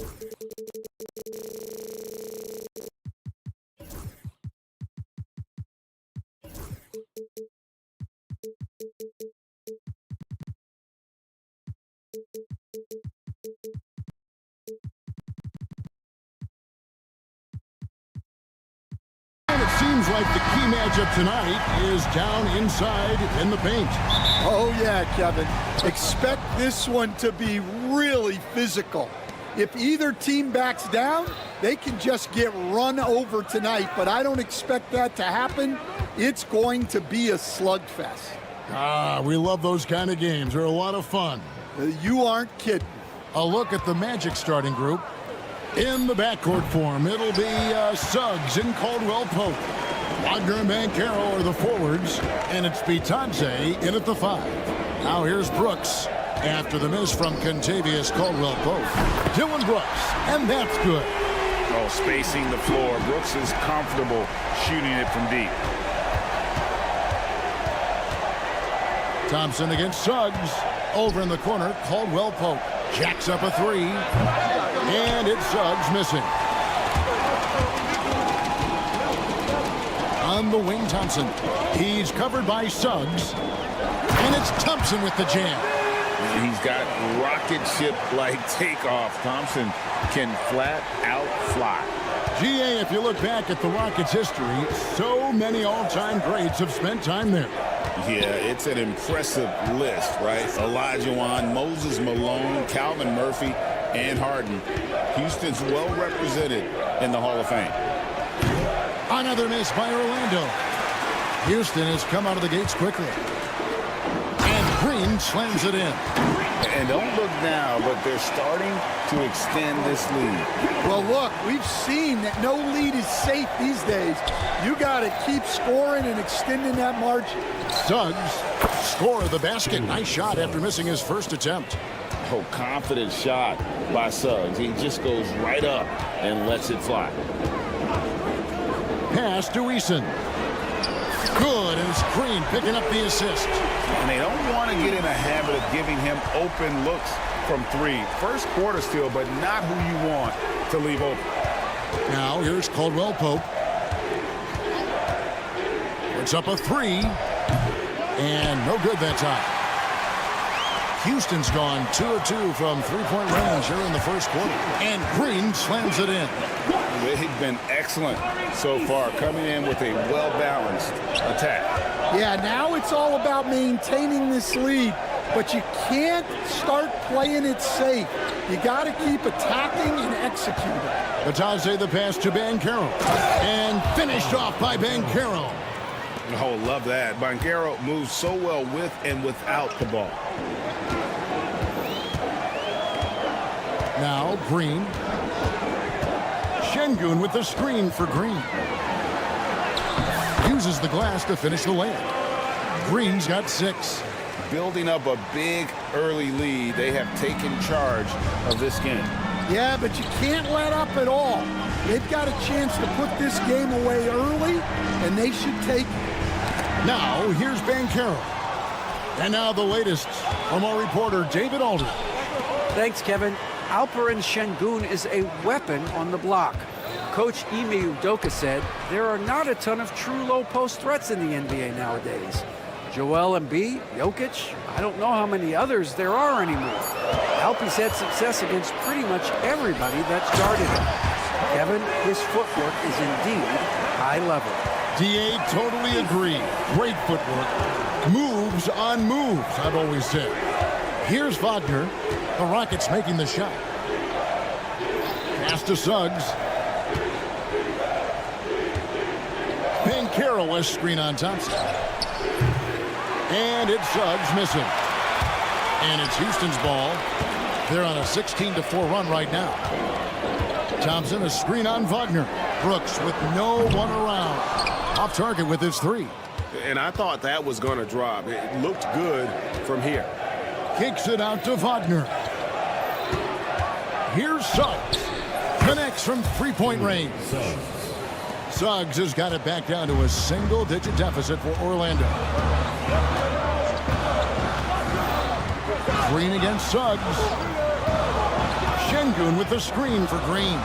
It seems like the key matchup tonight is down inside in the paint. Oh, yeah, Kevin. Expect this one to be really physical. If either team backs down, they can just get run over tonight, but I don't expect that to happen. It's going to be a slugfest. We love those kind of games. They're a lot of fun. You aren't kidding. A look at the Magic starting group. In the backcourt form, it'll be Suggs and Caldwell Pope. Wagner and Banchero are the forwards, and it's Bitadze in at the 5. Now here's Brooks after the miss from Contavious Caldwell Pope. Dylan Brooks, and that's good. Oh, spacing the floor. Brooks is comfortable shooting it from deep. Thompson against Suggs. Over in the corner, Caldwell Pope jacks up a 3, and it's Suggs missing. On the wing, Thompson. He's covered by Suggs, and it's Thompson with the jam. He's got rocket ship-like takeoff. Thompson can flat out fly. GA, if you look back at the Rockets' history, so many all-time greats have spent time there. Yeah, it's an impressive list, right? Olajuwon, Moses Malone, Calvin Murphy, and Harden. Houston's well represented in the Hall of Fame. Another miss by Orlando. Houston has come out of the gates quickly. And Green slams it in. And don't look now, but they're starting to extend this lead. Well, look, we've seen that no lead is safe these days. You got to keep scoring and extending that margin. Suggs, score of the basket. Nice shot after missing his first attempt. Oh, confident shot by Suggs. He just goes right up and lets it fly. Pass to Eason. Good, and it's Green picking up the assist. And they don't want to get in a habit of giving him open looks from 3. First quarter still, but not who you want to leave open. Now here's Caldwell Pope. It's up a 3. And no good that time. Houston's gone 2 of 2 from three-point range here in the first quarter. And Green slams it in. They've been excellent so far, coming in with a well-balanced attack. Yeah, now it's all about maintaining this lead, but you can't start playing it safe. You got to keep attacking and executing. Bitadze the pass to Banchero. And finished off by Banchero. Oh, love that. Banchero moves so well with and without the ball. Now Green. Şengün with the screen for Green. Uses the glass to finish the layup. Green's got 6. Building up a big early lead. They have taken charge of this game. Yeah, but you can't let up at all. They've got a chance to put this game away early, and they should take it. Now, here's Banchero. And now the latest from our reporter, David Alder. Thanks, Kevin. Alperen Şengün is a weapon on the block. Coach Ime Udoka said there are not a ton of true low-post threats in the NBA nowadays. Joel Embiid, Jokic, I don't know how many others there are anymore. Alpe's had success against pretty much everybody that's guarded him. Kevin, his footwork is indeed high level. DA, totally agree. Great footwork. Moves on moves, I've always said. Here's Wagner. The Rockets making the shot. Pass to Suggs. Banchero a screen on Thompson. And it's Suggs missing. And it's Houston's ball. They're on a 16-4 run right now. Thompson a screen on Wagner. Brooks with no one around. Off target with his 3. And I thought that was going to drop. It looked good from here. Kicks it out to Wagner. Here's Suggs. Connects from three-point range. Suggs has got it back down to a single-digit deficit for Orlando. Green against Suggs. Şengün with the screen for Green.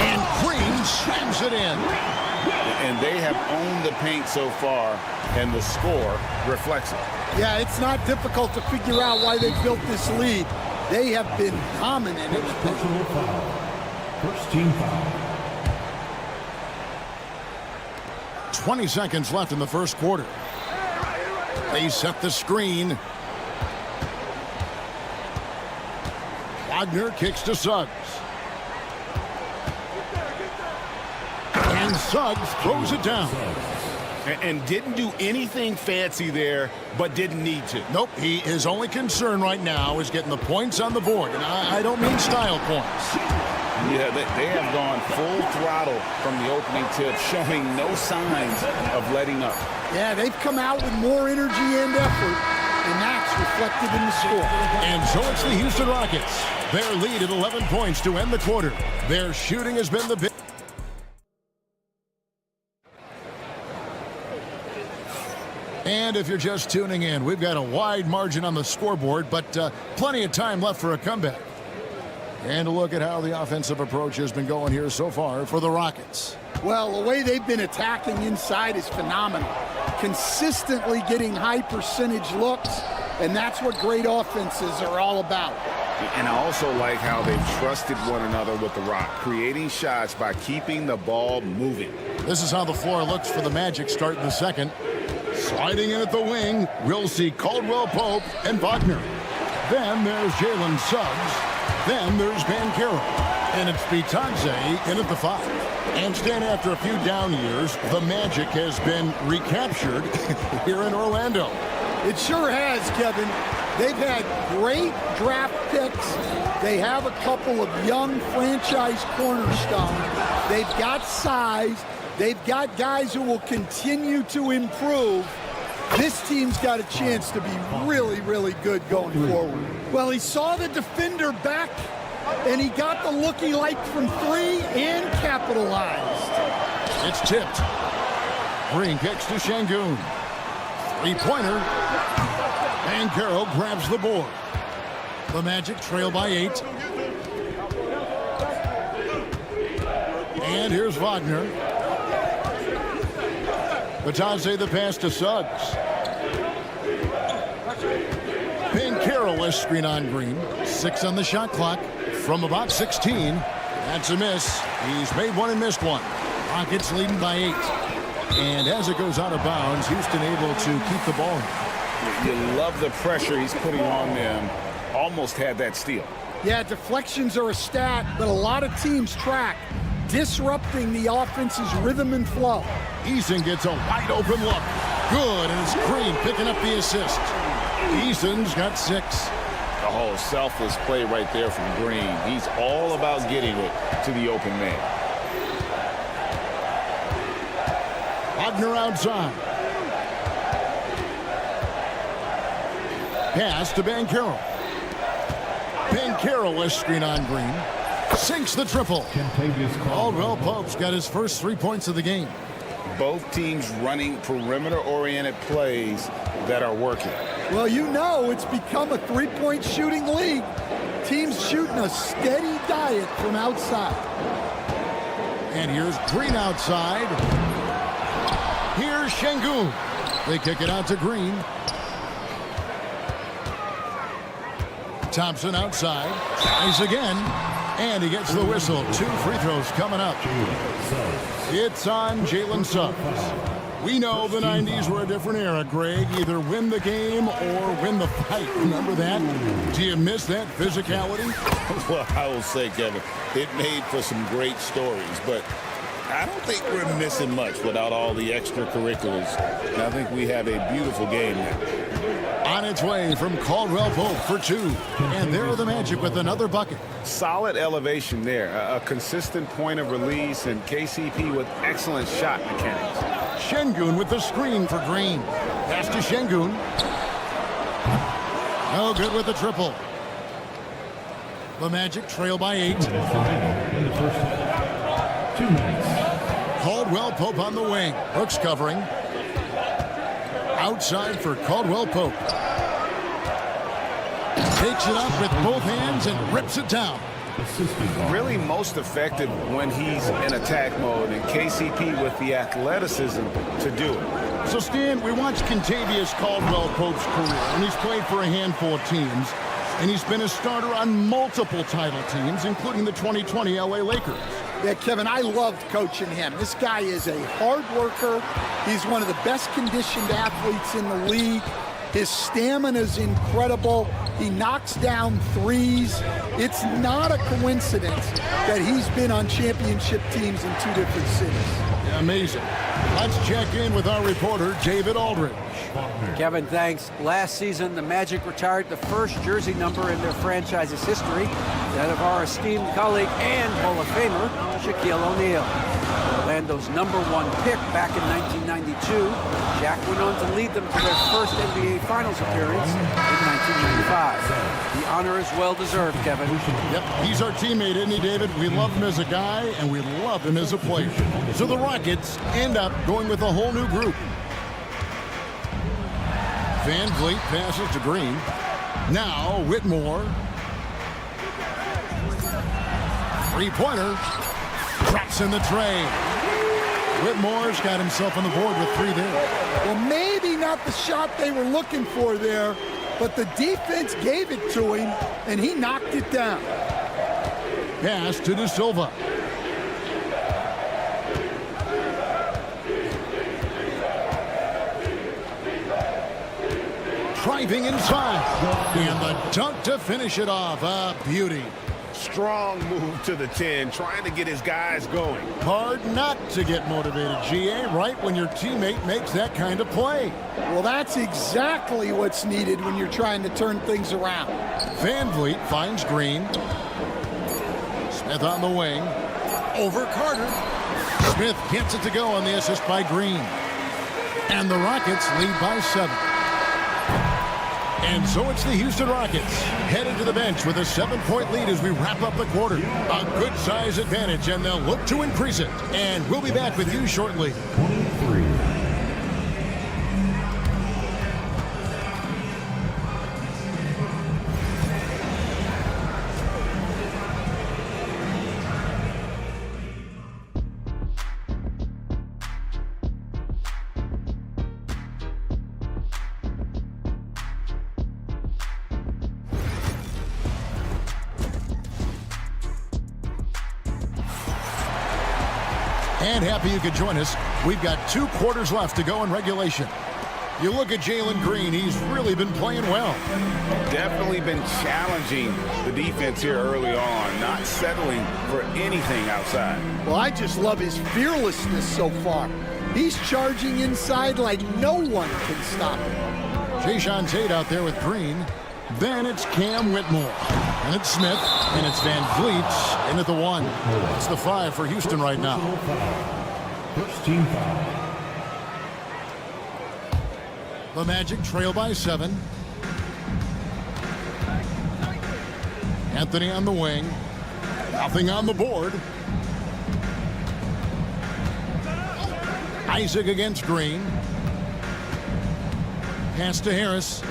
And Green slams it in. And they have owned the paint so far, and the score reflects it. Yeah, it's not difficult to figure out why they built this lead. They have been dominant in the paint. Personal foul. First team foul. 20 seconds left in the first quarter. They set the screen. Wagner kicks to Suggs. And Suggs throws it down. And didn't do anything fancy there, but didn't need to. Nope, his only concern right now is getting the points on the board. And I don't mean style points. Yeah, they have gone full throttle from the opening tip, showing no signs of letting up. Yeah, they've come out with more energy and effort, and that's reflected in the score. And so it's the Houston Rockets. Their lead at 11 points to end the quarter. Their shooting has been the big. And if you're just tuning in, we've got a wide margin on the scoreboard, but plenty of time left for a comeback. And a look at how the offensive approach has been going here so far for the Rockets. Well, the way they've been attacking inside is phenomenal. Consistently getting high percentage looks, and that's what great offenses are all about. And I also like how they've trusted one another with the rock, creating shots by keeping the ball moving. This is how the floor looks for the Magic starting the second. Sliding in at the wing, we'll see Caldwell Pope and Wagner. Then there's Jalen Suggs. Then there's Banchero. And it's Bitadze in at the 5. And Stan, after a few down years, the Magic has been recaptured here in Orlando. It sure has, Kevin. They've had great draft picks. They have a couple of young franchise cornerstones. They've got size. They've got guys who will continue to improve. This team's got a chance to be really, really good going forward. Well, he saw the defender back, and he got the look he liked from 3 and capitalized. It's tipped. Green kicks to Şengün. Three-pointer. Banchero grabs the board. The Magic trail by 8. And here's Wagner. Bitadze the pass to Suggs. Banchero has screen on Green. 6 on the shot clock from about 16. That's a miss. He's made one and missed one. Rockets leading by 8. And as it goes out of bounds, Houston able to keep the ball. You love the pressure he's putting on them. Almost had that steal. Yeah, deflections are a stat that a lot of teams track, disrupting the offense's rhythm and flow. Eason gets a wide open look. Good, and it's Green picking up the assist. Eason's got 6. Oh, selfless play right there from Green. He's all about getting it to the open man. Wagner outside. Pass to Banchero. Banchero has screen on Green. Sinks the triple. Caldwell Pope's got his first 3 points of the game. Both teams running perimeter-oriented plays that are working. Well, you know it's become a three-point shooting league. Teams shooting a steady diet from outside. And here's Green outside. Here's Şengün. They kick it out to Green. Thompson outside. Tries again. And he gets the whistle. 2 free throws coming up. It's on Jalen Suggs. We know the 90s were a different era, Greg. Either win the game or win the fight. Remember that? Do you miss that physicality? Well, I will say, Kevin, it made for some great stories, but I don't think we're missing much without all the extracurriculars. And I think we have a beautiful game now. On its way from Caldwell Pope for 2. And there are the Magic with another bucket. Solid elevation there. A consistent point of release, and KCP with excellent shot mechanics. Şengün with the screen for Green. Pass to Şengün. No good with the triple. The Magic trail by 8. In the first half. 2 minutes. Caldwell Pope on the wing. Brooks covering. Outside for Caldwell Pope. Takes it up with both hands and rips it down. Really most effective when he's in attack mode, and KCP with the athleticism to do it. So, Stan, we watched Kentavious Caldwell-Pope's career, and he's played for a handful of teams, and he's been a starter on multiple title teams, including the 2020 LA Lakers. Yeah, Kevin, I loved coaching him. This guy is a hard worker. He's one of the best conditioned athletes in the league. His stamina is incredible. He knocks down threes. It's not a coincidence that he's been on championship teams in 2 different cities. Yeah, amazing. Let's check in with our reporter, David Aldridge. Kevin, thanks. Last season, the Magic retired the first jersey number in their franchise's history, that of our esteemed colleague and Hall of Famer, Shaquille O'Neal. Orlando's #1 pick back in 1992, Shaq went on to lead them to their first NBA Finals appearance in 1995. The honor is well-deserved, Kevin. Yep, he's our teammate, isn't he, David? We love him as a guy, and we love him as a player. So the Rockets end up going with a whole new group. Van Vliet passes to Green. Now Whitmore. Three-pointer. Drops in the tray. Whitmore's got himself on the board with 3 there. Well, maybe not the shot they were looking for there, but the defense gave it to him, and he knocked it down. Pass to De Silva. Driving inside. And the dunk to finish it off. A beauty. Strong move to the 10, trying to get his guys going. Hard not to get motivated, GA, right when your teammate makes that kind of play. Well, that's exactly what's needed when you're trying to turn things around. Van Vliet finds Green. Smith on the wing. Over Carter. Smith gets it to go on the assist by Green. And the Rockets lead by 7. And so it's the Houston Rockets headed to the bench with a 7-point lead as we wrap up the quarter. A good size advantage, and they'll look to increase it. And we'll be back with you shortly. 23. And happy you could join us. We've got 2 quarters left to go in regulation. You look at Jalen Green, he's really been playing well. Definitely been challenging the defense here early on, not settling for anything outside. Well, I just love his fearlessness so far. He's charging inside like no one can stop him. Jayshawn Tate out there with Green. Then it's Cam Whitmore. And it's Smith. And it's Van Vliet in at the 1. It's the 5 for Houston right now. First team foul. The Magic trail by 7. Anthony on the wing. Nothing on the board. Isaac against Green. Pass to Harris.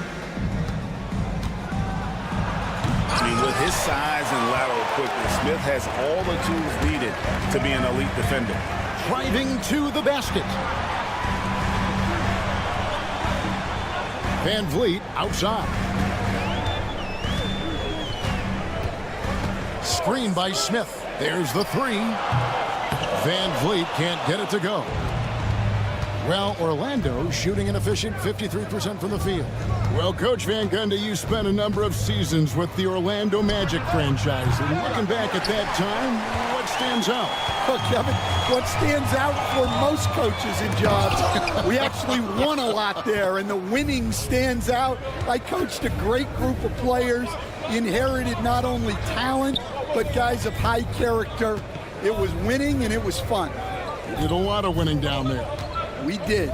I mean, with his size and lateral quickness, Smith has all the tools needed to be an elite defender. Driving to the basket. Van Vliet outside. Screen by Smith. There's the 3. Van Vliet can't get it to go. Well, Orlando shooting an efficient 53% from the field. Well, Coach Van Gundy, you spent a number of seasons with the Orlando Magic franchise. And looking back at that time, what stands out? Well, Kevin, what stands out for most coaches in jobs, we actually won a lot there, and the winning stands out. I coached a great group of players, inherited not only talent, but guys of high character. It was winning, and it was fun. You did a lot of winning down there. We did.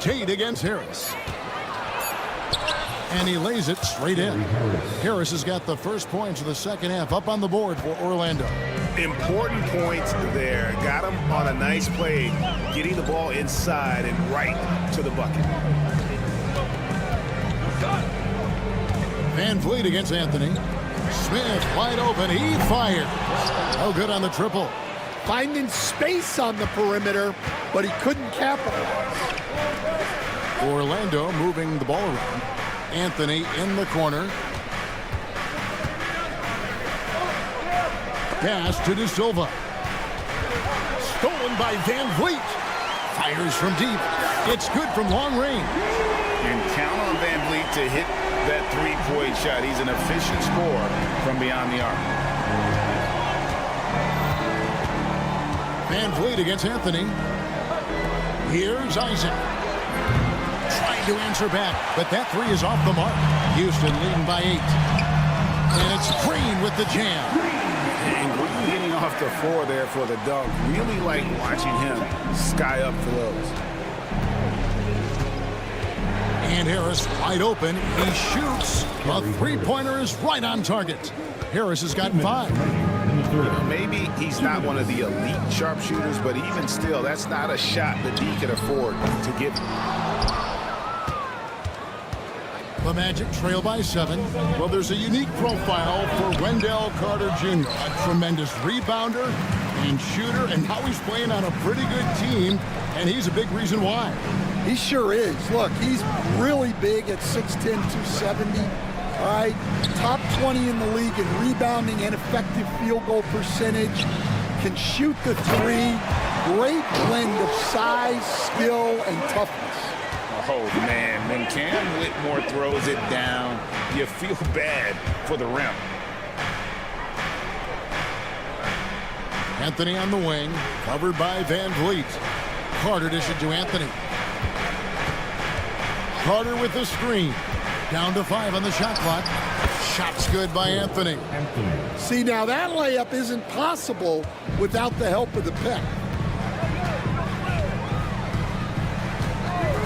Tate against Harris. And he lays it straight in. Harris has got the first points of the second half up on the board for Orlando. Important points there. Got him on a nice play, getting the ball inside and right to the bucket. Van Vliet against Anthony. Smith wide open. He fires. Oh, good on the triple. Finding space on the perimeter, but he couldn't capitalize. Orlando moving the ball around. Anthony in the corner. Pass to De Silva. Stolen by Van Vliet. Fires from deep. It's good from long range. And count on Van Vliet to hit that three-point shot. He's an efficient scorer from beyond the arc. Van Vliet against Anthony. Here's Isaac. Trying to answer back, but that three is off the mark. Houston leading by 8. And it's Green with the jam. And Green getting off the floor there for the dunk. Really like watching him sky up for those. And Harris wide open. He shoots. A three-pointer is right on target. Harris has gotten 5. Maybe he's not one of the elite sharpshooters, but even still, that's not a shot that he could afford to give. The Magic trail by 7. Well, there's a unique profile for Wendell Carter Jr. A tremendous rebounder and shooter, and now he's playing on a pretty good team, and he's a big reason why. He sure is. Look, he's really big at 6'10", 270. All right, top 20 in the league in rebounding and effective field goal percentage. Can shoot the three. Great blend of size, skill, and toughness. Oh, man, when Cam Whitmore throws it down, you feel bad for the rim. Anthony on the wing, covered by Van Vliet. Carter dishes to Anthony. Carter with the screen. Down to 5 on the shot clock. Shot's good by Anthony. See, now that layup isn't possible without the help of the pick.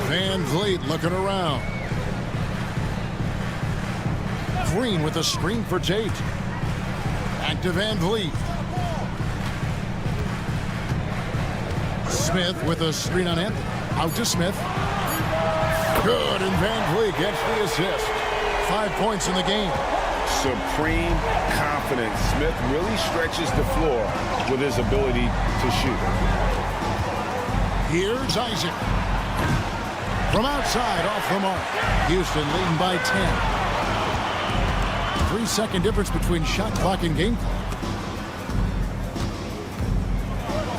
Van Vliet looking around. Green with a screen for Tate. Back to Van Vliet. Smith with a screen on Anthony. Out to Smith. Good, and Van Vliet gets the assist. 5 points in the game. Supreme confidence. Smith really stretches the floor with his ability to shoot. Here's Isaac. From outside, off the mark. Houston leading by 10. 3-second difference between shot clock and game clock.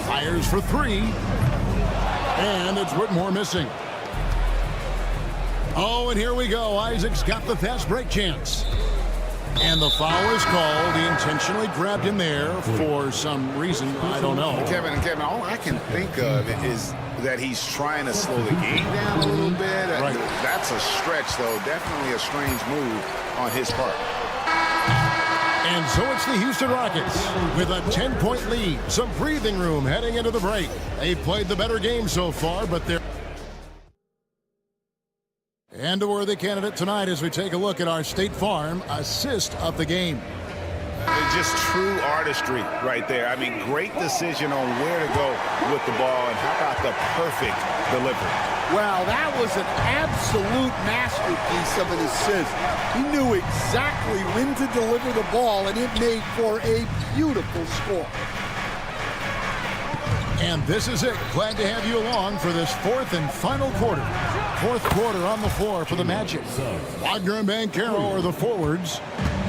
Fires for 3. And it's Whitmore missing. Oh, and here we go. Isaac's got the fast break chance. And the foul is called. He intentionally grabbed him there for some reason. I don't know. Kevin, all I can think of is that he's trying to slow the game down a little bit. Right. That's a stretch, though. Definitely a strange move on his part. And so it's the Houston Rockets with a 10-point lead. Some breathing room heading into the break. They've played the better game so far, but they're... And a worthy candidate tonight as we take a look at our State Farm assist of the game. It's just true artistry right there. I mean, great decision on where to go with the ball, and how about the perfect delivery? Well, that was an absolute masterpiece of an assist. He knew exactly when to deliver the ball, and it made for a beautiful score. And this is it. Glad to have you along for this 4th and final quarter. 4th quarter on the floor for the Magic. Wagner and Banchero are the forwards.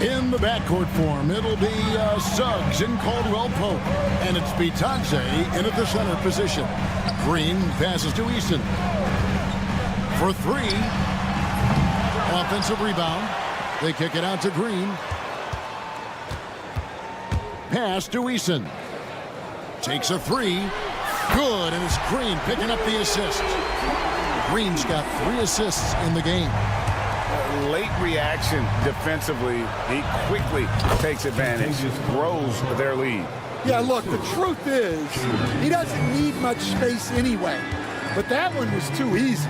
In the backcourt form, it'll be Suggs and Caldwell Pope. And it's Bitadze in at the center position. Green passes to Easton. For 3. Offensive rebound. They kick it out to Green. Pass to Easton. Takes a 3. Good, and it's Green picking up the assist. Green's got 3 assists in the game. Late reaction defensively. He quickly takes advantage, grows their lead. Yeah, look, the truth is, he doesn't need much space anyway. But that one was too easy.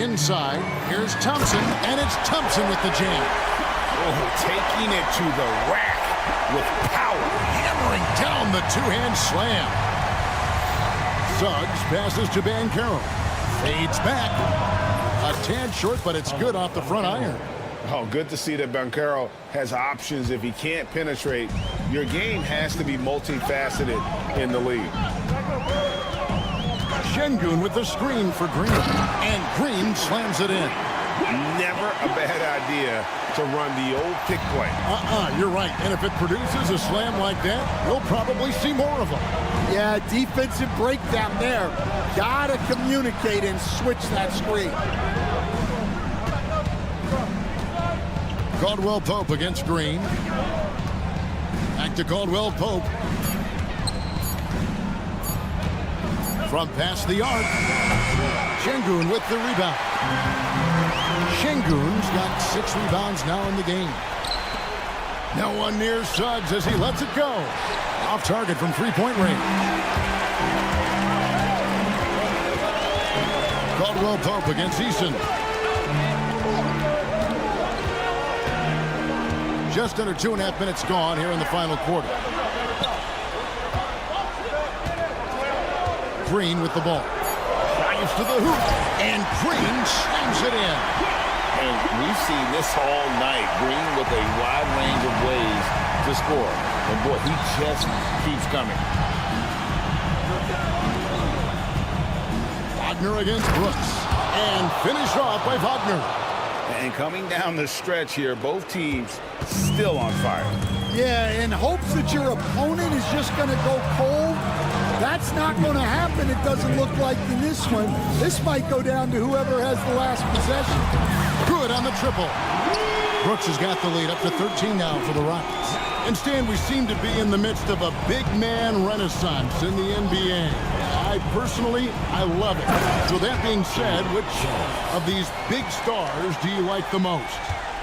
Inside, here's Thompson, and it's Thompson with the jam. Oh, taking it to the rack with power. Hammering down the two-hand slam. Suggs passes to Banchero. Fades back. A tad short, but it's good off the front iron. Oh, good to see that Banchero has options. If he can't penetrate, your game has to be multifaceted in the league. Şengün with the screen for Green, and Green slams it in. Never a bad idea to run the old pick play. You're right. And if it produces a slam like that, we'll probably see more of them. Yeah, defensive breakdown there. Gotta communicate and switch that screen. Caldwell Pope against Green. Back to Caldwell Pope. From past the arc. Şengün with the rebound. Şengün's got 6 rebounds now in the game. No one near Suggs as he lets it go. Off target from three-point range. Caldwell Pope against Eason. Just under 2.5 minutes gone here in the final quarter. Green with the ball. Drives to the hoop, and Green slams it in. And we've seen this all night. Green with a wide range of ways to score. And boy, he just keeps coming. Wagner against Brooks. And finished off by Wagner. And coming down the stretch here, both teams still on fire. Yeah, in hopes that your opponent is just going to go cold. That's not going to happen, it doesn't look like in this one. This might go down to whoever has the last possession. Good on the triple. Brooks has got the lead up to 13 now for the Rockets. And Stan, we seem to be in the midst of a big man renaissance in the NBA. I love it. So that being said, which of these big stars do you like the most?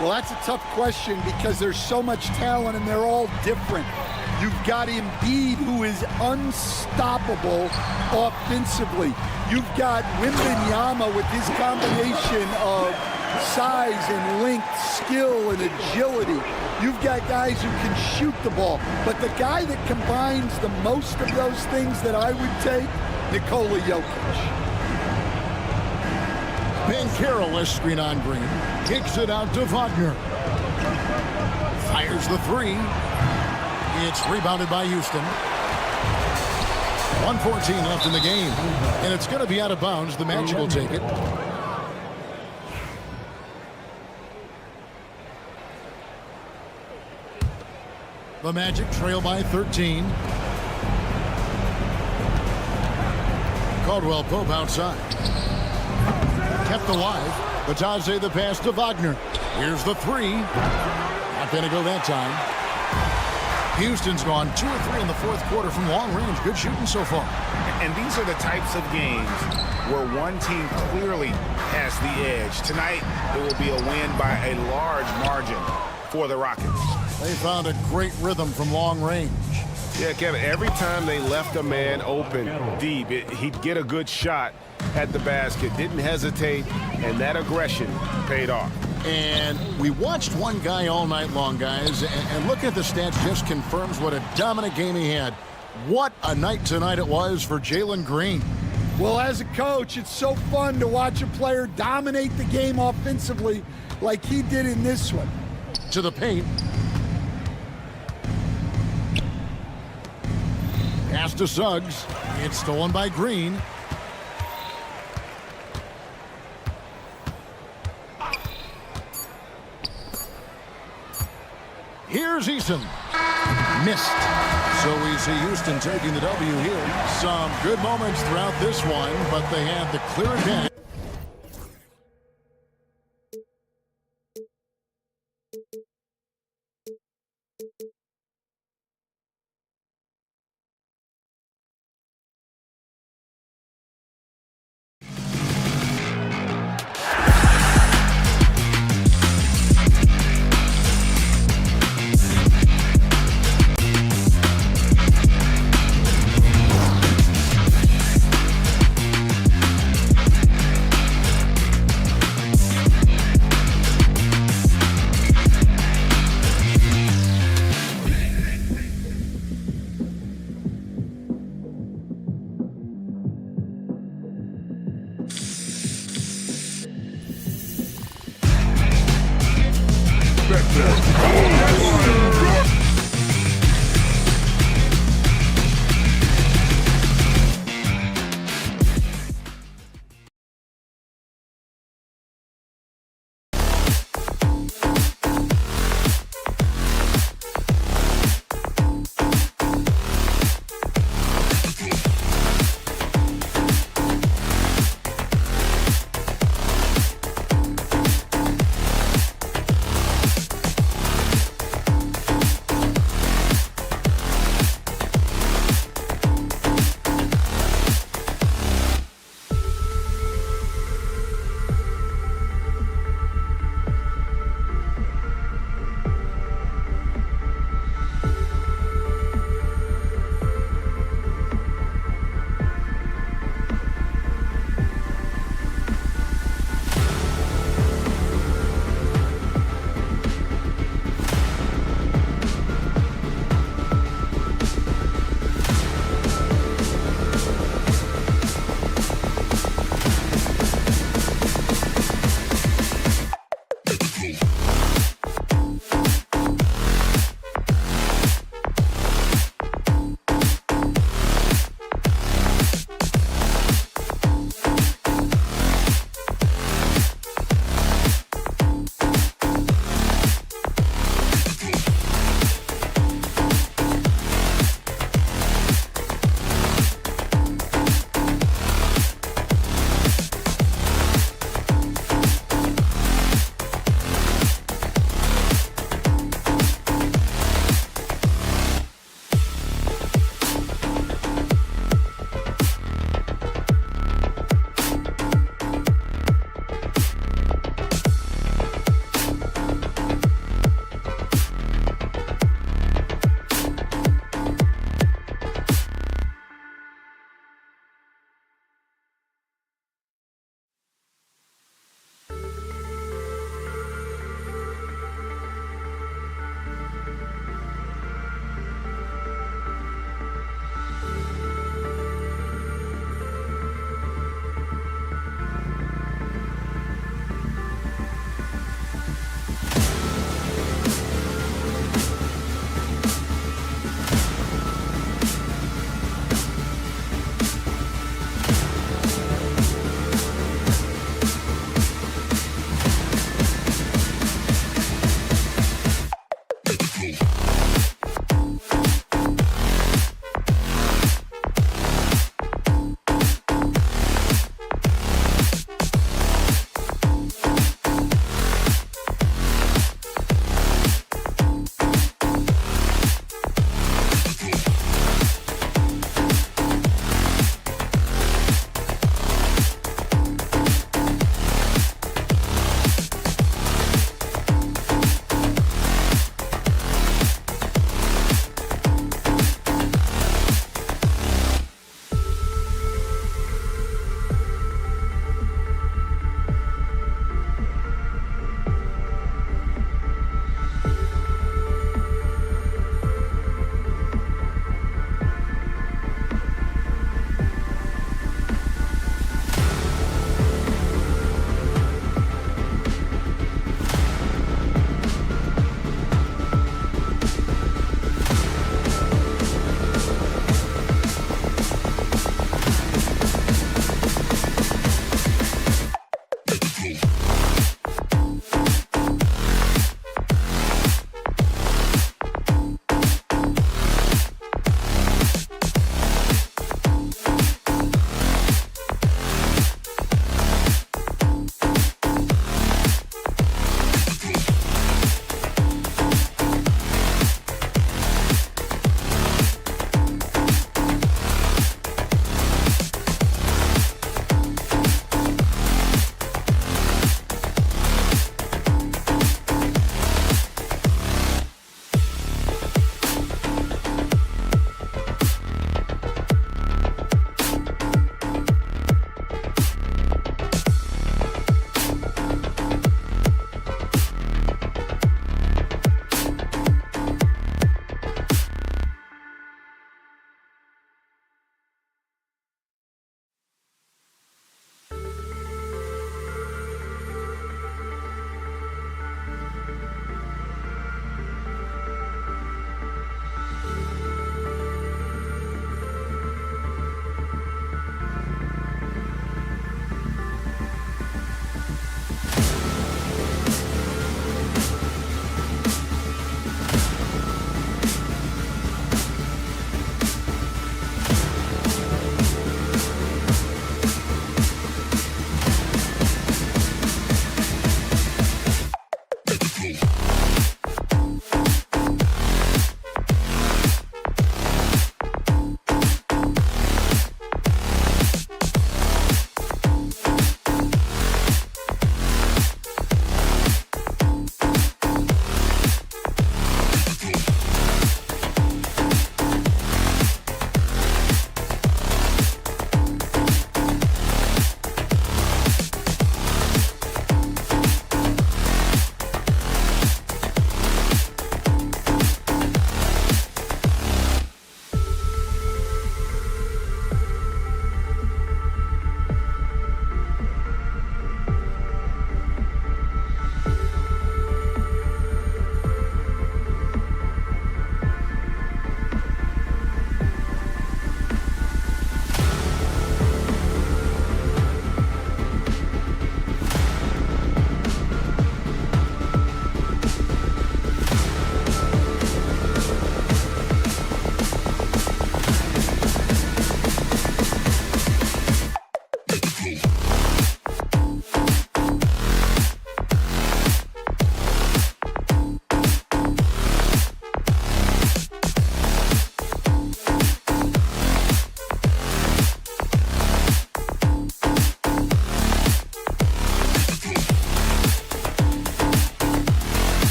Well, that's a tough question because there's so much talent and they're all different. You've got Embiid, who is unstoppable offensively. You've got Wembanyama with his combination of size and length, skill and agility. You've got guys who can shoot the ball. But the guy that combines the most of those things that I would take, Nikola Jokic. Banchero less screen on Green. Kicks it out to Wagner. Fires the three. It's rebounded by Houston. 1:14 left in the game. And it's going to be out of bounds. The Magic will take it. The Magic trail by 13. Caldwell Pope outside. Kept alive. Batadze the pass to Wagner. Here's the three. Not going to go that time. Houston's gone 2 or 3 in the fourth quarter from long range. Good shooting so far. And these are the types of games where one team clearly has the edge. Tonight, it will be a win by a large margin for the Rockets. They found a great rhythm from long range. Yeah, Kevin, every time they left a man open deep, he'd get a good shot at the basket. Didn't hesitate, and that aggression paid off. And we watched one guy all night long, guys, and looking at the stats just confirms what a dominant game he had. What a night tonight it was for Jalen Green. Well, as a coach, it's so fun to watch a player dominate the game offensively like he did in this one. To the paint. Pass to Suggs. It's stolen by Green. Here's Eason. Missed. So we see Houston taking the W here. Some good moments throughout this one, but they had the clear advantage.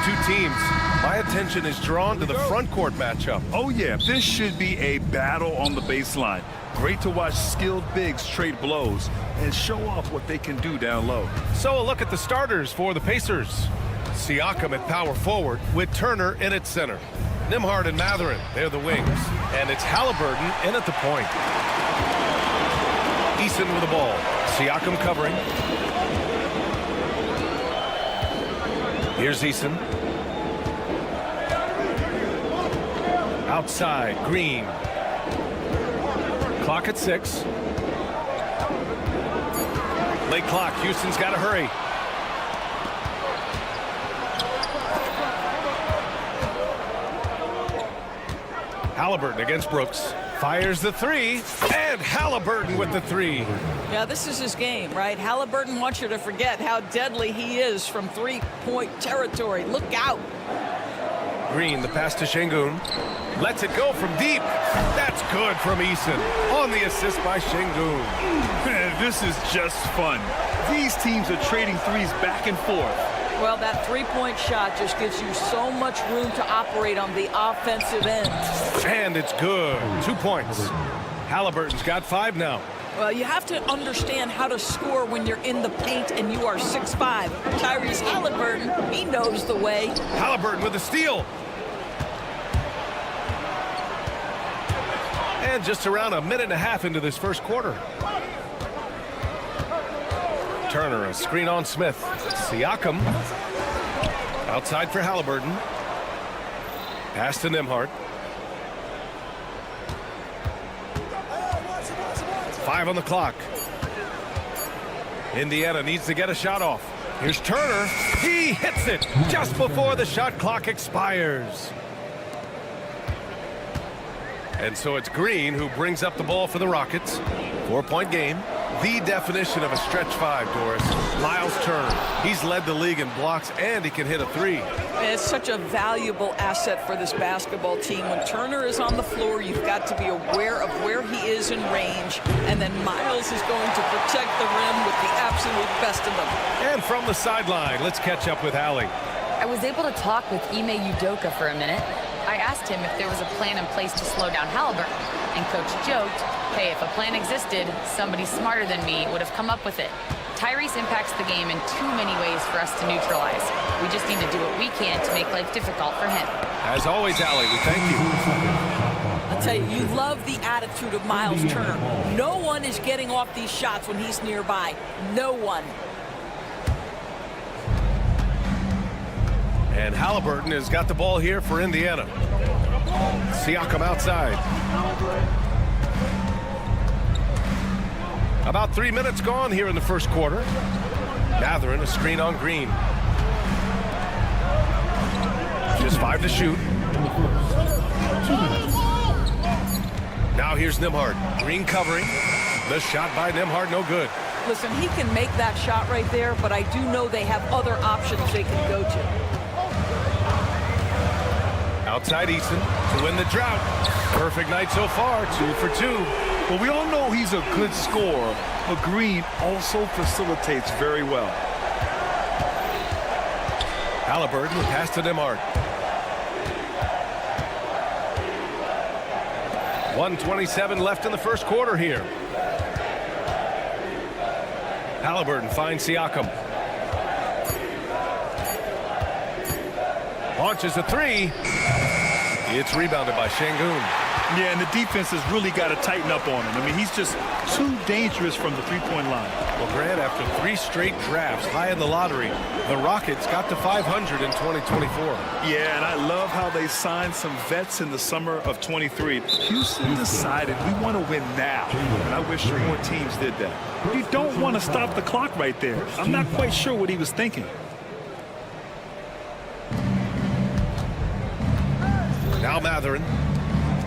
two teams, my attention is drawn to the front court matchup. Oh, yeah, this should be a battle on the baseline. Great to watch skilled bigs trade blows and show off what they can do down low. So a look at the starters for the Pacers. Siakam at power forward with Turner in at center. Nembhard and Mathurin, they're the wings. And it's Halliburton in at the point. Eason with the ball. Siakam covering. Here's Eason. Outside, Green. Clock at 6. Late clock, Houston's got to hurry. Halliburton against Brooks. Fires the three, and Halliburton with the three. Yeah, this is his game, right? Halliburton wants you to forget how deadly he is from three-point territory. Look out. Green, the pass to Şengün. Lets it go from deep. That's good from Eason. On the assist by Şengün. Man, this is just fun. These teams are trading threes back and forth. Well, that three-point shot just gives you so much room to operate on the offensive end. And it's good. 2 points. Halliburton's got 5 now. Well, you have to understand how to score when you're in the paint and you are 6'5". Tyrese Halliburton, he knows the way. Halliburton with a steal. And just around a minute and a half into this first quarter. Turner, a screen on Smith. Siakam. Outside for Halliburton. Pass to Nembhard. 5 on the clock. Indiana needs to get a shot off. Here's Turner. He hits it just before the shot clock expires. And so it's Green who brings up the ball for the Rockets. 4-point game. The definition of a stretch 5, Doris. Miles Turner. He's led the league in blocks, and he can hit a 3. It's such a valuable asset for this basketball team. When Turner is on the floor, you've got to be aware of where he is in range, and then Miles is going to protect the rim with the absolute best of them. And from the sideline, let's catch up with Allie. I was able to talk with Ime Udoka for a minute. I asked him if there was a plan in place to slow down Halliburton, and Coach joked, hey, if a plan existed, somebody smarter than me would have come up with it. Tyrese impacts the game in too many ways for us to neutralize. We just need to do what we can to make life difficult for him. As always, Allie, we thank you. I'll tell you, you love the attitude of Miles Turner. No one is getting off these shots when he's nearby. No one. And Halliburton has got the ball here for Indiana. Siakam outside. About 3 minutes gone here in the first quarter. Mathurin, a screen on Green. Just 5 to shoot. Now here's Nembhard. Green covering. The shot by Nembhard, no good. Listen, he can make that shot right there, but I do know they have other options they can go to. Outside Eason to win the drought. Perfect night so far, 2 for 2. Well, we all know he's a good scorer, but Green also facilitates very well. Halliburton will pass to Nembhard. 1:27 left in the first quarter here. Halliburton finds Siakam. Launches a 3. It's rebounded by Şengün. Yeah, and the defense has really got to tighten up on him. I mean, he's just too dangerous from the three-point line. Well, Grant, after 3 straight drafts high in the lottery, the Rockets got to 500 in 2024. Yeah, and I love how they signed some vets in the summer of 23. Houston decided we want to win now, and I wish more teams did that. You don't want to stop the clock right there. I'm not quite sure what he was thinking. Now Mathurin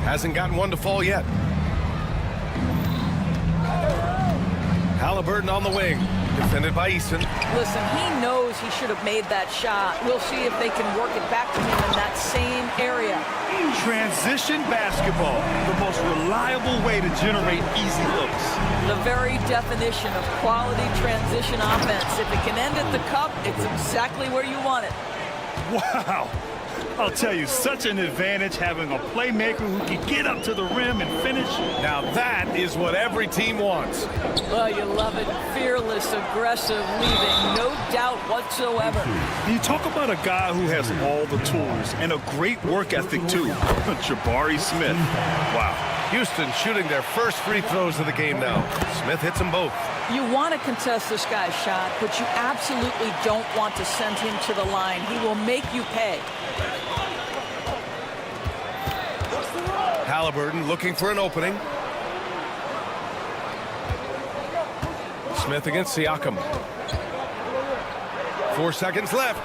hasn't gotten one to fall yet. Halliburton on the wing, defended by Eason. Listen, he knows he should have made that shot. We'll see if they can work it back to him in that same area. Transition basketball, the most reliable way to generate easy looks. The very definition of quality transition offense. If it can end at the cup, it's exactly where you want it. Wow. I'll tell you, such an advantage having a playmaker who can get up to the rim and finish. Now that is what every team wants. Well, you love it. Fearless, aggressive, leaving no doubt whatsoever. You talk about a guy who has all the tools and a great work ethic, too. Jabari Smith. Wow. Houston shooting their first free throws of the game now. Smith hits them both. You want to contest this guy's shot, but you absolutely don't want to send him to the line. He will make you pay. Halliburton looking for an opening. Smith against Siakam. 4 seconds left.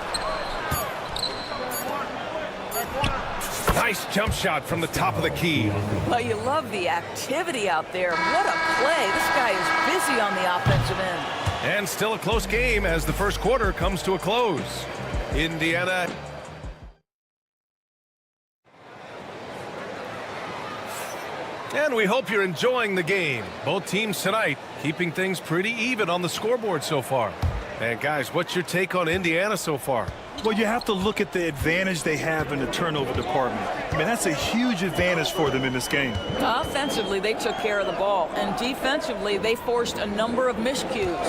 Nice jump shot from the top of the key. Well, you love the activity out there. What a play. This guy is busy on the offensive end. And still a close game as the first quarter comes to a close. Indiana. And we hope you're enjoying the game. Both teams tonight keeping things pretty even on the scoreboard so far. And guys, what's your take on Indiana so far? Well, you have to look at the advantage they have in the turnover department. I mean, that's a huge advantage for them in this game. Offensively, they took care of the ball. And defensively, they forced a number of miscues.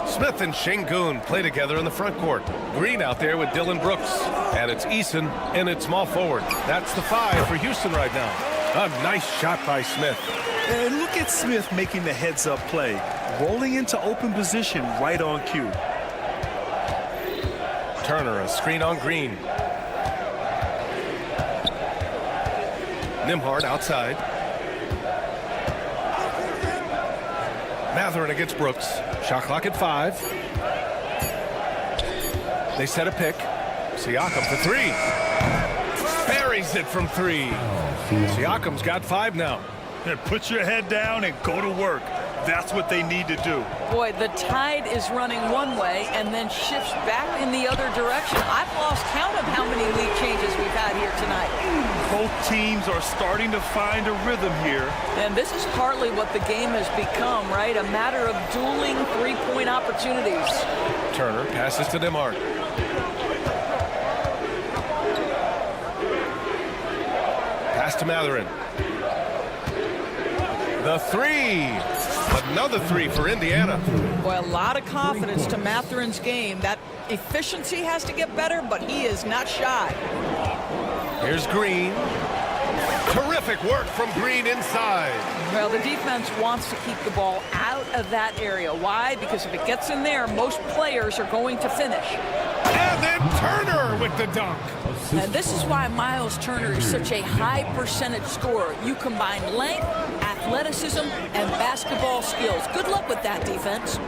Smith and Şengün play together in the front court. Green out there with Dylan Brooks. And it's Eason and it's small forward. That's the 5 for Houston right now. A nice shot by Smith. And look at Smith making the heads-up play. Rolling into open position right on cue. Turner, a screen on Green. Nembhard outside. Mathurin against Brooks. Shot clock at 5. They set a pick. Siakam for 3. Buries it from 3. Siakam's got 5 now. And put your head down and go to work. That's what they need to do. Boy, the tide is running one way and then shifts back in the other direction. I've lost count of how many lead changes we've had here tonight. Both teams are starting to find a rhythm here. And this is partly what the game has become, right? A matter of dueling three-point opportunities. Turner passes to Nembhard. Pass to Mathurin. The 3. Another 3 for Indiana. Well, a lot of confidence to Mathurin's game. That efficiency has to get better, but he is not shy. Here's Green. Terrific work from Green inside. Well, the defense wants to keep the ball out of that area. Why? Because if it gets in there, most players are going to finish. And then Turner with the dunk. And this is why Miles Turner is such a high percentage scorer. You combine length, athleticism, and basketball skills. Good luck with that, defense.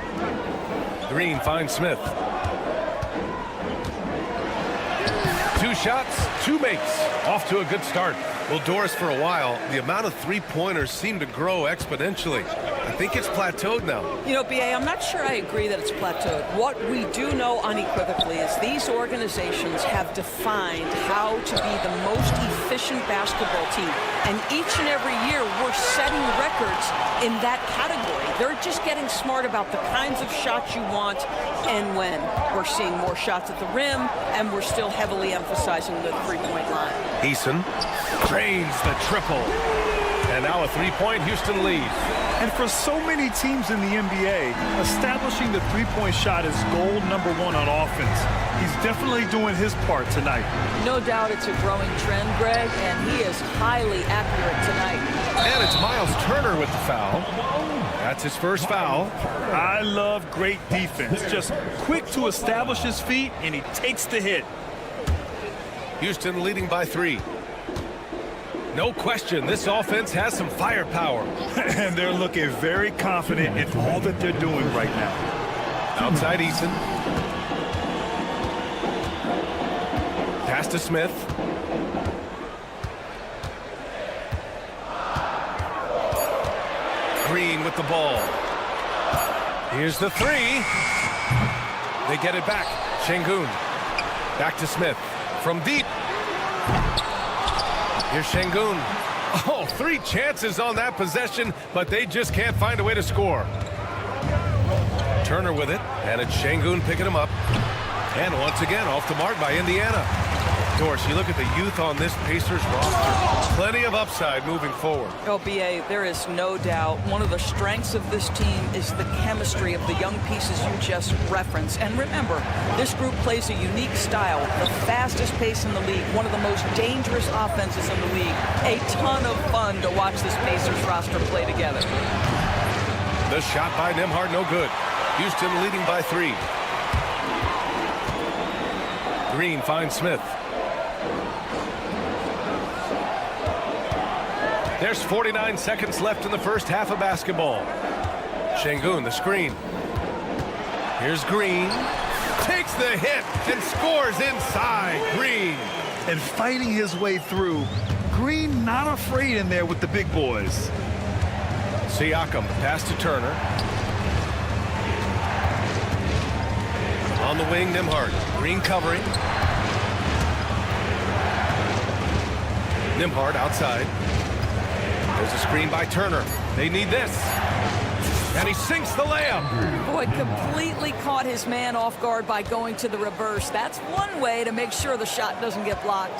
Green finds Smith. 2 shots, 2 makes. Off to a good start. Well, Doris, for a while, the amount of three-pointers seemed to grow exponentially. I think it's plateaued now. You know, B.A., I'm not sure I agree that it's plateaued. What we do know unequivocally is these organizations have defined how to be the most efficient basketball team. And each and every year, we're setting records in that category. They're just getting smart about the kinds of shots you want and when. We're seeing more shots at the rim, and we're still heavily emphasizing the three-point line. Eason drains the triple. And now a 3-point Houston lead. And for so many teams in the NBA, establishing the three-point shot is goal number 1 on offense. He's definitely doing his part tonight. No doubt it's a growing trend, Greg, and he is highly accurate tonight. And it's Miles Turner with the foul. That's his first foul. I love great defense. Just quick to establish his feet, and he takes the hit. Houston leading by 3. No question, this offense has some firepower. And they're looking very confident in all that they're doing right now. Outside Eason. Pass to Smith. Green with the ball. Here's the 3. They get it back. Şengün. Back to Smith. From deep. Here's Şengün. Oh, 3 chances on that possession, but they just can't find a way to score. Turner with it, and it's Şengün picking him up. And once again, off the mark by Indiana. Doris, you look at the youth on this Pacers roster. Plenty of upside moving forward. Oh, B.A., there is no doubt one of the strengths of this team is the chemistry of the young pieces you just referenced. And remember, this group plays a unique style, the fastest pace in the league, one of the most dangerous offenses in the league. A ton of fun to watch this Pacers roster play together. The shot by Nembhard, no good. Houston leading by 3. Green finds Smith. There's 49 seconds left in the first half of basketball. Şengün, the screen. Here's Green. Takes the hit and scores inside. Green. And fighting his way through. Green not afraid in there with the big boys. Siakam, pass to Turner. On the wing, Nembhard. Green covering. Nembhard outside. There's a screen by Turner. They need this. And he sinks the layup. Boy, completely caught his man off guard by going to the reverse. That's one way to make sure the shot doesn't get blocked.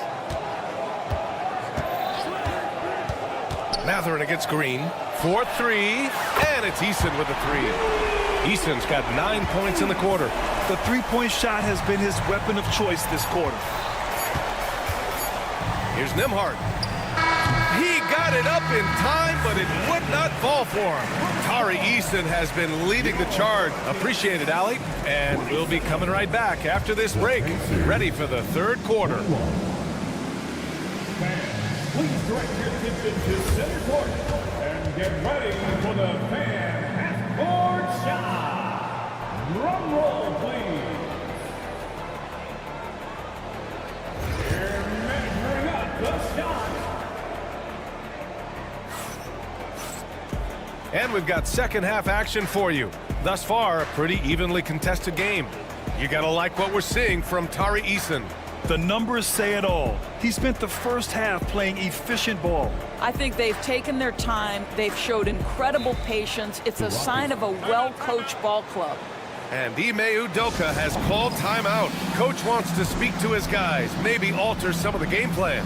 Mathurin against Green. 4-3. And it's Eason with a 3. Eason's got 9 points in the quarter. The three-point shot has been his weapon of choice this quarter. Here's Nembhard. He got it up in time, but it would not fall for him. Tari Eason has been leading the charge. Appreciate it, Allie. And we'll be coming right back after this break. Ready for the third quarter. Please direct your attention to center court and get ready for the fan half-court shot. Drum roll, please. Here measuring up the shot. And we've got second half action for you. Thus far, a pretty evenly contested game. You gotta like what we're seeing from Tari Eason. The numbers say it all. He spent the first half playing efficient ball. I think they've taken their time. They've showed incredible patience. It's a sign of a well-coached ball club. And Ime Udoka has called timeout. Coach wants to speak to his guys, maybe alter some of the game plan.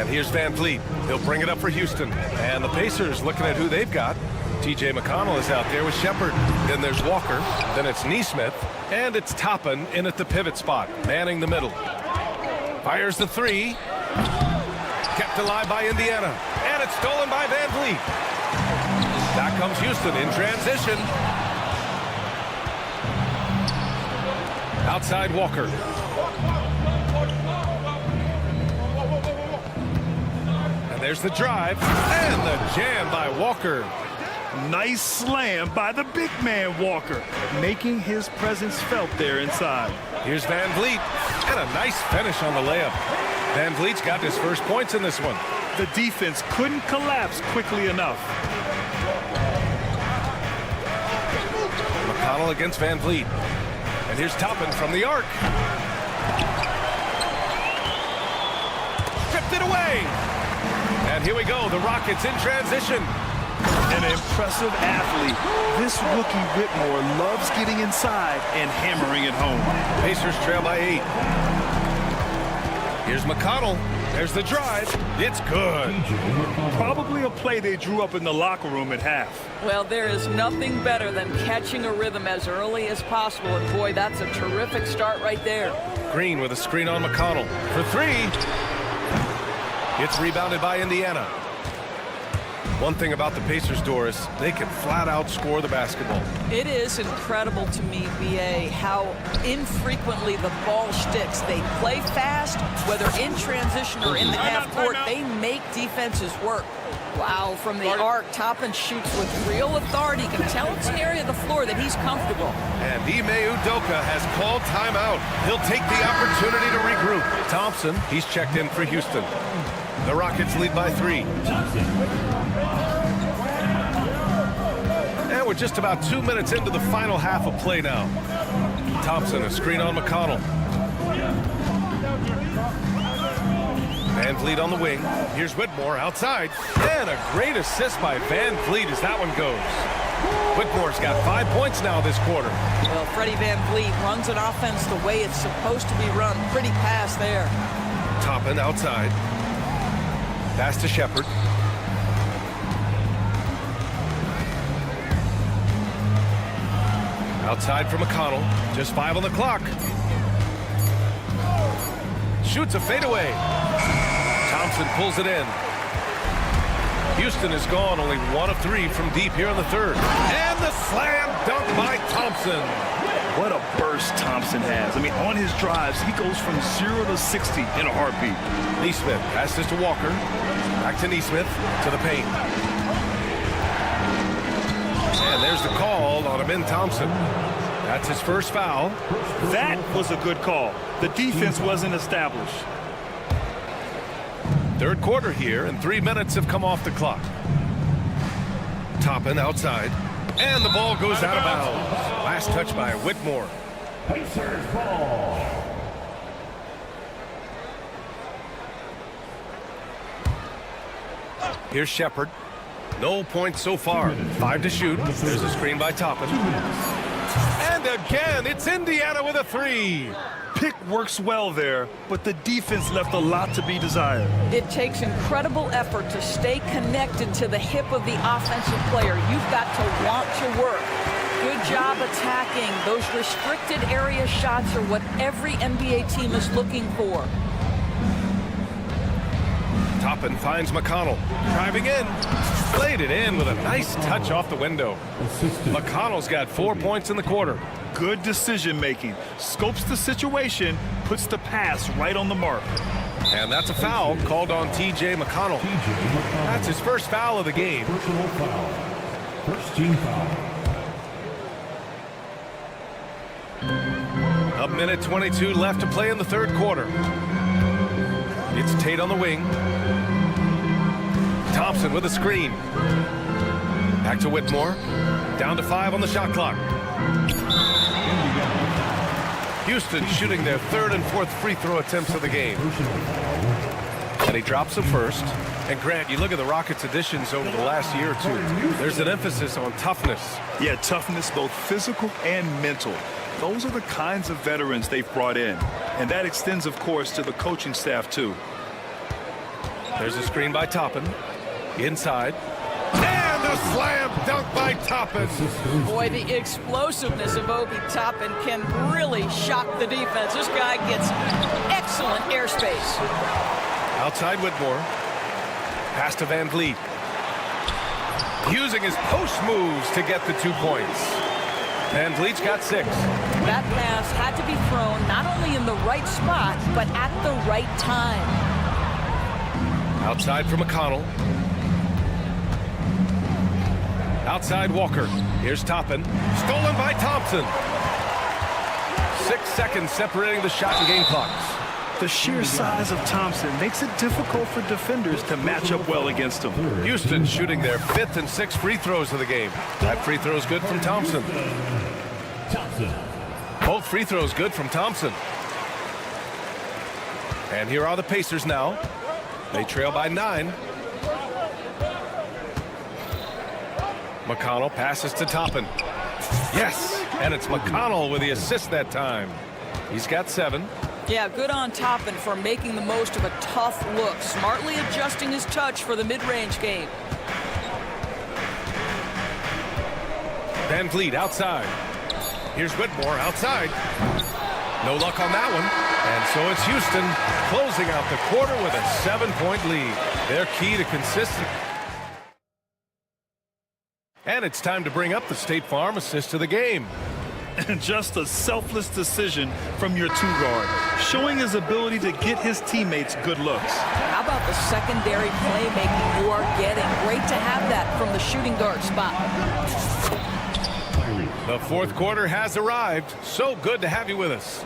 Here's Van Vliet. He'll bring it up for Houston. And the Pacers looking at who they've got. TJ McConnell is out there with Shepard. Then there's Walker. Then it's Nesmith. And it's Toppin in at the pivot spot, manning the middle. Fires the 3. Kept alive by Indiana. And it's stolen by Van Vliet. Back comes Houston in transition. Outside Walker. There's the drive and the jam by Walker. Nice slam by the big man Walker, making his presence felt there inside. Here's Van Vliet and a nice finish on the layup. Van Vliet's got his first points in this one. The defense couldn't collapse quickly enough. McConnell against Van Vliet. And here's Toppin from the arc. Stripped it away. And here we go, the Rockets in transition. An impressive athlete. This rookie Whitmore loves getting inside and hammering it home. Pacers trail by 8. Here's McConnell. There's the drive. It's good. Probably a play they drew up in the locker room at half. Well, there is nothing better than catching a rhythm as early as possible. And boy, that's a terrific start right there. Green with a screen on McConnell. For 3. It's rebounded by Indiana. One thing about the Pacers, Doris, they can flat out score the basketball. It is incredible to me, B.A., how infrequently the ball sticks. They play fast, whether in transition or in the half court. They make defenses work. Wow, from the arc, Toppin shoots with real authority. You can tell it's an area of the floor that he's comfortable. And Ime Udoka has called timeout. He'll take the opportunity to regroup. Thompson, he's checked in for Houston. The Rockets lead by 3. And we're just about 2 minutes into the final half of play now. Thompson, a screen on McConnell. Van Vliet on the wing. Here's Whitmore outside. And a great assist by Van Vliet as that one goes. Whitmore's got 5 points now this quarter. Well, Freddie Van Vliet runs an offense the way it's supposed to be run. Pretty pass there. Toppin outside. Pass to Shepard. Outside for McConnell. Just 5 on the clock. Shoots a fadeaway. Thompson pulls it in. Houston is gone, only 1 of 3 from deep here in the third. And the slam dunk by Thompson. What a burst Thompson has. I mean, on his drives, he goes from 0 to 60 in a heartbeat. Neesmith passes to Walker. Back to Neesmith to the paint. And there's the call on Amin Thompson. That's his first foul. That was a good call. The defense wasn't established. Third quarter here, and 3 minutes have come off the clock. Toppin outside. And the ball goes out of bounds. Last touch by Whitmore. Pacers ball. Here's Shepard. No points so far. 5 to shoot. There's a screen by Toppin. And again, it's Indiana with a 3. Pick works well there, but the defense left a lot to be desired. It takes incredible effort to stay connected to the hip of the offensive player. You've got to want to work. Good job attacking. Those restricted area shots are what every NBA team is looking for. Toppin finds McConnell. Driving in. Played it in with a nice touch off the window. McConnell's got 4 points in the quarter. Good decision making. Scopes the situation, puts the pass right on the mark. And that's a foul called on T.J. McConnell. That's his first foul of the game. Personal foul. First team foul. A minute 22 left to play in the third quarter. It's Tate on the wing. Thompson with a screen. Back to Whitmore. Down to 5 on the shot clock. Houston shooting their third and fourth free throw attempts of the game. And he drops them first. And Grant, you look at the Rockets' additions over the last year or two. There's an emphasis on toughness. Yeah, toughness, both physical and mental. Those are the kinds of veterans they've brought in. And that extends, of course, to the coaching staff, too. There's a screen by Toppin. Inside. And a slam dunk by Toppin. Boy, the explosiveness of Obi Toppin can really shock the defense. This guy gets excellent airspace. Outside Whitmore. Pass to Van Vliet. Using his post moves to get the 2 points. Van Vliet's got 6. That pass had to be thrown not only in the right spot, but at the right time. Outside for McConnell. Outside Walker. Here's Toppin. Stolen by Thompson. 6 seconds separating the shot and game clocks. The sheer size of Thompson makes it difficult for defenders to match up well against him. Houston shooting their 5th and 6th free throws of the game. That free throw is good from Thompson. Both free throws good from Thompson. And here are the Pacers now. They trail by 9. McConnell passes to Toppin. Yes, and it's McConnell with the assist that time. He's got 7. Yeah, good on Toppin for making the most of a tough look, smartly adjusting his touch for the mid-range game. Van Vliet outside. Here's Whitmore outside. No luck on that one. And so it's Houston closing out the quarter with a 7-point lead. Their key to consistency. And it's time to bring up the State Farm assist of the game. And just a selfless decision from your 2-guard, showing his ability to get his teammates good looks. How about the secondary playmaking you are getting? Great to have that from the shooting guard spot. The fourth quarter has arrived. So good to have you with us.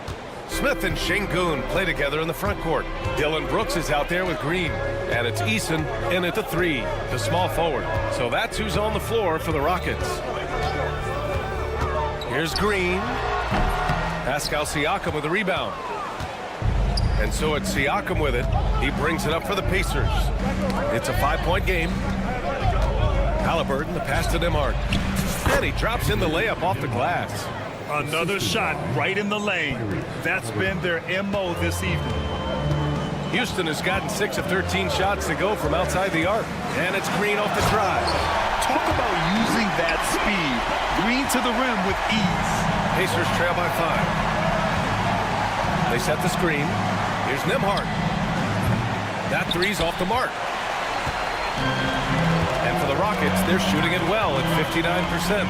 Smith and Şengün play together in the front court. Dylan Brooks is out there with Green. And it's Eason in at the 3, the small forward. So that's who's on the floor for the Rockets. Here's Green. Pascal Siakam with the rebound. And so it's Siakam with it. He brings it up for the Pacers. It's a 5-point game. Halliburton, the pass to Nembhard. And he drops in the layup off the glass. Another shot right in the lane. That's been their MO this evening. Houston has gotten 6 of 13 shots to go from outside the arc. And it's Green off the drive. Talk about using that speed. Green to the rim with ease. Pacers trail by 5. They set the screen. Here's Nembhard. That 3's off the mark. And for the Rockets, they're shooting it well at 59%.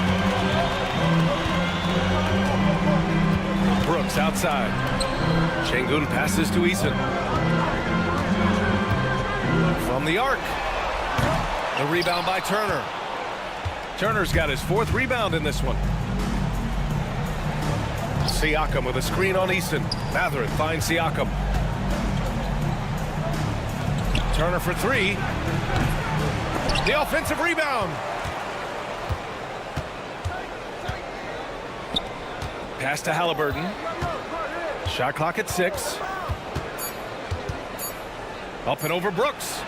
Brooks outside. Şengün passes to Eason. From the arc. The rebound by Turner. Turner's got his 4th rebound in this one. Siakam with a screen on Eason. Mathurin finds Siakam. Turner for 3. The offensive rebound. Pass to Halliburton. Shot clock at 6. Up and over Brooks.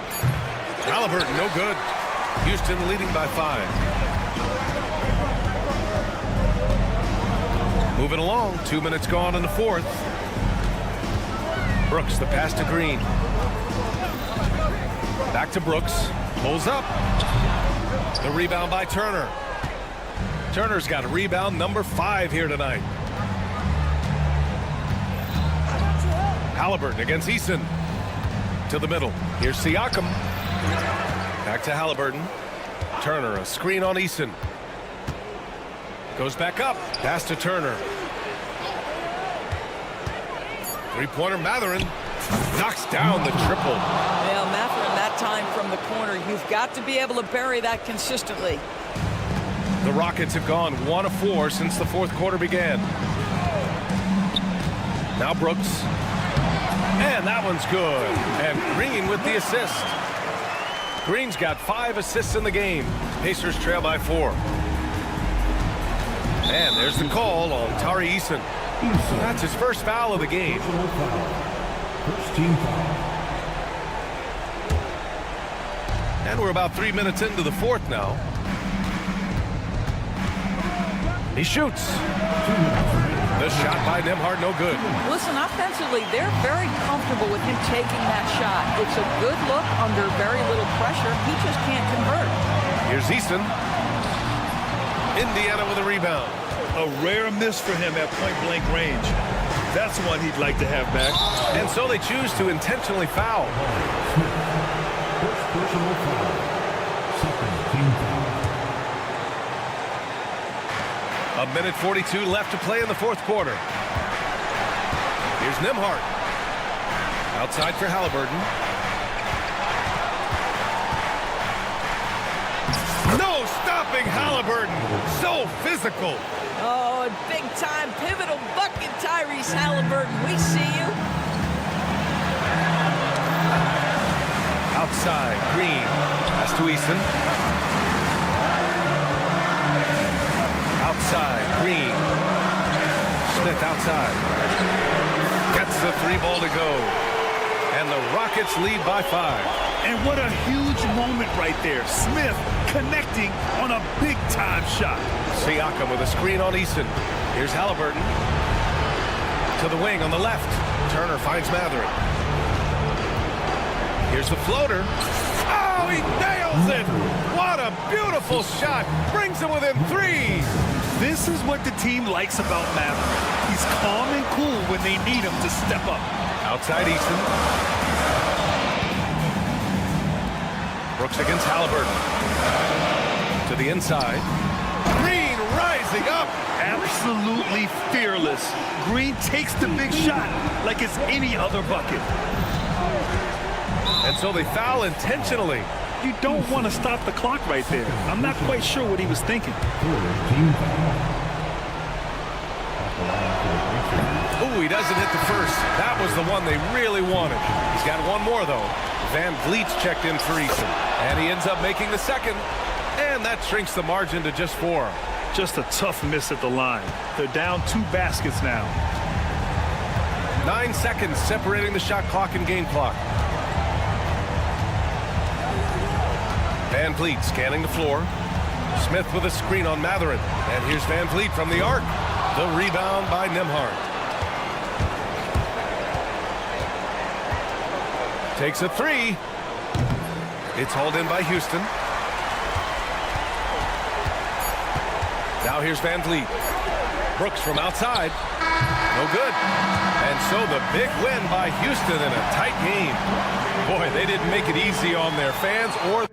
Halliburton, no good. Houston leading by 5. Moving along, 2 minutes gone in the 4th. Brooks, the pass to Green. Back to Brooks. Pulls up. The rebound by Turner. Turner's got a rebound number 5 here tonight. Halliburton against Eason. To the middle. Here's Siakam. Back to Halliburton. Turner, a screen on Eason. Goes back up. Pass to Turner. 3-pointer Mathurin. Knocks down the triple. Yeah, Mathurin that time from the corner. You've got to be able to bury that consistently. The Rockets have gone 1 of 4 since the 4th quarter began. Now Brooks. And that one's good. And Green with the assist. Green's got 5 assists in the game. Pacers trail by 4. And there's the call on Tari Eason. That's his first foul of the game. First team foul. And we're about 3 minutes into the 4th now. He shoots. The shot by Nembhard, no good. Listen, offensively, they're very comfortable with him taking that shot. It's a good look under very little pressure. He just can't convert. Here's Eason. Indiana with a rebound. A rare miss for him at point-blank range. That's one he'd like to have back. And so they choose to intentionally foul. First personal foul. Second team foul. A minute 42 left to play in the 4th quarter. Here's Nembhard. Outside for Halliburton. No stopping Halliburton. So physical. Oh, big-time pivotal bucket, Tyrese Halliburton. We see you. Outside, Green. Pass to Eason. Outside, Green. Smith outside. Gets the 3 ball to go. And the Rockets lead by 5. And what a huge moment right there. Smith connecting on a big-time shot. Siakam with a screen on Eason. Here's Halliburton. To the wing on the left. Turner finds Mathurin. Here's the floater. Oh, he nails it! What a beautiful shot. Brings him within 3. This is what the team likes about Mathurin. He's calm and cool when they need him to step up. Outside Eason. Brooks against Halliburton. To the inside. Green rising up. Absolutely fearless. Green takes the big shot like it's any other bucket. And so they foul intentionally. You don't want to stop the clock right there. I'm not quite sure what he was thinking. Team foul. Ooh, he doesn't hit the first. That was the one they really wanted. He's got one more, though. Van Vliet's checked in for Eason. And he ends up making the second. And that shrinks the margin to just 4. Just a tough miss at the line. They're down 2 baskets now. 9 seconds separating the shot clock and game clock. Van Vliet scanning the floor. Smith with a screen on Matherin. And here's Van Vliet from the arc. The rebound by Nembhard. Takes a 3. It's hauled in by Houston. Now here's Van Vliet. Brooks from outside. No good. And so the big win by Houston in a tight game. Boy, they didn't make it easy on their fans or...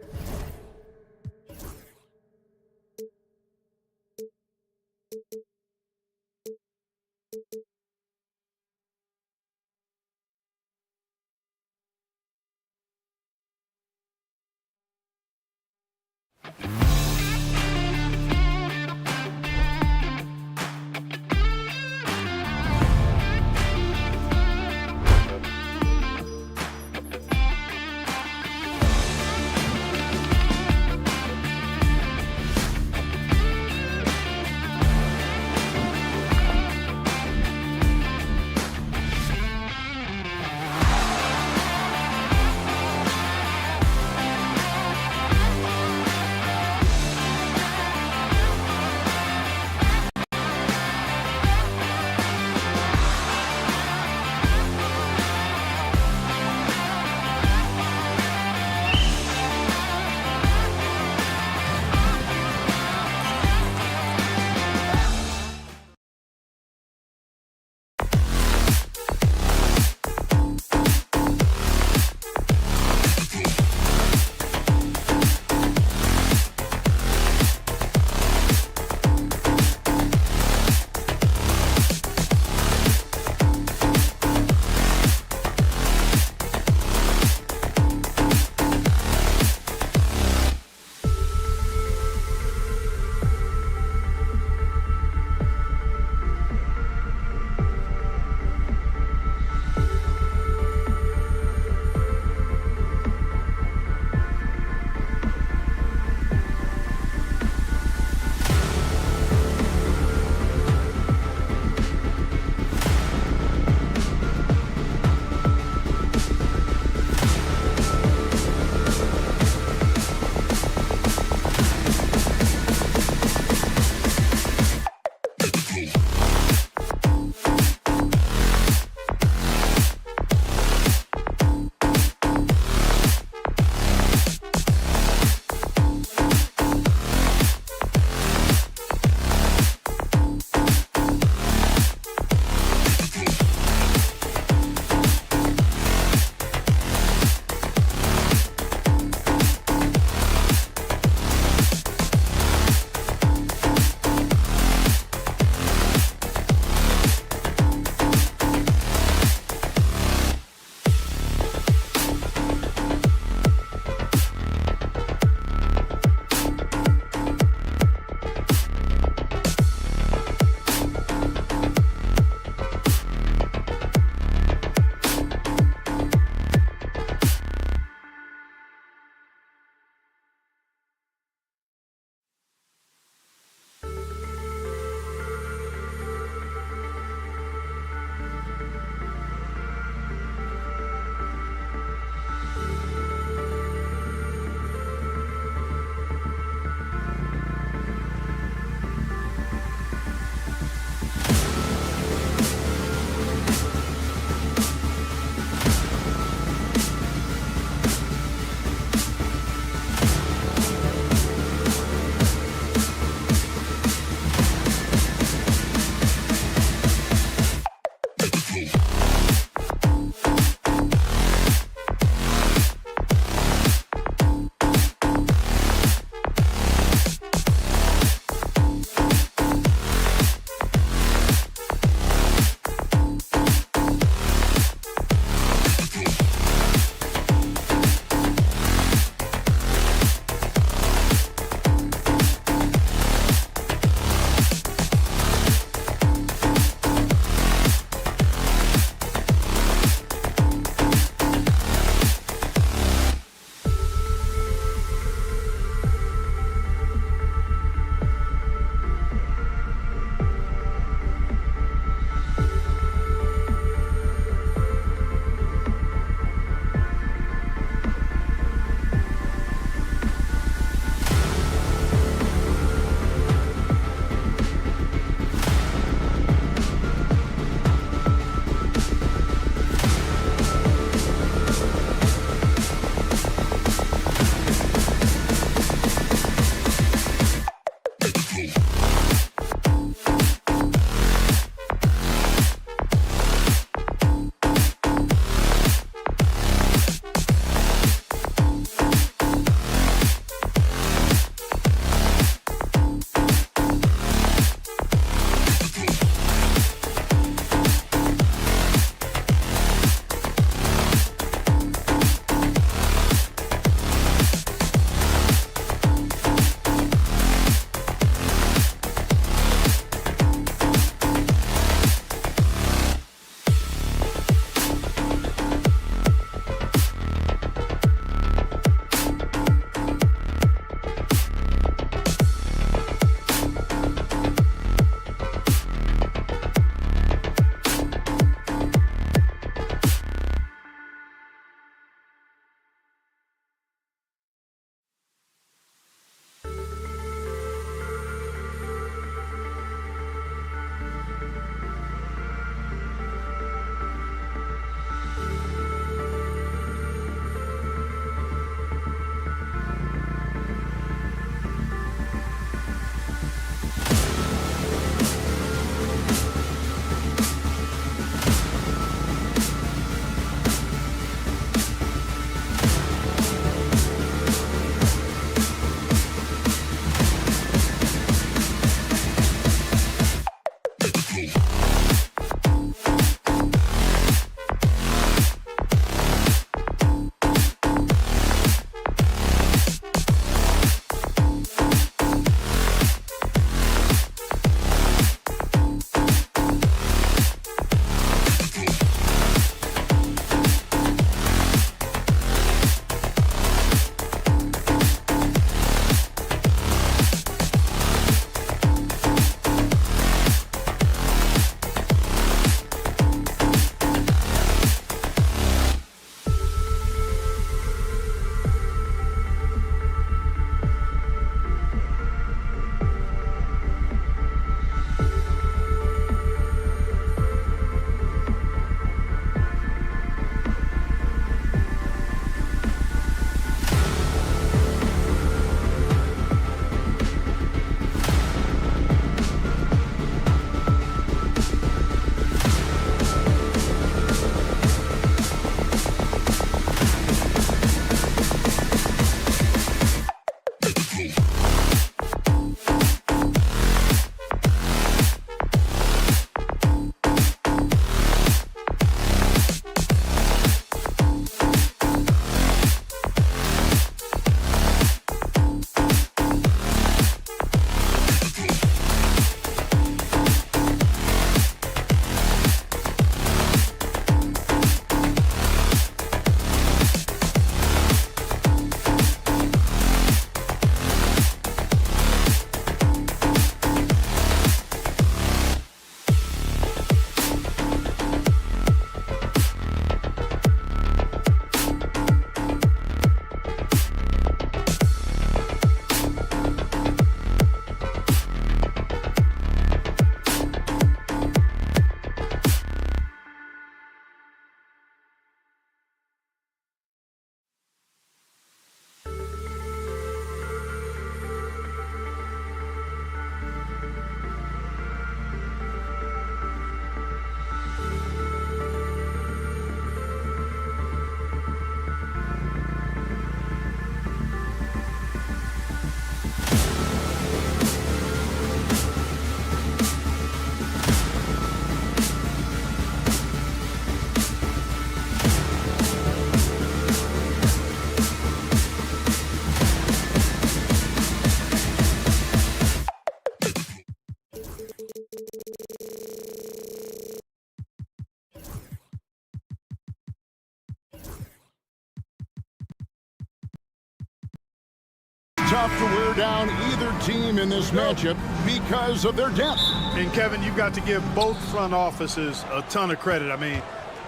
Tough to wear down either team in this matchup because of their depth. And Kevin, you've got to give both front offices a ton of credit. I mean,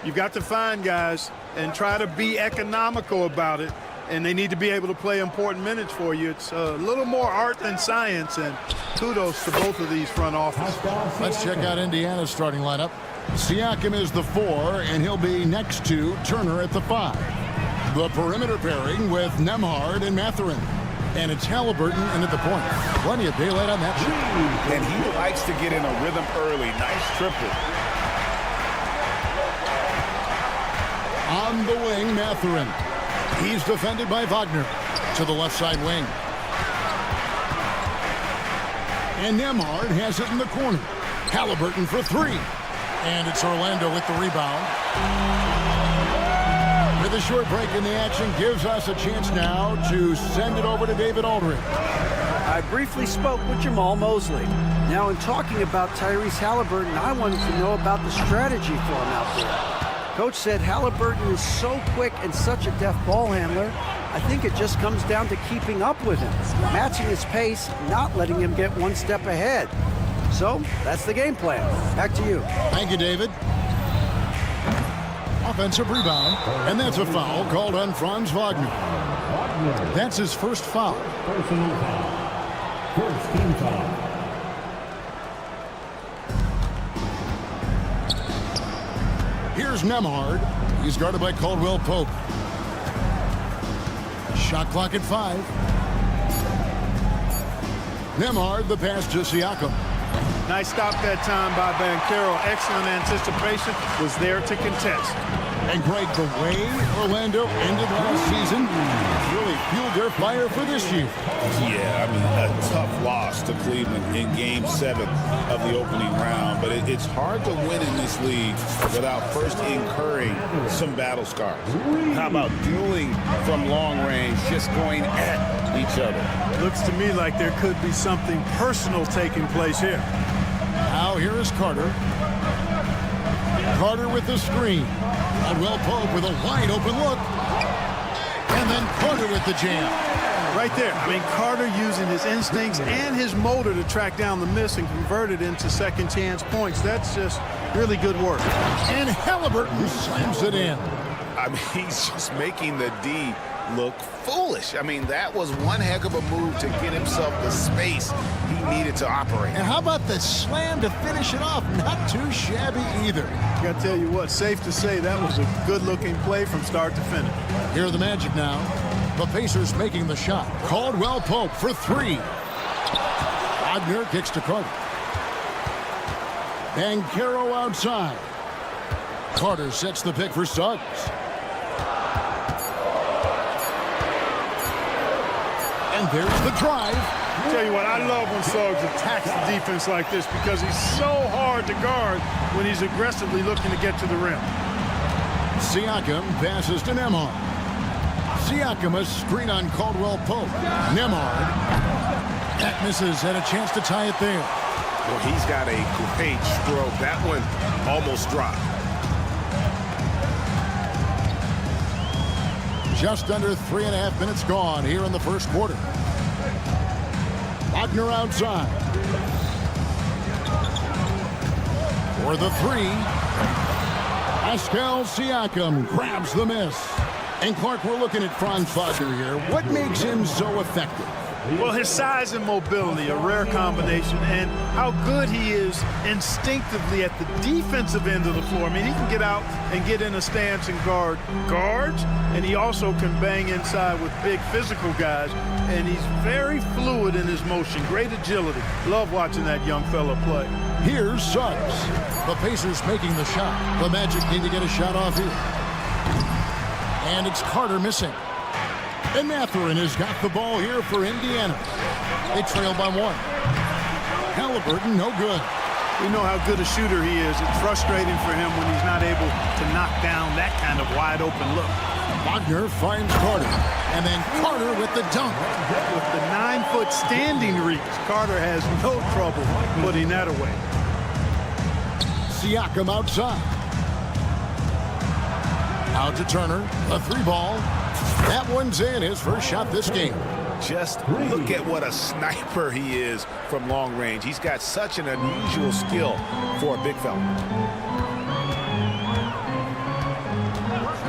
you've got to find guys and try to be economical about it, and they need to be able to play important minutes for you. It's a little more art than science, and kudos to both of these front offices. Let's check out Indiana's starting lineup. Siakam is the 4, and he'll be next to Turner at the 5. The perimeter pairing with Nembhard and Mathurin. And it's Halliburton in at the point. Plenty of daylight on that shot. And he likes to get in a rhythm early. Nice triple. On the wing, Mathurin. He's defended by Wagner to the left side wing. And Nembhard has it in the corner. Halliburton for 3. And it's Orlando with the rebound. With a short break in the action gives us a chance now to send it over to David Aldridge. I briefly spoke with Jamal Mosley. Now, in talking about Tyrese Halliburton, I wanted to know about the strategy for him out there. Coach said Halliburton is so quick and such a deft ball handler. I think it just comes down to keeping up with him, matching his pace, not letting him get one step ahead. So, that's the game plan. Back to you. Thank you, David. Offensive rebound, and that's a foul called on Franz Wagner. That's his first foul. Personal foul. First team foul. Here's Nembhard. He's guarded by Caldwell Pope. Shot clock at 5. Nembhard, the pass to Siakam. Nice stop that time by Banchero. Excellent anticipation. Was there to contest. And Greg, the way Orlando ended last season really fueled their fire for this year. Yeah, I mean, a tough loss to Cleveland in Game 7 of the opening round. But it's hard to win in this league without first incurring some battle scars. How about dueling from long range, just going at each other? Looks to me like there could be something personal taking place here. Now here is Carter. Carter with the screen. Caldwell Pope with a wide open look. And then Carter with the jam. Right there. I mean, Carter using his instincts and his motor to track down the miss and convert it into second chance points. That's just really good work. And Halliburton slams it in. I mean, he's just making the D look foolish. I mean, that was one heck of a move to get himself the space he needed to operate. And how about the slam to finish it off? Not too shabby either. I got to tell you what, safe to say that was a good-looking play from start to finish. Here are the Magic now. The Pacers making the shot. Caldwell Pope for 3. Wagner kicks to Carter. Banchero outside. Carter sets the pick for Suggs. And And there's the drive. Tell you what, I love when Suggs attacks the defense like this because he's so hard to guard when he's aggressively looking to get to the rim. Siakam passes to Nembhard. Siakam, a screen on Caldwell Pope. Nembhard. That misses. Had a chance to tie it there. Well, he's got a great stroke. That one almost dropped. Just under 3.5 minutes gone here in the first quarter. Wagner outside. For the three. Pascal Siakam grabs the miss. And Clark, we're looking at Franz Wagner here. What makes him so effective? Well, his size and mobility, a rare combination, and how good he is instinctively at the defensive end of the floor. I mean, he can get out and get in a stance and guard guards, and he also can bang inside with big physical guys, and he's very fluid in his motion, great agility. Love watching that young fella play. Here's Suggs. The Pacers making the shot. The Magic need to get a shot off here. And it's Carter missing. And Mathurin has got the ball here for Indiana. They trail by one. Halliburton, no good. We know how good a shooter he is. It's frustrating for him when he's not able to knock down that kind of wide open look. Wagner finds Carter. And then Carter with the dunk. With the 9-foot standing reach, Carter has no trouble putting that away. Siakam outside. Out to Turner. A three ball. That one's in, his first shot this game. Just look at what a sniper he is from long range. He's got such an unusual skill for a big fella.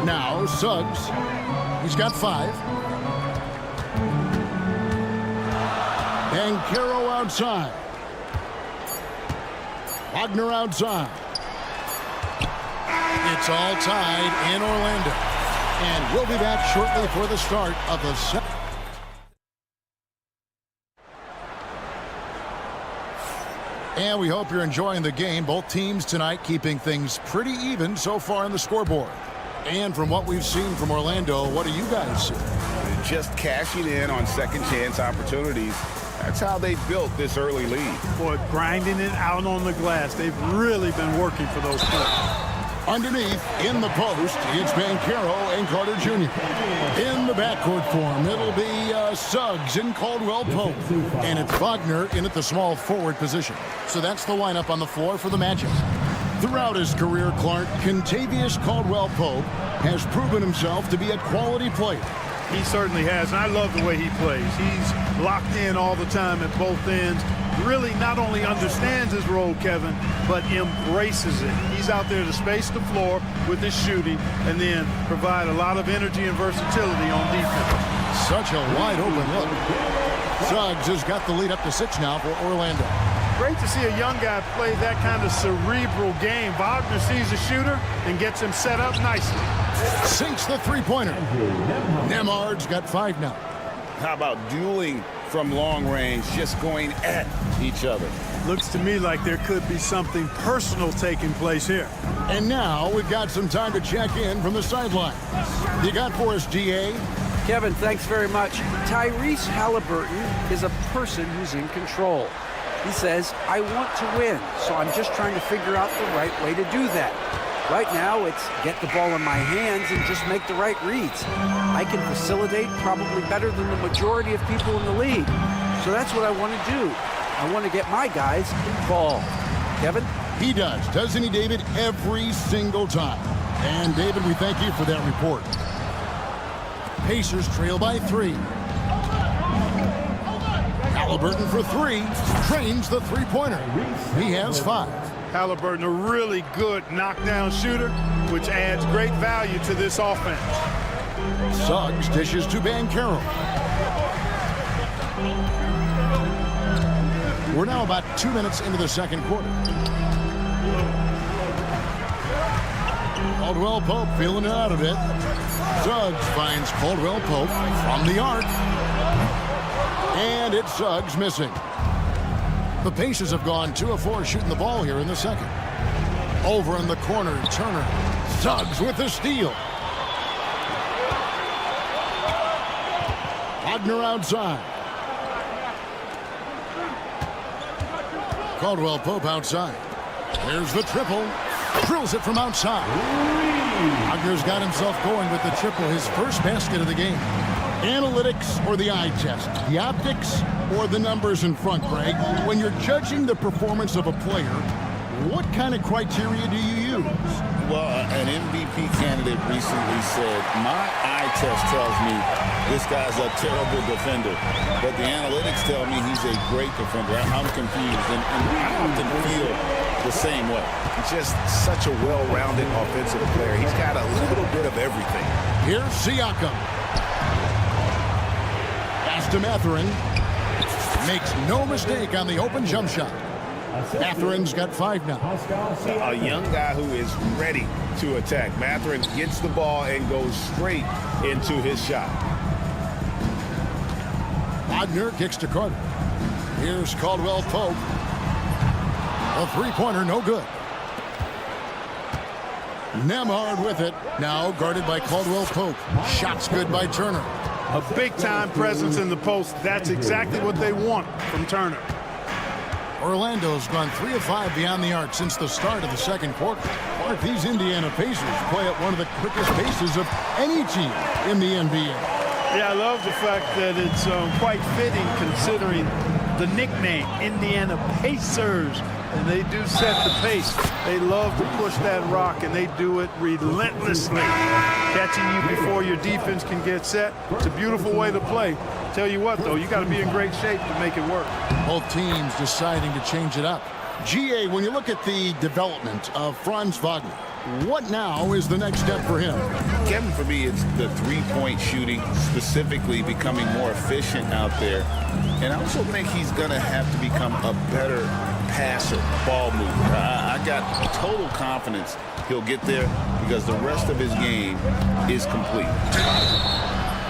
Now Suggs. He's got 5. And Caro outside. Wagner outside. It's all tied in Orlando. And we'll be back shortly for the start of the second. And we hope you're enjoying the game. Both teams tonight keeping things pretty even so far on the scoreboard. And from what we've seen from Orlando, what do you guys see? Just cashing in on second chance opportunities. That's how they built this early lead. Boy, grinding it out on the glass. They've really been working for those plays. Underneath, in the post, it's Banchero and Carter Jr. In the backcourt form, it'll be Suggs and Caldwell Pope. And it's Wagner in at the small forward position. So that's the lineup on the floor for the Magic. Throughout his career, Clark, Kentavious Caldwell Pope has proven himself to be a quality player. He certainly has, and I love the way he plays. He's locked in all the time at both ends. Really not only understands his role, Kevin, but embraces it. He's out there to space the floor with his shooting and then provide a lot of energy and versatility on defense. Such a wide open look. Suggs has got the lead up to 6 now for Orlando. Great to see a young guy play that kind of cerebral game. Wagner sees a shooter and gets him set up nicely. Sinks the three-pointer. Nembhard's got 5 now. How about dueling from long range, just going at each other? Looks to me like there could be something personal taking place here. And now we've got some time to check in from the sideline. You got for us, DA? Kevin, thanks very much. Tyrese Halliburton is a person who's in control. He says, I want to win, so I'm just trying to figure out the right way to do that. Right now, it's get the ball in my hands and just make the right reads. I can facilitate probably better than the majority of people in the league. So that's what I want to do. I want to get my guys involved. Kevin? He does, doesn't he, David? Every single time. And, David, we thank you for that report. Pacers trail by 3. Halliburton for 3. Drains the three-pointer. He has 5. Halliburton, a really good knockdown shooter, which adds great value to this offense. Suggs dishes to Banchero. We're now about 2 minutes into the second quarter. Caldwell Pope feeling it out a bit. Suggs finds Caldwell Pope from the arc. And it's Suggs missing. The Pacers have gone 2 of 4 shooting the ball here in the second. Over in the corner, Turner. Suggs with the steal. Wagner outside. Caldwell Pope outside. There's the triple. Drills it from outside. Wagner's got himself going with the triple, his first basket of the game. Analytics or the eye test? The optics or the numbers in front, Greg? When you're judging the performance of a player, what kind of criteria do you use? Well, an MVP candidate recently said, my eye test tells me this guy's a terrible defender, but the analytics tell me he's a great defender. I'm confused, and I often feel the same way. He's just such a well-rounded offensive player. He's got a little bit of everything. Here's Siakam. Pass to Mathurin. Makes no mistake on the open jump shot. Matherin's got 5 now. A young guy who is ready to attack. Mathurin gets the ball and goes straight into his shot. Wagner kicks to Carter. Here's Caldwell Pope. A three-pointer, no good. Nembhard with it. Now guarded by Caldwell Pope. Shots good by Turner. A big-time presence in the post. That's exactly what they want from Turner. Orlando's gone 3 of 5 beyond the arc since the start of the second quarter. Mark, these Indiana Pacers play at one of the quickest paces of any team in the NBA. Yeah, I love the fact that it's quite fitting considering the nickname, Indiana Pacers. And they do set the pace. They love to push that rock, and they do it relentlessly. Catching you before your defense can get set. It's a beautiful way to play. Tell you what, though, you got to be in great shape to make it work. Both teams deciding to change it up. GA, when you look at the development of Franz Wagner, what now is the next step for him? Kevin, for me, it's the three-point shooting, specifically becoming more efficient out there. And I also think he's going to have to become a better passer, ball mover. I got total confidence he'll get there because the rest of his game is complete.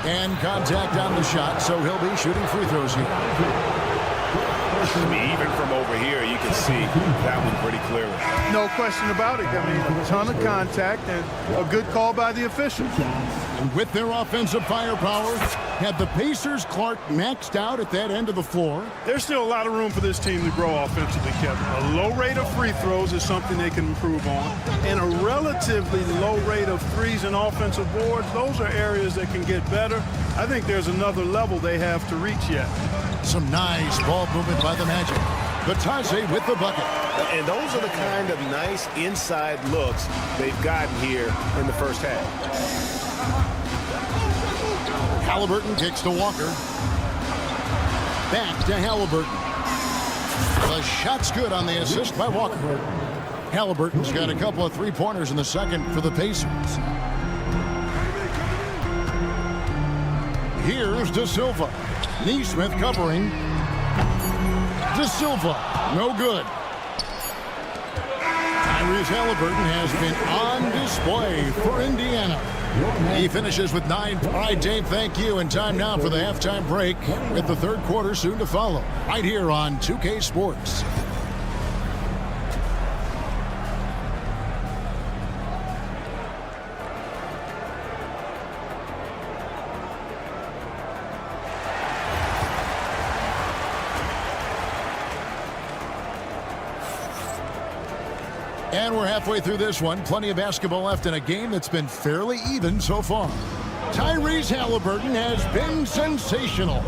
And contact on the shot, so he'll be shooting free throws here. I mean, even from over here, you can see that one pretty clearly. No question about it. I mean, a ton of contact and a good call by the officials. And with their offensive firepower, have the Pacers, Clark, maxed out at that end of the floor? There's still a lot of room for this team to grow offensively, Kevin. A low rate of free throws is something they can improve on. And a relatively low rate of threes and offensive boards, those are areas that can get better. I think there's another level they have to reach yet. Some nice ball movement by the Magic. Batase with the bucket. And those are the kind of nice inside looks they've gotten here in the first half. Halliburton kicks to Walker. Back to Halliburton. The shot's good on the assist by Walker. Halliburton's got a couple of three-pointers in the second for the Pacers. Here's De Silva. Neesmith covering. De Silva, no good. Tyrese Halliburton has been on display for Indiana. He finishes with 9. All right, Dave, thank you. And time now for the halftime break with the third quarter soon to follow. Right here on 2K Sports. And we're halfway through this one. Plenty of basketball left in a game that's been fairly even so far. Tyrese Halliburton has been sensational.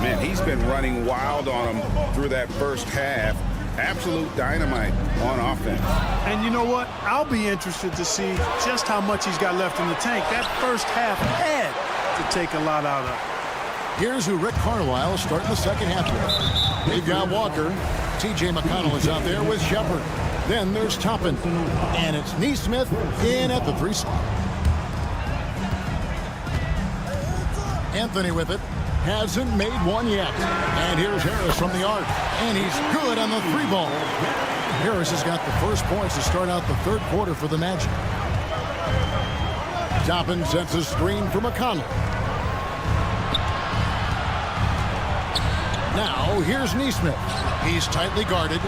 Man, he's been running wild on him through that first half. Absolute dynamite on offense. And you know what? I'll be interested to see just how much he's got left in the tank. That first half had to take a lot out of it. Here's who Rick Carlisle starting the second half with. They've got Walker. TJ McConnell is out there with Shepard. Then there's Toppin. And it's Neesmith in at the 3 slot. Anthony with it. Hasn't made one yet. And here's Harris from the arc. And he's good on the 3-ball. Harris has got the first points to start out the third quarter for the Magic. Toppin sets a screen for McConnell. Now here's Neesmith. He's tightly guarded.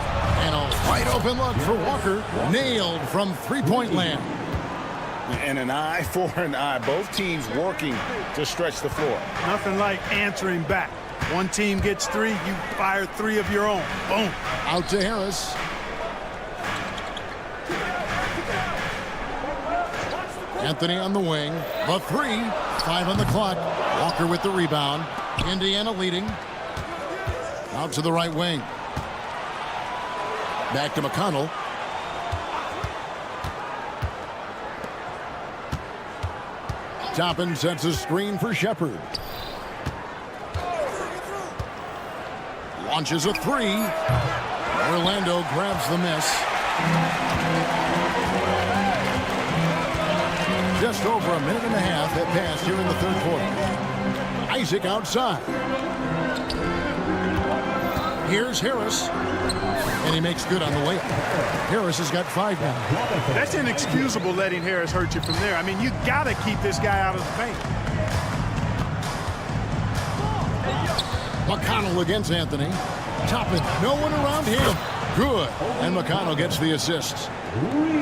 And a wide open look for Walker. Nailed from three-point land. And an eye for an eye. Both teams working to stretch the floor. Nothing like answering back. One team gets 3, you fire 3 of your own. Boom. Out to Harris. Anthony on the wing. The 3. 5 on the clock. Walker with the rebound. Indiana leading. Out to the right wing. Back to McConnell. Toppin sets a screen for Shepard. Launches a 3. Orlando grabs the miss. Just over a minute and a half have passed here in the third quarter. Isaac outside. Here's Harris. And he makes good on the layup. Harris has got 5 now. That's inexcusable letting Harris hurt you from there. I mean, you got to keep this guy out of the paint. McConnell against Anthony. Toppin, no one around him. Good. And McConnell gets the assist.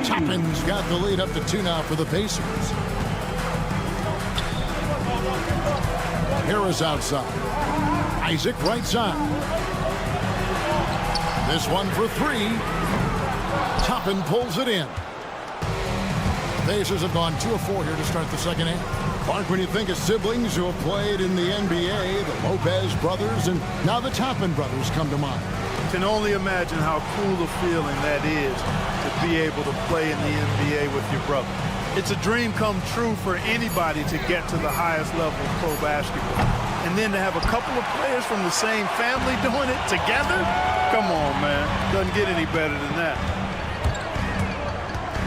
Toppin's got the lead up to 2 now for the Pacers. Harris outside. Isaac right side. This one for 3. Toppin pulls it in. Pacers have gone 2 of 4 here to start the second half. Clark, when you think of siblings who have played in the NBA, the Lopez brothers, and now the Toppin brothers come to mind. Can only imagine how cool a feeling that is to be able to play in the NBA with your brother. It's a dream come true for anybody to get to the highest level of pro basketball. And then to have a couple of players from the same family doing it together? Come on, man. Doesn't get any better than that.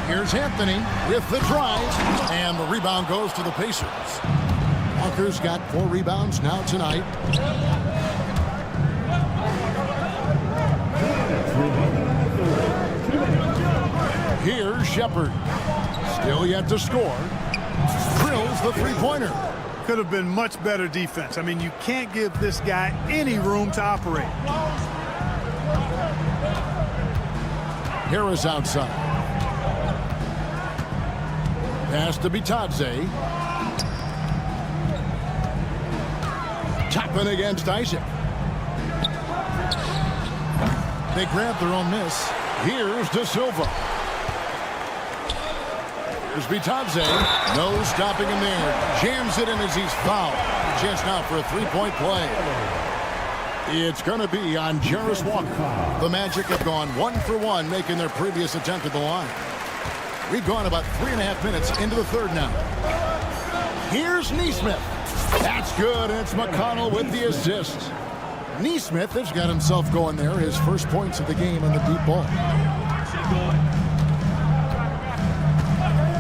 Here's Anthony with the drive, and the rebound goes to the Pacers. Walker's got 4 rebounds now tonight. Here's Shepard. Still yet to score. Drills the three-pointer. Could have been much better defense. I mean, you can't give this guy any room to operate. Harris outside. Pass to Bitadze. Toppin against Isaac. They grab their own miss. Here's De Silva. Here's Bitadze. No stopping him there. Jams it in as he's fouled. Chance now for a 3-point play. It's going to be on Jarris Walker. The Magic have gone 1 for 1, making their previous attempt at the line. We've gone about 3.5 minutes into the third now. Here's Nesmith. That's good, and it's McConnell with the assist. Nesmith has got himself going there. His first points of the game on the deep ball.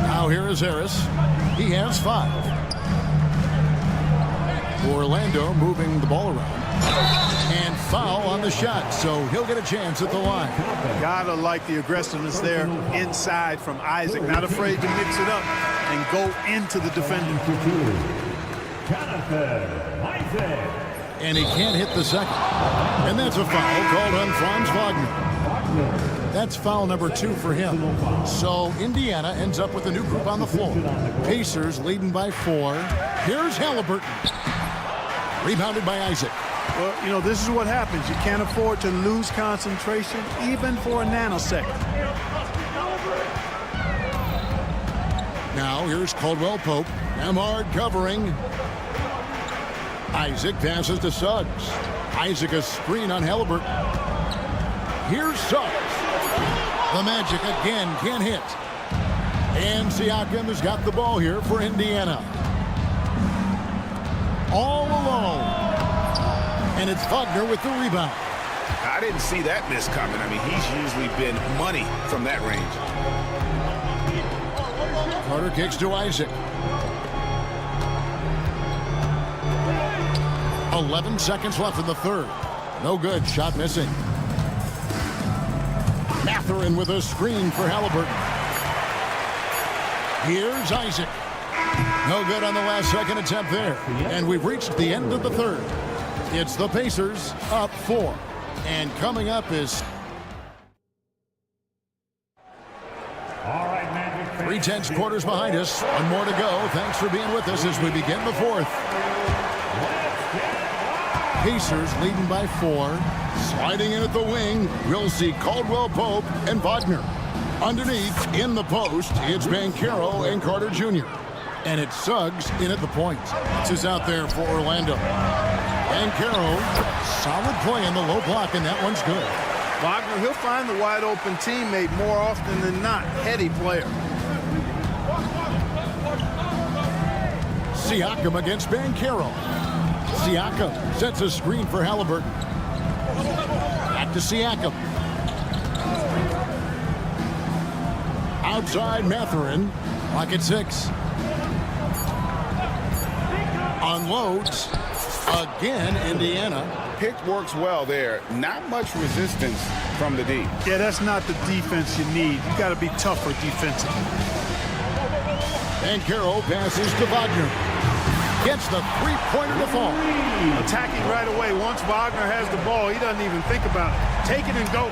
Now here is Harris. He has 5. Orlando moving the ball around. And foul on the shot, so he'll get a chance at the line. Gotta like the aggressiveness there inside from Isaac. Not afraid to mix it up and go into the defender. And he can't hit the second. And that's a foul called on Franz Wagner. That's foul number 2 for him. So Indiana ends up with a new group on the floor. Pacers leading by 4. Here's Halliburton. Rebounded by Isaac. Well, you know, this is what happens. You can't afford to lose concentration even for a nanosecond. Now here's Caldwell Pope. Amard covering. Isaac passes to Suggs. Isaac a screen on Halliburton. Here's Suggs. The Magic again can't hit. And Siakam has got the ball here for Indiana. All alone. And it's Wagner with the rebound. I didn't see that miss coming. I mean, he's usually been money from that range. Carter kicks to Isaac. 11 seconds left in the third. No good. Shot missing. Mathurin with a screen for Halliburton. Here's Isaac. No good on the last second attempt there. And we've reached the end of the third. It's the Pacers up 4. And coming up is 3/10 quarters behind us. 1 more to go. Thanks for being with us as we begin the fourth. Pacers leading by 4. Sliding in at the wing, we'll see Caldwell Pope and Wagner. Underneath, in the post, it's Banchero and Carter Jr. And it's Suggs in at the point. This is out there for Orlando. Banchero, solid play in the low block, and that one's good. Wagner, he'll find the wide open teammate more often than not. Heady player. Siakam against Banchero. Siakam sets a screen for Halliburton. Back to Siakam. Outside Mathurin. Clock at 6. Unloads. Again, Indiana. Pick works well there. Not much resistance from the D. Yeah, that's not the defense you need. You got to be tougher defensively. Banchero passes to Wagner. Gets the three-pointer to fall. Attacking right away. Once Wagner has the ball, he doesn't even think about it. Take it and go.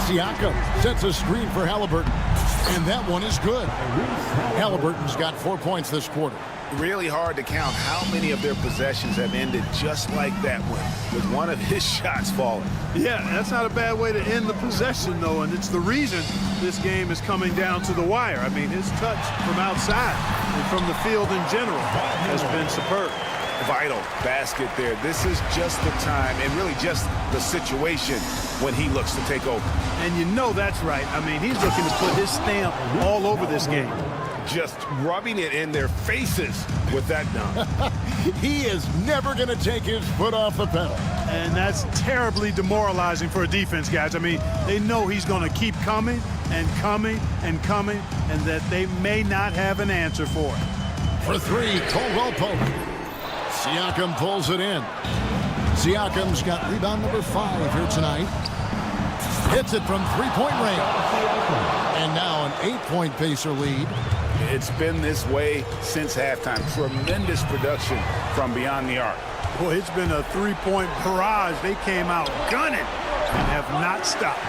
Siakam sets a screen for Halliburton. And that one is good. Halliburton's got 4 points this quarter. Really hard to count how many of their possessions have ended just like that one, with one of his shots falling. Yeah, that's not a bad way to end the possession, though, and it's the reason this game is coming down to the wire. I mean, his touch from outside and from the field in general has been superb. Vital basket there. This is just the time and really just the situation when he looks to take over. And you know that's right. I mean, he's looking to put his stamp all over this game. Just rubbing it in their faces with that dunk. He is never going to take his foot off the pedal. And that's terribly demoralizing for a defense, guys. I mean, they know he's going to keep coming and coming and coming, and that they may not have an answer for it. For 3, Caldwell Pope. Siakam pulls it in. Siakam's got rebound number 5 here tonight. Hits it from three-point range. And now an 8-point Pacer lead. It's been this way since halftime. Tremendous production from beyond the arc. Boy, it's been a three-point barrage. They came out gunning and have not stopped.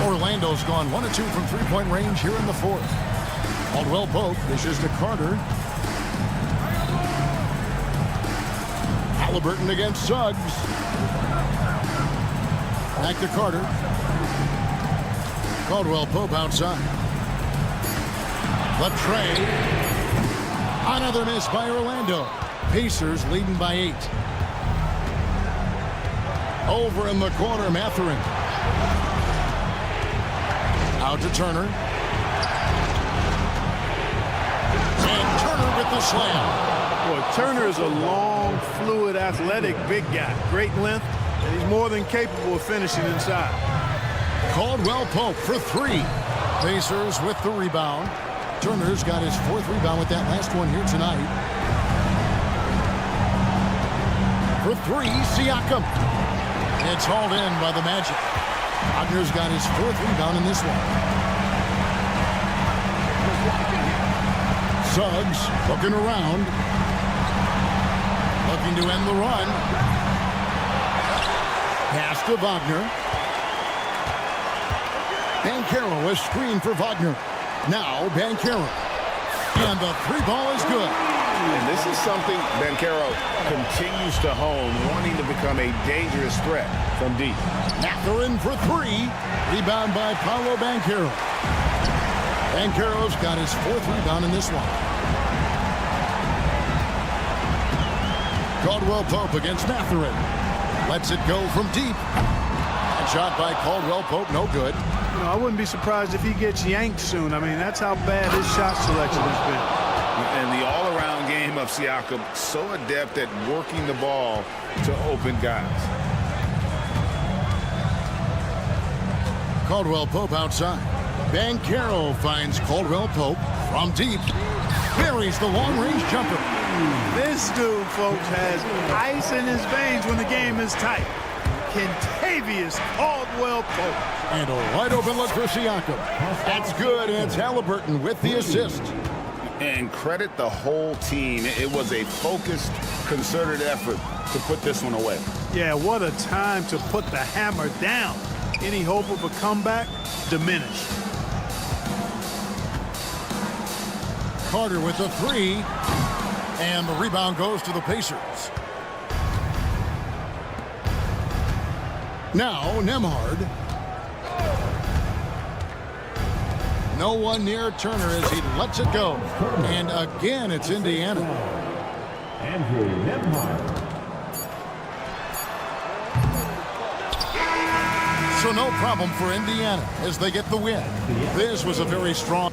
Orlando's gone 1 of 2 from three-point range here in the 4th. Caldwell Pope dishes to Carter. Halliburton against Suggs. Back to Carter. Caldwell Pope outside. The tray. Another miss by Orlando. Pacers leading by 8. Over in the corner, Mathurin. Out to Turner. And Turner with the slam. Boy, Turner is a long, fluid, athletic, big guy. Great length, and he's more than capable of finishing inside. Caldwell Pope for 3. Pacers with the rebound. Turner's got his 4th rebound with that last one here tonight. For 3, Siakam. It's hauled in by the Magic. Wagner's got his 4th rebound in this one. Suggs looking around. Looking to end the run. Pass to Wagner. Banchero is screened for Wagner. Now Banchero. And the 3-ball is good. And this is something Banchero continues to hone, wanting to become a dangerous threat from deep. Mathurin for 3. Rebound by Paolo Banchero. Banchero's got his 4th rebound in this one. Caldwell Pope against Mathurin. Lets it go from deep. That shot by Caldwell Pope, no good. You know, I wouldn't be surprised if he gets yanked soon. I mean, that's how bad his shot selection has been. And the all-around game of Siakam, so adept at working the ball to open guys. Caldwell Pope outside. Banchero finds Caldwell Pope from deep. Buries the long-range jumper. This dude, folks, has ice in his veins when the game is tight. Kentavious Caldwell Pope. And a wide-open look for Siakam. That's good, and it's Halliburton with the assist. And credit the whole team. It was a focused, concerted effort to put this one away. Yeah, what a time to put the hammer down. Any hope of a comeback diminished. Carter with the 3. And the rebound goes to the Pacers. Now, Nembhard. No one near Turner as he lets it go. And again, it's Indiana. Andrew Nembhard. So no problem for Indiana as they get the win. This was a very strong...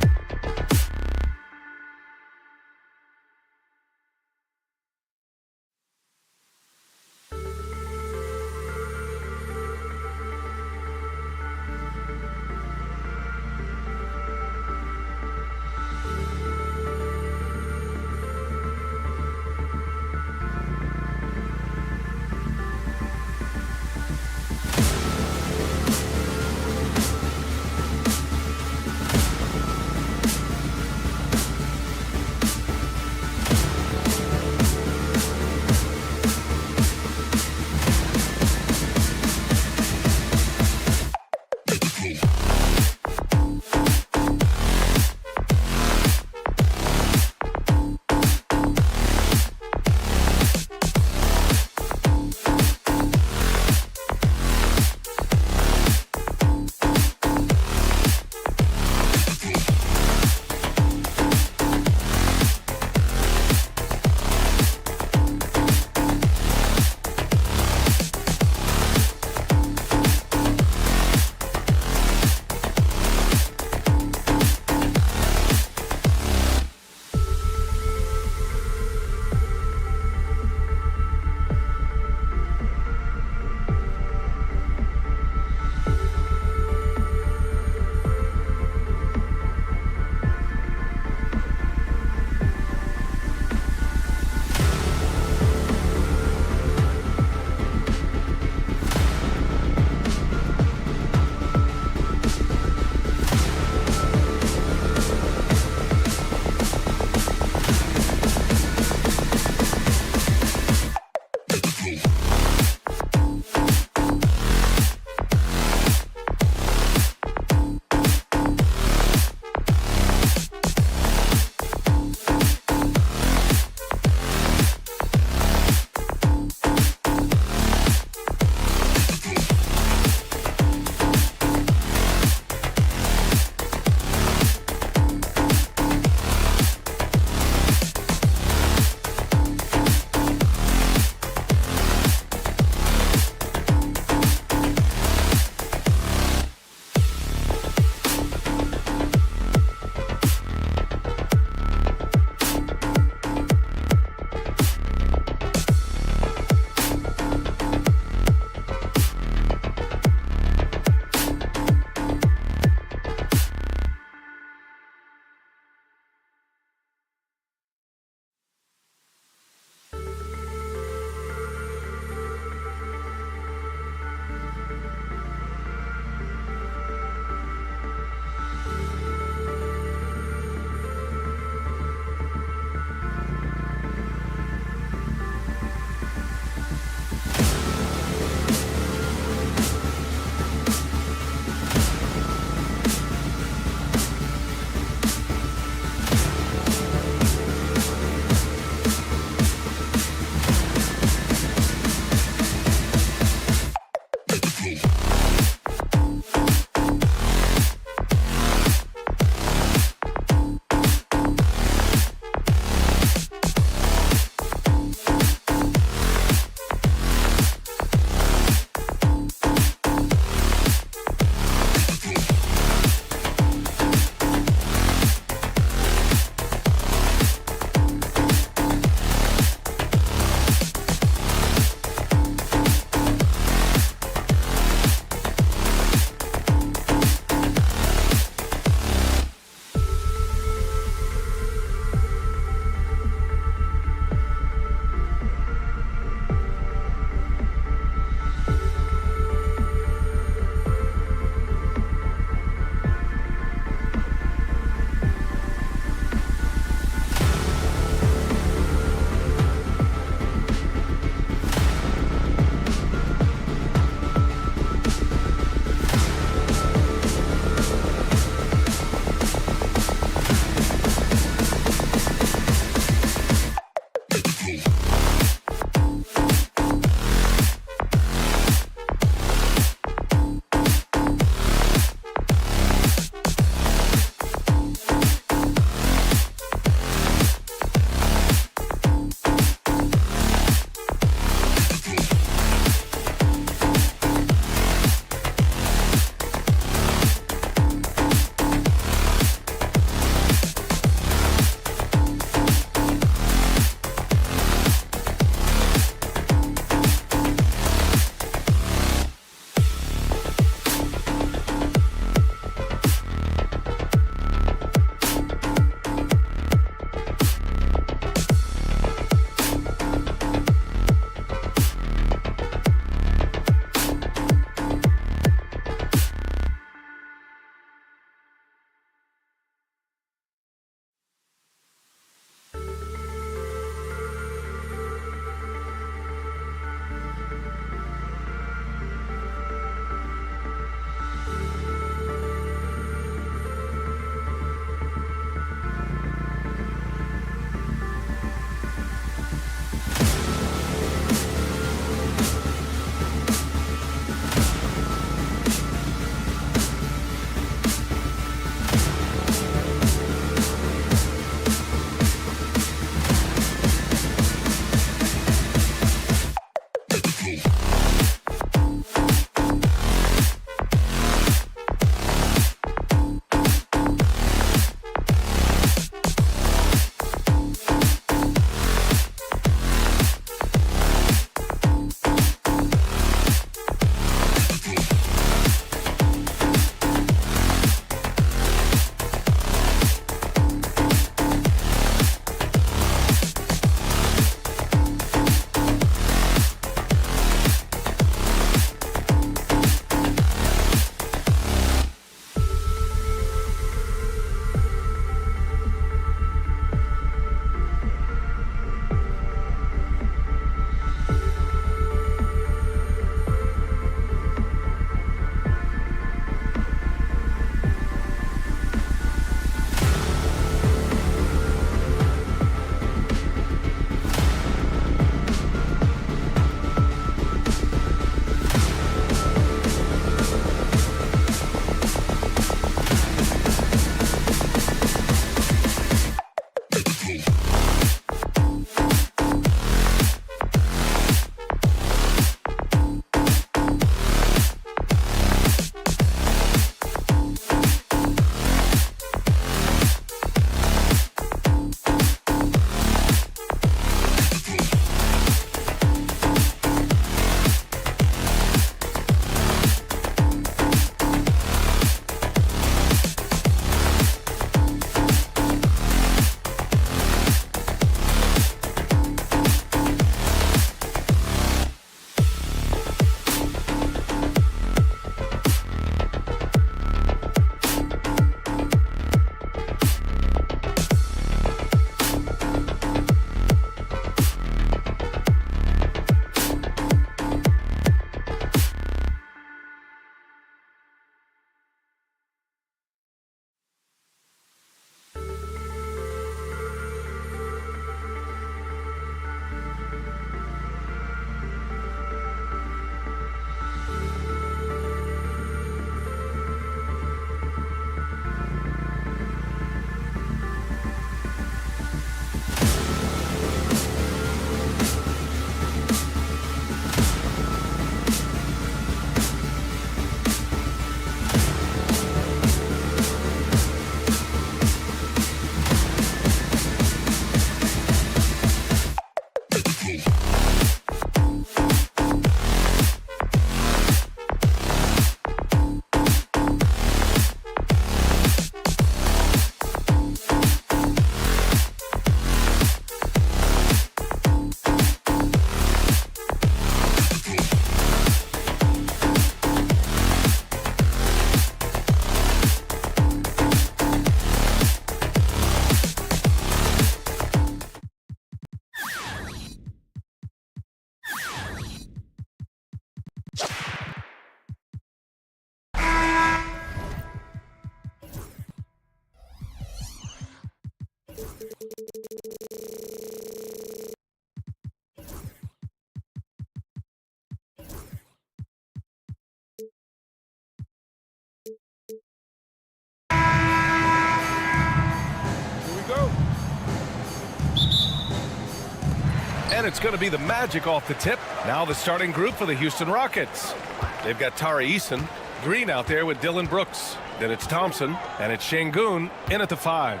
And it's going to be the Magic off the tip. Now the starting group for the Houston Rockets. They've got Tari Eason, Green out there with Dylan Brooks. Then it's Thompson, and it's Şengün in at the 5.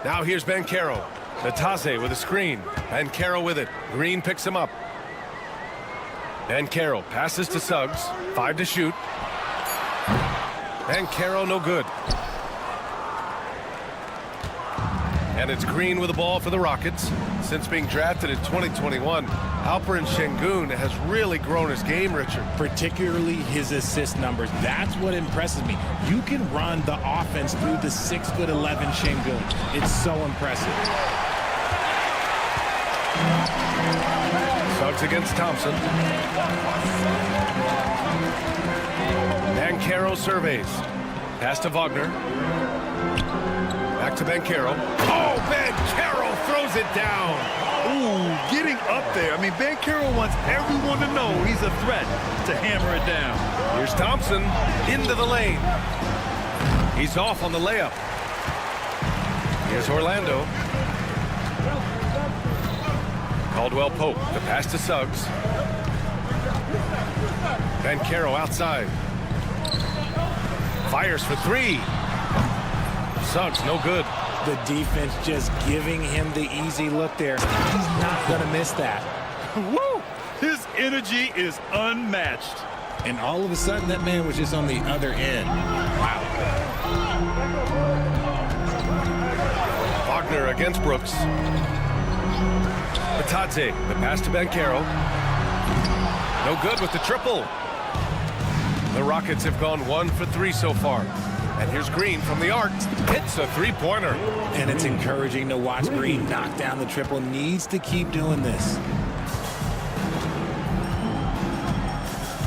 Now here's Banchero. Nataze with a screen. Banchero with it. Green picks him up. Banchero passes to Suggs. 5 to shoot. Banchero no good. And it's Green with the ball for the Rockets. Since being drafted in 2021, Alperen Şengün has really grown his game, Richard. Particularly his assist numbers. That's what impresses me. You can run the offense through the 6'11" Şengün. It's so impressive. Suggs against Thompson. Banchero surveys. Pass to Wagner. Back to Banchero. Oh, Banchero throws it down. Ooh, getting up there. I mean, Banchero wants everyone to know he's a threat to hammer it down. Here's Thompson into the lane. He's off on the layup. Here's Orlando. Caldwell Pope, the pass to Suggs. Banchero outside. Fires for 3. Suggs, no good. The defense just giving him the easy look there. He's not going to miss that. Woo! His energy is unmatched. And all of a sudden, that man was just on the other end. Wow. Wagner against Brooks. Nataze, the pass to Banchero. No good with the triple. The Rockets have gone 1 for 3 so far. And here's Green from the arc. Hits a 3-pointer. And it's encouraging to watch Green knock down the triple. Needs to keep doing this.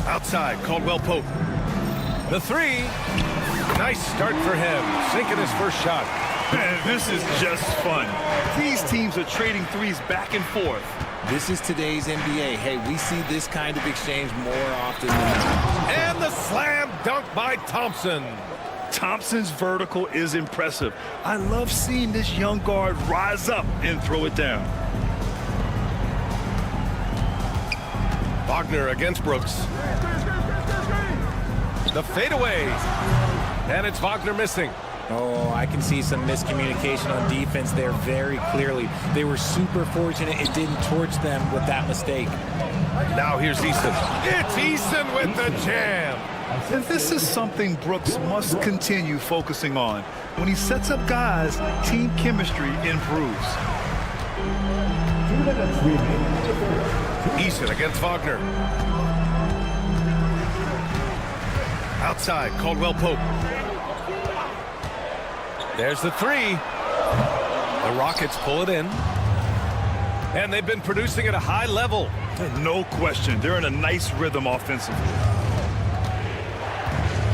Outside, Caldwell Pope. The 3. Nice start for him. Sinking his first shot. Man, this is just fun. These teams are trading threes back and forth. This is today's NBA. Hey, we see this kind of exchange more often than not. And the slam dunk by Thompson. Thompson's vertical is impressive. I love seeing this young guard rise up and throw it down. Wagner against Brooks. The fadeaway. And it's Wagner missing. Oh, I can see some miscommunication on defense there very clearly. They were super fortunate it didn't torch them with that mistake. Now here's Eason. It's Eason with the jam. And this is something Brooks must continue focusing on. When he sets up guys, team chemistry improves. Eason against Wagner. Outside, Caldwell Pope. There's the 3. The Rockets pull it in. And they've been producing at a high level. No question. They're in a nice rhythm offensively.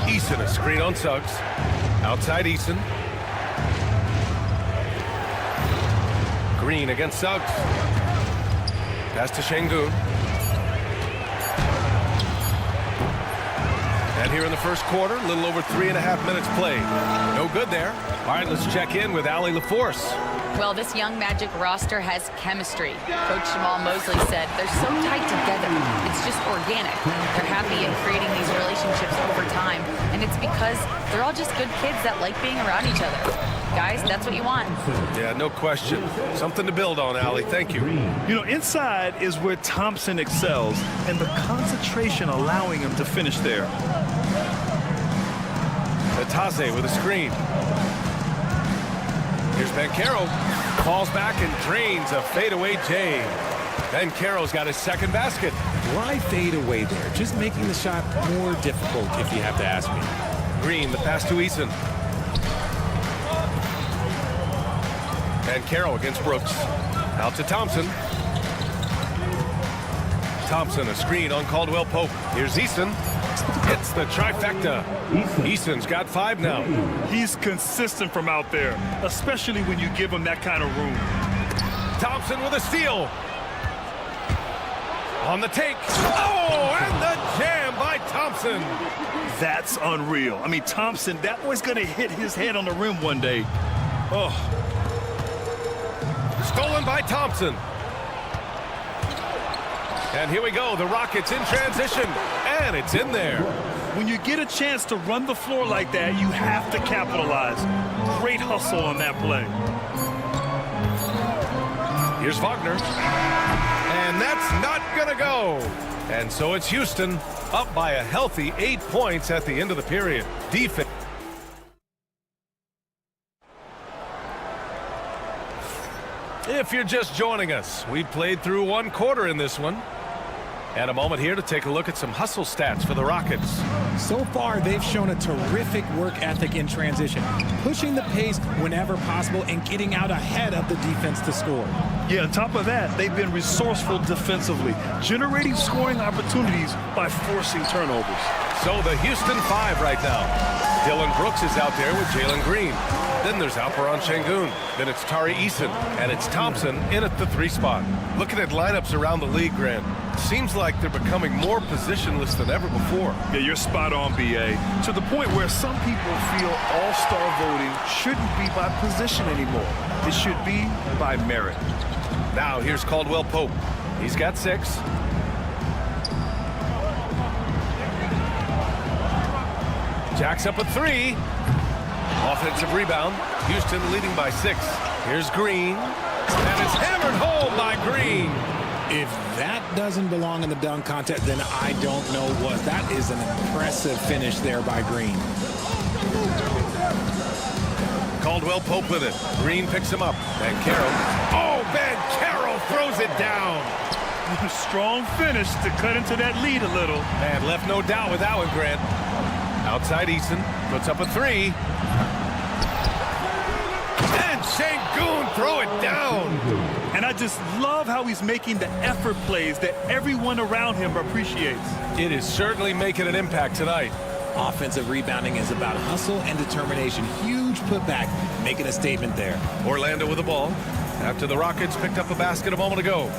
Eason, a screen on Suggs. Outside Eason. Green against Suggs. Pass to Şengün. And here in the first quarter, a little over 3.5 minutes played. No good there. All right, let's check in with Allie LaForce. Well, this young Magic roster has chemistry. Coach Jamal Mosley said they're so tight together. It's just organic. They're happy in creating these relationships over time, and it's because they're all just good kids that like being around each other. Guys, that's what you want. Yeah, no question. Something to build on, Allie. Thank you. You know, inside is where Thompson excels, and the concentration allowing him to finish there. Nataze with a screen. Here's Banchero. Falls back and drains a fadeaway J. Banchero's got his second basket. Why fade away there? Just making the shot more difficult, if you have to ask me. Green, the pass to Eason. Banchero against Brooks. Out to Thompson. Thompson, a screen on Caldwell Pope. Here's Eason. It's the trifecta. Eason's got 5 now. He's consistent from out there, especially when you give him that kind of room. Thompson with a steal. On the take. Oh, and the jam by Thompson. That's unreal. I mean, Thompson, that boy's going to hit his head on the rim one day. Oh. Stolen by Thompson. And here we go. The Rockets in transition. And it's in there. When you get a chance to run the floor like that, you have to capitalize. Great hustle on that play. Here's Wagner. And that's not going to go. And so it's Houston up by a healthy 8 points at the end of the period. Defense. If you're just joining us, we played through 1 quarter in this one. And a moment here to take a look at some hustle stats for the Rockets. So far, they've shown a terrific work ethic in transition, pushing the pace whenever possible and getting out ahead of the defense to score. Yeah, on top of that, they've been resourceful defensively, generating scoring opportunities by forcing turnovers. So the Houston 5 right now. Dylan Brooks is out there with Jalen Green. Then there's Alperen Şengün. Then it's Tari Eason. And it's Thompson in at the 3 spot. Looking at lineups around the league, Grant, seems like they're becoming more positionless than ever before. Yeah, you're spot on, B.A. To the point where some people feel all-star voting shouldn't be by position anymore. It should be by merit. Now here's Caldwell Pope. He's got 6. Jacks up a 3. Offensive rebound. Houston leading by 6. Here's Green. And it's hammered home by Green. If that doesn't belong in the dunk contest, then I don't know what. That is an impressive finish there by Green. Caldwell Pope with it. Green picks him up. Banchero. Oh, Banchero throws it down. Strong finish to cut into that lead a little. And left no doubt with that one, Grant. Outside Eason puts up a 3. And Şengün throw it down. And I just love how he's making the effort plays that everyone around him appreciates. It is certainly making an impact tonight. Offensive rebounding is about hustle and determination. Huge putback, making a statement there. Orlando with the ball after the Rockets picked up a basket a moment ago.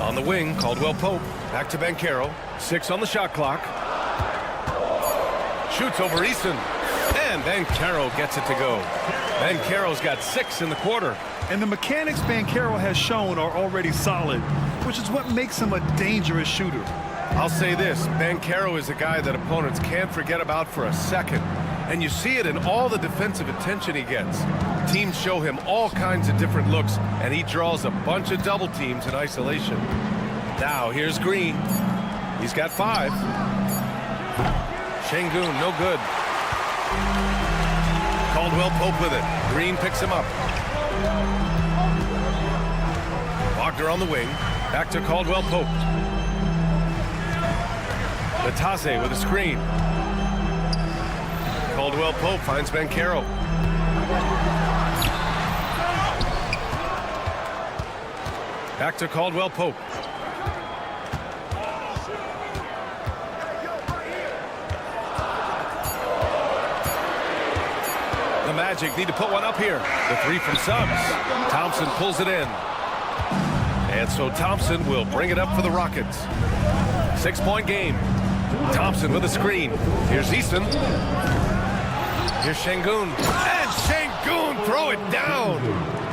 On the wing, Caldwell Pope. Back to Banchero. 6 on the shot clock. Shoots over Eason. And Banchero gets it to go. Banchero's got 6 in the quarter. And the mechanics Banchero has shown are already solid, which is what makes him a dangerous shooter. I'll say this, Banchero is a guy that opponents can't forget about for a second. And you see it in all the defensive attention he gets. Teams show him all kinds of different looks, and he draws a bunch of double teams in isolation. Now, here's Green. He's got 5. Şengün, no good. Caldwell Pope with it. Green picks him up. Wagner on the wing. Back to Caldwell Pope. Batase with a screen. Caldwell Pope finds Banchero. Back to Caldwell Pope. The Magic need to put one up here. The 3 from Suggs. Thompson pulls it in. And so Thompson will bring it up for the Rockets. 6-point game. Thompson with a screen. Here's Eason. Here's Şengün. And Şengün throw it down.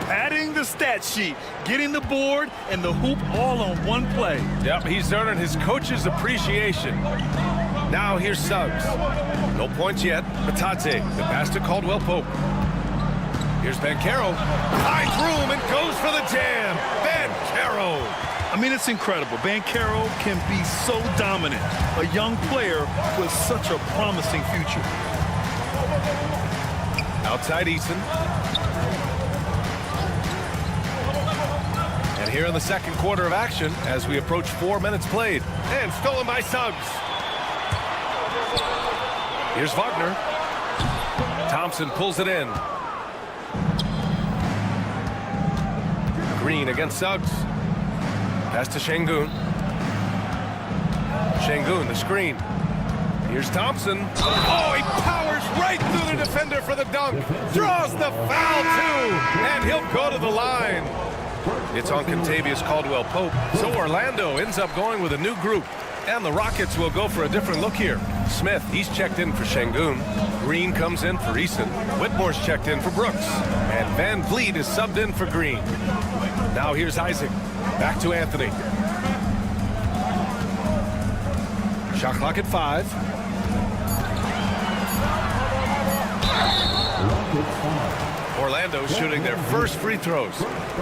Padding the stat sheet, getting the board and the hoop all on one play. Yep, he's earning his coach's appreciation. Now here's Suggs. No points yet. Batase, the pass to Caldwell Pope. Here's Banchero. Finds room and goes for the jam. Banchero. I mean, it's incredible. Banchero can be so dominant. A young player with such a promising future. Outside Eason. And here in the second quarter of action as we approach 4 minutes played. And stolen by Suggs. Here's Wagner. Thompson pulls it in. Green against Suggs. Pass to Şengün. Şengün, the screen. Here's Thompson. Oh, he powers right through the defender for the dunk. Draws the foul, too. And he'll go to the line. It's on Contavious Caldwell-Pope. So Orlando ends up going with a new group. And the Rockets will go for a different look here. Smith, he's checked in for Şengün. Green comes in for Eason. Whitmore's checked in for Brooks. And Van Vliet is subbed in for Green. Now here's Isaac. Back to Anthony. Shot clock at 5. Orlando shooting their first free throws.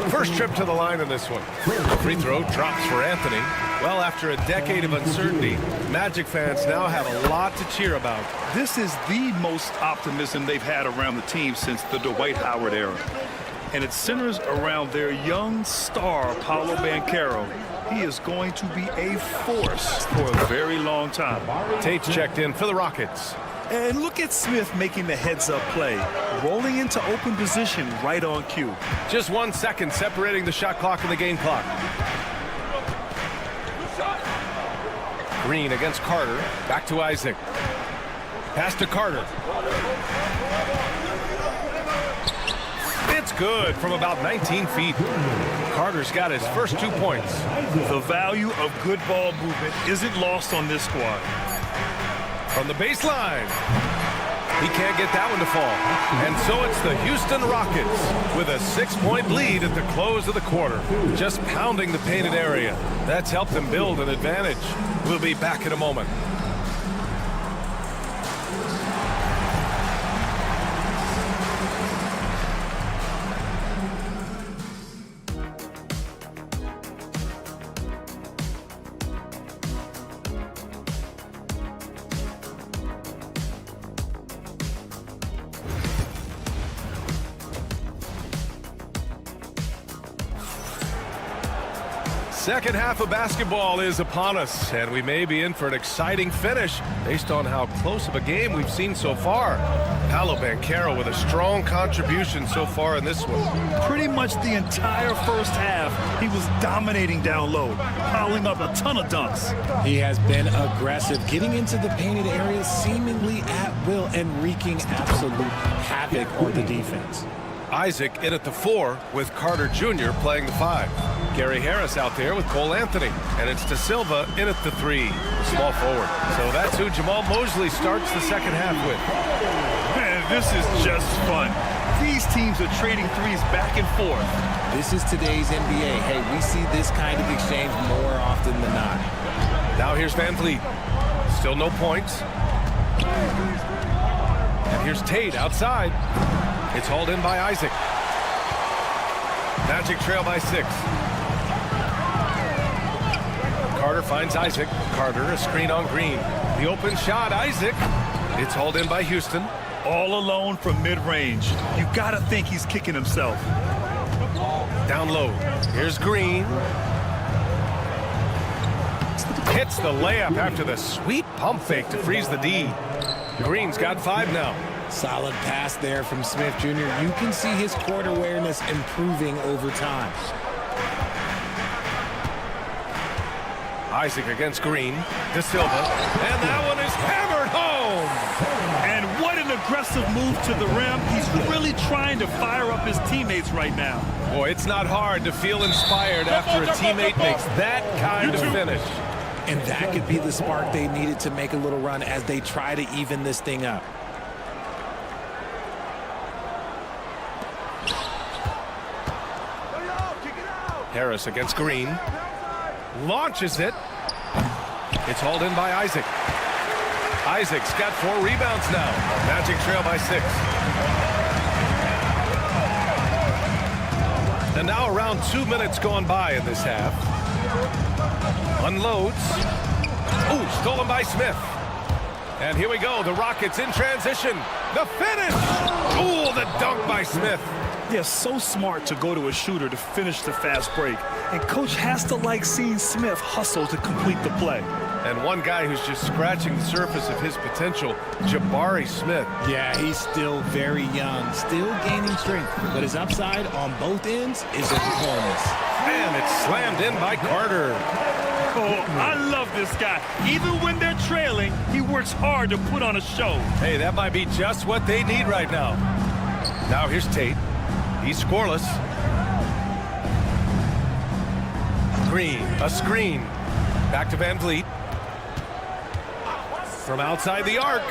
First trip to the line in this one. The free throw drops for Anthony. Well, after a decade of uncertainty, Magic fans now have a lot to cheer about. This is the most optimism they've had around the team since the Dwight Howard era. And it centers around their young star, Paolo Banchero. He is going to be a force for a very long time. Tate's checked in for the Rockets. And look at Smith making the heads-up play, rolling into open position right on cue. Just 1 second separating the shot clock and the game clock. Green against Carter. Back to Isaac. Pass to Carter. It's good from about 19 feet. Carter's got his first 2 points. The value of good ball movement isn't lost on this squad. From the baseline. He can't get that one to fall. And so it's the Houston Rockets with a 6-point lead at the close of the quarter. Just pounding the painted area. That's helped them build an advantage. We'll be back in a moment. Second half of basketball is upon us, and we may be in for an exciting finish based on how close of a game we've seen so far. Paolo Banchero with a strong contribution so far in this one. Pretty much the entire first half, he was dominating down low, piling up a ton of dunks. He has been aggressive, getting into the painted area seemingly at will and wreaking absolute havoc on the defense. Isaac in at the 4 with Carter Jr. playing the 5. Gary Harris out there with Cole Anthony. And it's De Silva in at the 3, the small forward. So that's who Jamal Mosley starts the second half with. Man, this is just fun. These teams are trading threes back and forth. This is today's NBA. Hey, we see this kind of exchange more often than not. Now here's Van Vliet. Still no points. And here's Tate outside. It's hauled in by Isaac. Magic trail by 6. Carter finds Isaac. Carter, a screen on Green. The open shot, Isaac. It's hauled in by Houston. All alone from mid-range. You gotta think he's kicking himself. Down low. Here's Green. Hits the layup after the sweet pump fake to freeze the D. Green's got 5 now. Solid pass there from Smith Jr. You can see his court awareness improving over time. Isaac against Green. De Silva. And that one is hammered home. And what an aggressive move to the rim. He's really trying to fire up his teammates right now. Boy, it's not hard to feel inspired after a teammate makes that kind of finish. And that could be the spark they needed to make a little run as they try to even this thing up. Harris against Green. Launches it. It's hauled in by Isaac. Isaac's got 4 rebounds now. Magic trail by 6. And now around 2 minutes gone by in this half. Unloads. Ooh, stolen by Smith. And here we go. The Rockets in transition. The finish. Ooh, the dunk by Smith. Yeah, so smart to go to a shooter to finish the fast break. And coach has to like seeing Smith hustle to complete the play. And one guy who's just scratching the surface of his potential, Jabari Smith. Yeah, he's still very young, still gaining strength, but his upside on both ends is enormous. And it's slammed in by Carter. Oh, I love this guy. Even when they're trailing, he works hard to put on a show. Hey, that might be just what they need right now. Now here's Tate. He's scoreless. Green, a screen. Back to Van Vliet. From outside the arc.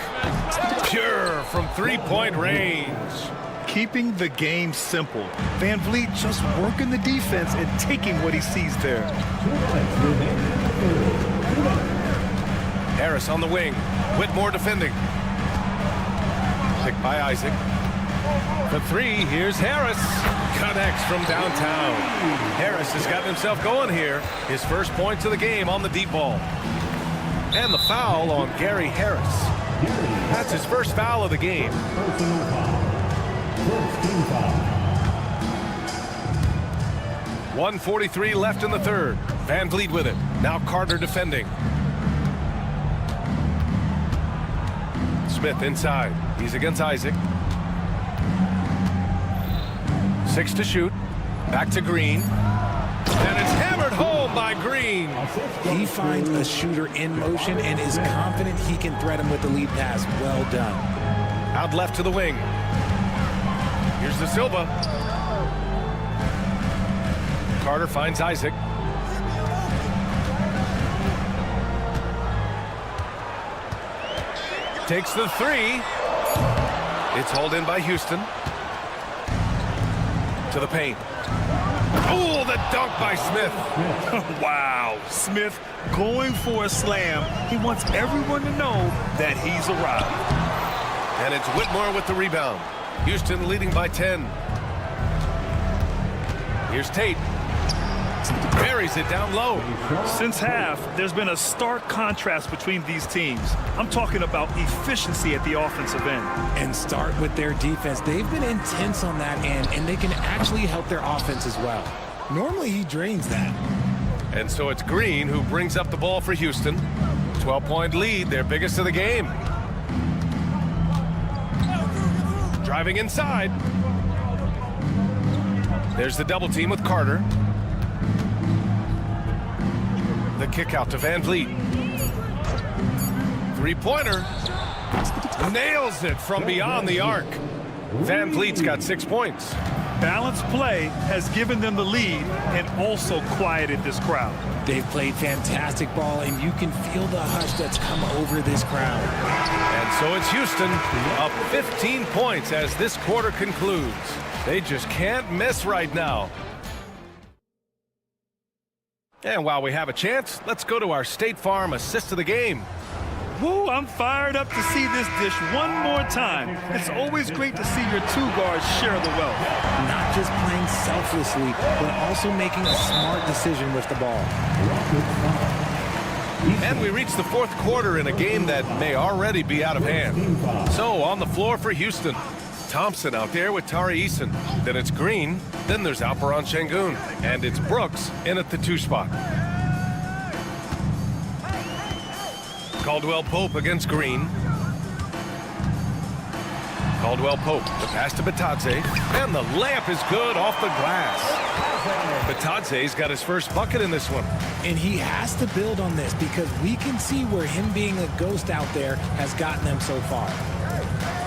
Pure from three-point range. Keeping the game simple. Van Vliet just working the defense and taking what he sees there. Harris on the wing. Whitmore defending. Picked by Isaac. The three, here's Harris. Connects from downtown. Harris has gotten himself going here. His first points of the game on the deep ball. And the foul on Gary Harris. That's his first foul of the game. Personal foul. First team foul. 1:43 left in the third. Van Vliet with it. Now Carter defending. Smith inside. He's against Isaac. 6 to shoot. Back to Green. And it's hammered home by Green. He finds a shooter in motion and is confident he can threat him with the lead pass. Well done. Out left to the wing. Here's the Silva. Carter finds Isaac. Takes the three. It's hauled in by Houston. To the paint. Oh, the dunk by Smith. Wow, Smith going for a slam. He wants everyone to know that he's arrived. And it's Whitmore with the rebound. Houston leading by 10. Here's Tate. Buries it down low. Since half, there's been a stark contrast between these teams. I'm talking about efficiency at the offensive end. And start with their defense. They've been intense on that end, and they can actually help their offense as well. Normally, he drains that. And so it's Green who brings up the ball for Houston. 12-point lead, their biggest of the game. Driving inside. There's the double team with Carter. The kick out to Van Vliet. Three-pointer. Nails it from beyond the arc. Van Vliet's got 6 points. Balanced play has given them the lead and also quieted this crowd. They've played fantastic ball, and you can feel the hush that's come over this crowd. And so it's Houston up 15 points as this quarter concludes. They just can't miss right now. And while we have a chance, let's go to our State Farm assist of the game. Woo, I'm fired up to see this dish one more time. It's always great to see your two guards share the wealth. Not just playing selflessly, but also making a smart decision with the ball. And we reach the fourth quarter in a game that may already be out of hand. So on the floor for Houston, Thompson out there with Tari Eason. Then it's Green. Then there's Alperon Şengün. And it's Brooks in at the 2 spot. Caldwell Pope against Green. Caldwell Pope, the pass to Batadze. And the layup is good off the glass. Batadze's got his first bucket in this one. And he has to build on this because we can see where him being a ghost out there has gotten them so far.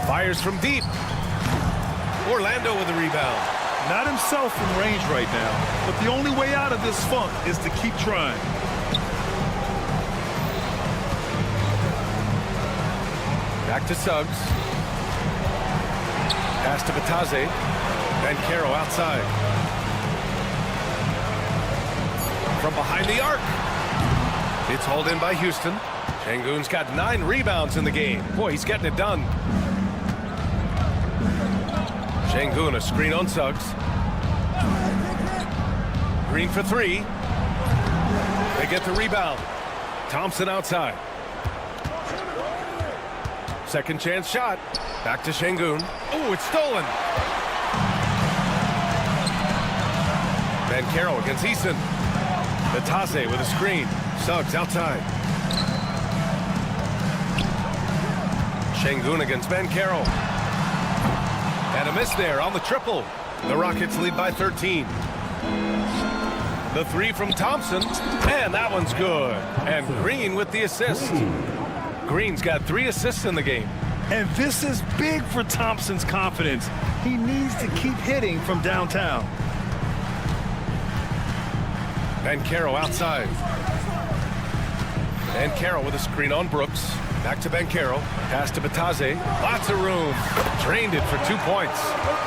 Fires from deep. Orlando with a rebound. Not himself in range right now, but the only way out of this funk is to keep trying. Back to Suggs. Pass to Batadze. Van Caro outside. From behind the arc. It's hauled in by Houston. Şengün's got 9 rebounds in the game. Boy, he's getting it done. Şengün, a screen on Suggs. Green for 3. They get the rebound. Thompson outside. Second chance shot. Back to Şengün. Oh, it's stolen. Van Caro against Eason. Batadze with a screen. Suggs outside. Şengün against Van Caro. And a miss there on the triple. The Rockets lead by 13. The 3 from Thompson. And that one's good. And Green with the assist. Green's got 3 assists in the game. And this is big for Thompson's confidence. He needs to keep hitting from downtown. Banchero outside. Banchero with a screen on Brooks. Back to Banchero. Pass to Bataze. Lots of room. Drained it for 2 points.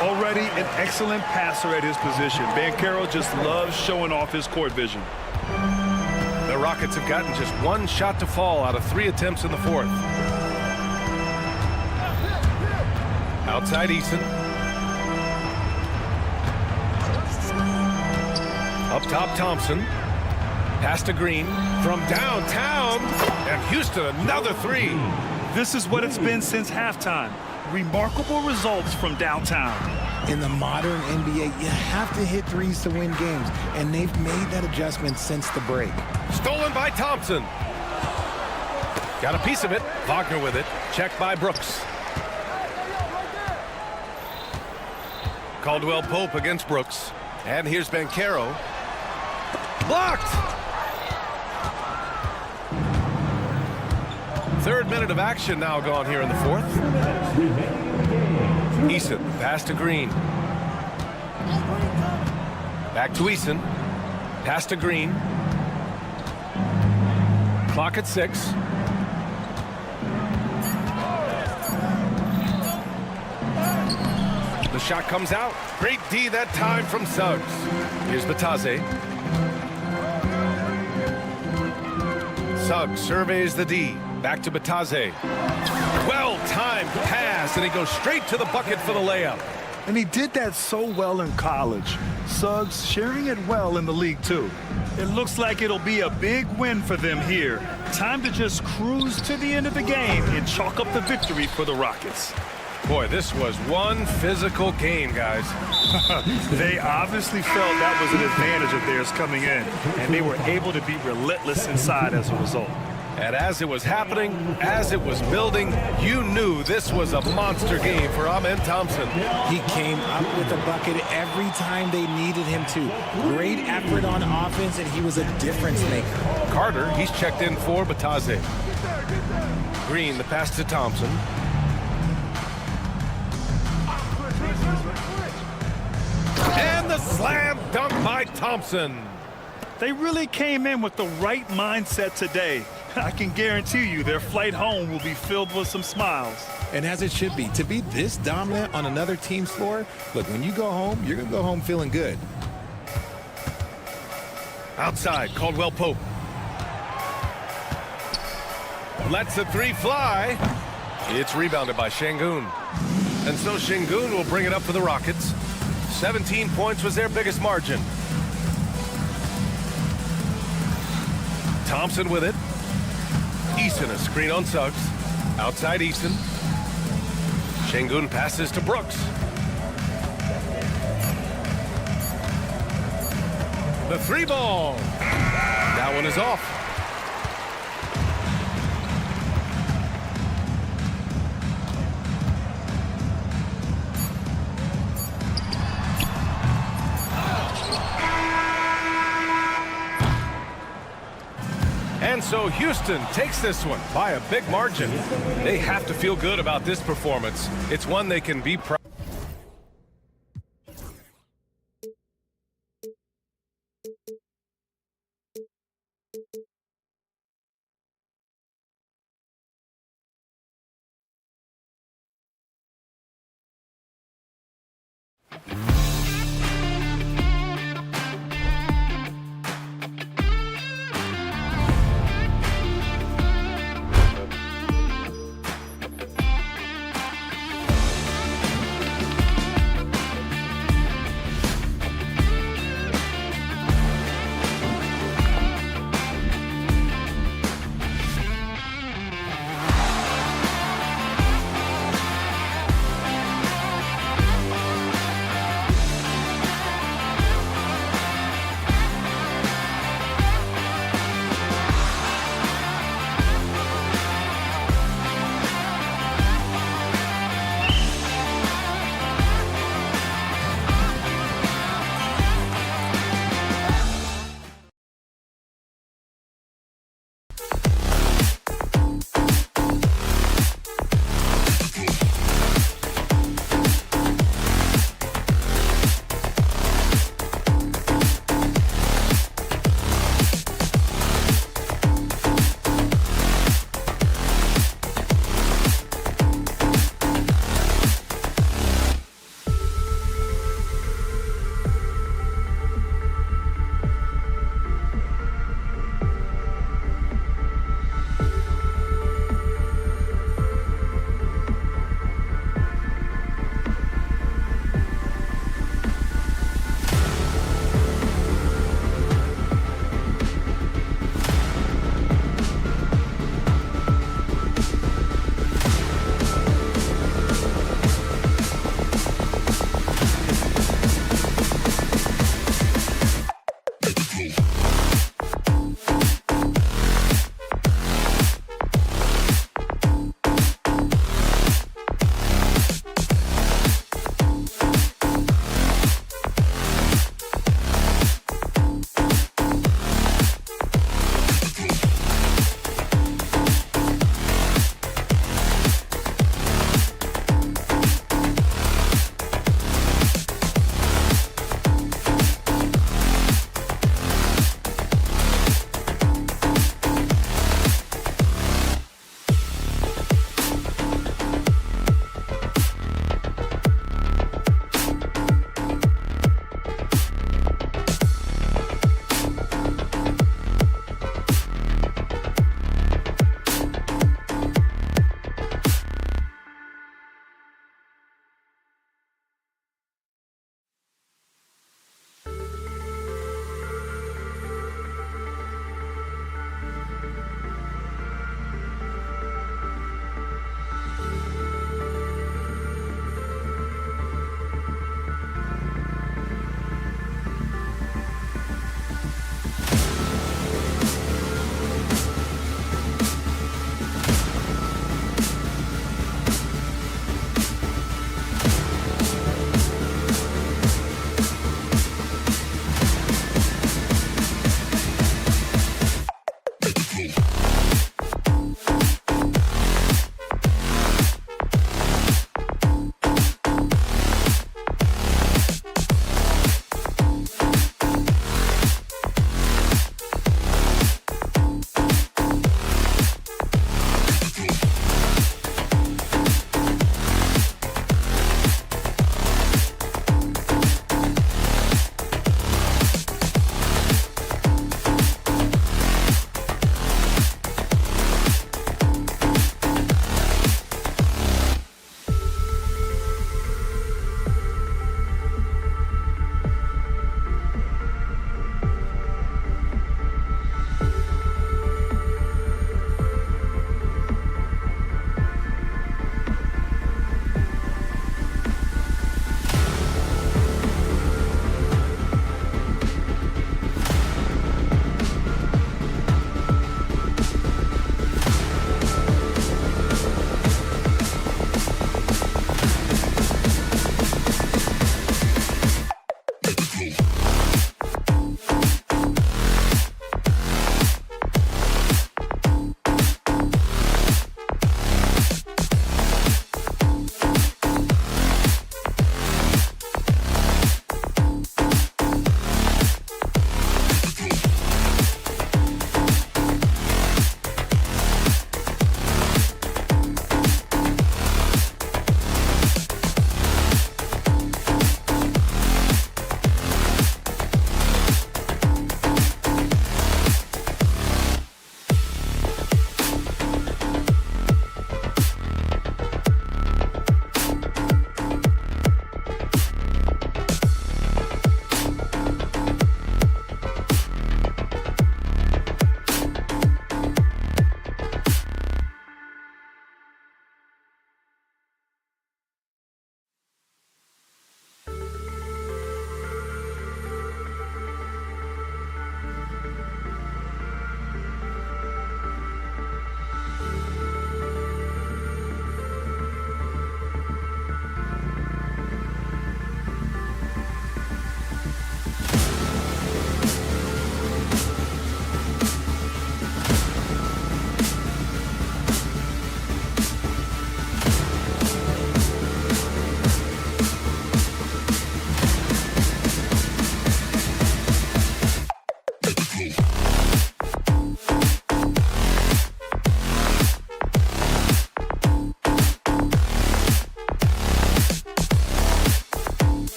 Already an excellent passer at his position. Banchero just loves showing off his court vision. The Rockets have gotten just 1 shot to fall out of 3 attempts in the 4th. Outside Eason. Up top Thompson. Pass to Green from downtown. And Houston another 3. This is what it's been since halftime. Remarkable results from downtown. In the modern NBA, you have to hit threes to win games, and they've made that adjustment since the break. Stolen by Thompson. Got a piece of it. Wagner with it. Checked by Brooks. Caldwell Pope against Brooks. And here's Banchero. Blocked! 3rd minute of action now gone here in the 4th. Eason, pass to Green. Back to Eason. Pass to Green. Clock at 6. The shot comes out. Great D that time from Suggs. Here's Bataze. Suggs surveys the D. Back to Bataze. Well-timed pass, and he goes straight to the bucket for the layup. And he did that so well in college. Suggs sharing it well in the league, too. It looks like it'll be a big win for them here. Time to just cruise to the end of the game and chalk up the victory for the Rockets. Boy, this was one physical game, guys. They obviously felt that was an advantage of theirs coming in, and they were able to be relentless inside as a result. And as it was happening, as it was building, you knew this was a monster game for Amen Thompson. He came up with a bucket every time they needed him to. Great effort on offense, and he was a difference maker. Carter, he's checked in for Bataze. Green, the pass to Thompson. And the slam dunk by Thompson. They really came in with the right mindset today. I can guarantee you their flight home will be filled with some smiles. And as it should be. To be this dominant on another team's floor, look, when you go home, you're going to go home feeling good. Outside, Caldwell Pope. Lets the 3 fly. It's rebounded by Şengün. And so Şengün will bring it up for the Rockets. 17 points was their biggest margin. Thompson with it. Eason, a screen on Suggs. Outside Eason. Şengün passes to Brooks. The 3 ball. That one is off. And so Houston takes this one by a big margin. They have to feel good about this performance. It's one they can be proud of.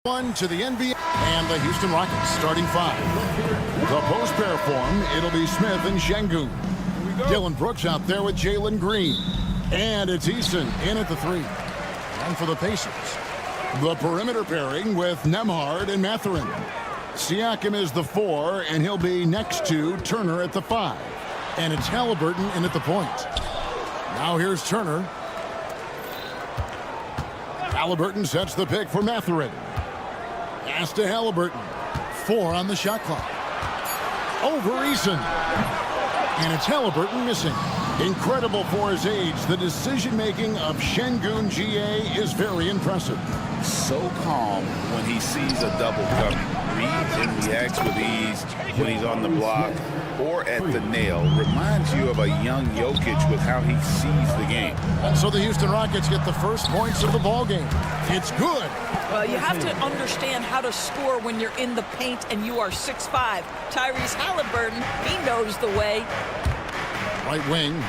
One to the NBA and the Houston Rockets starting five. The post pair form, it'll be Smith and Şengün. Dylan Brooks out there with Jalen Green. And it's Eason in at the three. And for the Pacers, the perimeter pairing with Nembhard and Mathurin. Siakam is the 4, and he'll be next to Turner at the 5. And it's Halliburton in at the point. Now here's Turner. Halliburton sets the pick for Mathurin. Pass to Halliburton. 4 on the shot clock. Over Eason. And it's Halliburton missing. Incredible for his age. The decision-making of Şengün GA is very impressive. So calm when he sees a double coming. Reads and reacts with ease when he's on the block or at the nail. Reminds you of a young Jokic with how he sees the game. And so the Houston Rockets get the first points of the ball game. It's good. Well, you have to understand how to score when you're in the paint and you are 6'5". Tyrese Halliburton, he knows the way. Right wing,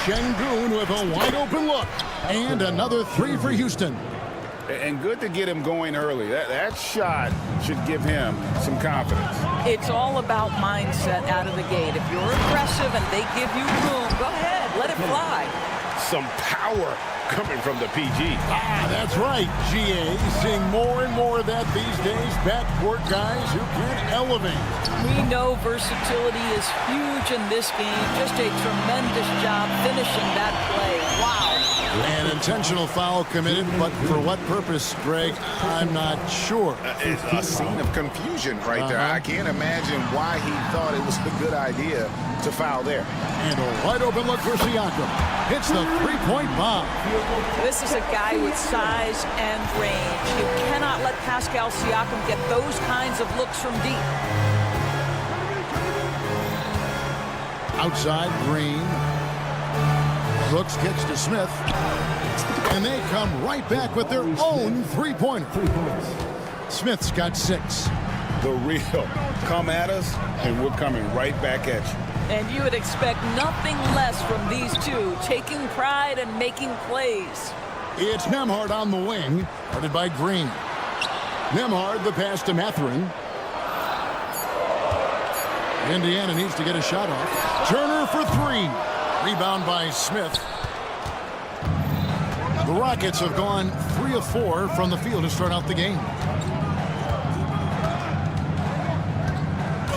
Şengün with a wide open look. And another 3 for Houston. And good to get him going early. That shot should give him some confidence. It's all about mindset out of the gate. If you're aggressive and they give you room, go ahead, let it fly. Some power coming from the PG. That's right. GA seeing more and more of that these days. Backcourt guys who can elevate. We know versatility is huge in this game. Just a tremendous job finishing that play. Wow. An intentional foul committed, but for what purpose, Greg? I'm not sure. It's a scene of confusion right there. I can't imagine why he thought it was a good idea to foul there. And a wide open look for Siakam. Hits the three-point bomb. This is a guy with size and range. You cannot let Pascal Siakam get those kinds of looks from deep. Outside, Green. Brooks kicks to Smith. And they come right back with their own three-pointer. Smith's got 6. The real come at us, and we're coming right back at you. And you would expect nothing less from these two, taking pride and making plays. It's Nembhard on the wing, guarded by Green. Nembhard, the pass to Mathurin. Indiana needs to get a shot off. Turner for 3. Rebound by Smith. The Rockets have gone 3 of 4 from the field to start out the game.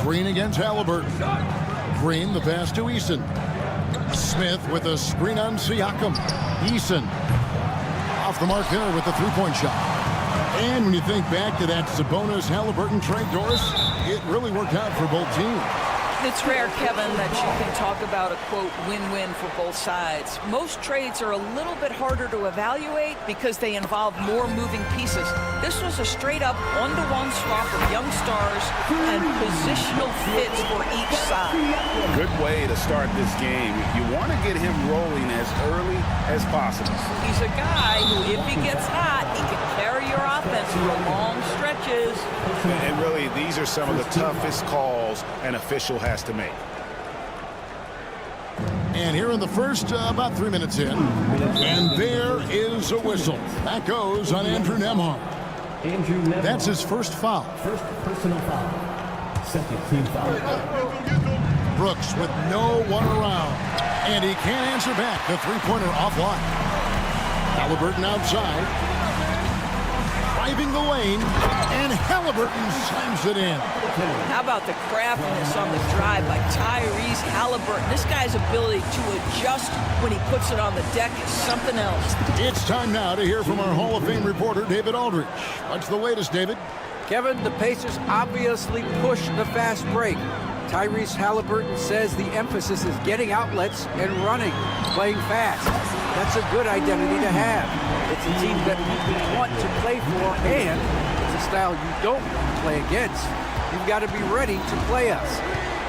Green against Halliburton. Green, the pass to Eason. Smith with a screen on Siakam. Eason off the mark there with the three-point shot. And when you think back to that Sabonis-Halliburton trade, Doris, it really worked out for both teams. It's rare, Kevin, that you can talk about a, quote, win-win for both sides. Most trades are a little bit harder to evaluate because they involve more moving pieces. This was a straight-up one-to-one swap of young stars and positional fits for each side. Good way to start this game. You want to get him rolling as early as possible. He's a guy who, if he gets hot, he can carry your offense for long stretches. And really, these are some of the toughest calls an official has to make. And here in the first, about 3 minutes in, and there is a whistle. That goes on Andrew Nembhard. That's his first foul. First personal foul. Second team foul. Brooks with no one around. And he can't answer back. The three-pointer offline. Halliburton outside. driving the lane, and Halliburton slams it in. How about the craftiness on the drive by Tyrese Halliburton? This guy's ability to adjust when he puts it on the deck is something else. It's time now to hear from our Hall of Fame reporter, David Aldridge. What's the latest, David? Kevin, the Pacers obviously push the fast break. Tyrese Halliburton says the emphasis is getting outlets and running, playing fast. That's a good identity to have. It's a team that you want to play for, and it's a style you don't play against. You've got to be ready to play us.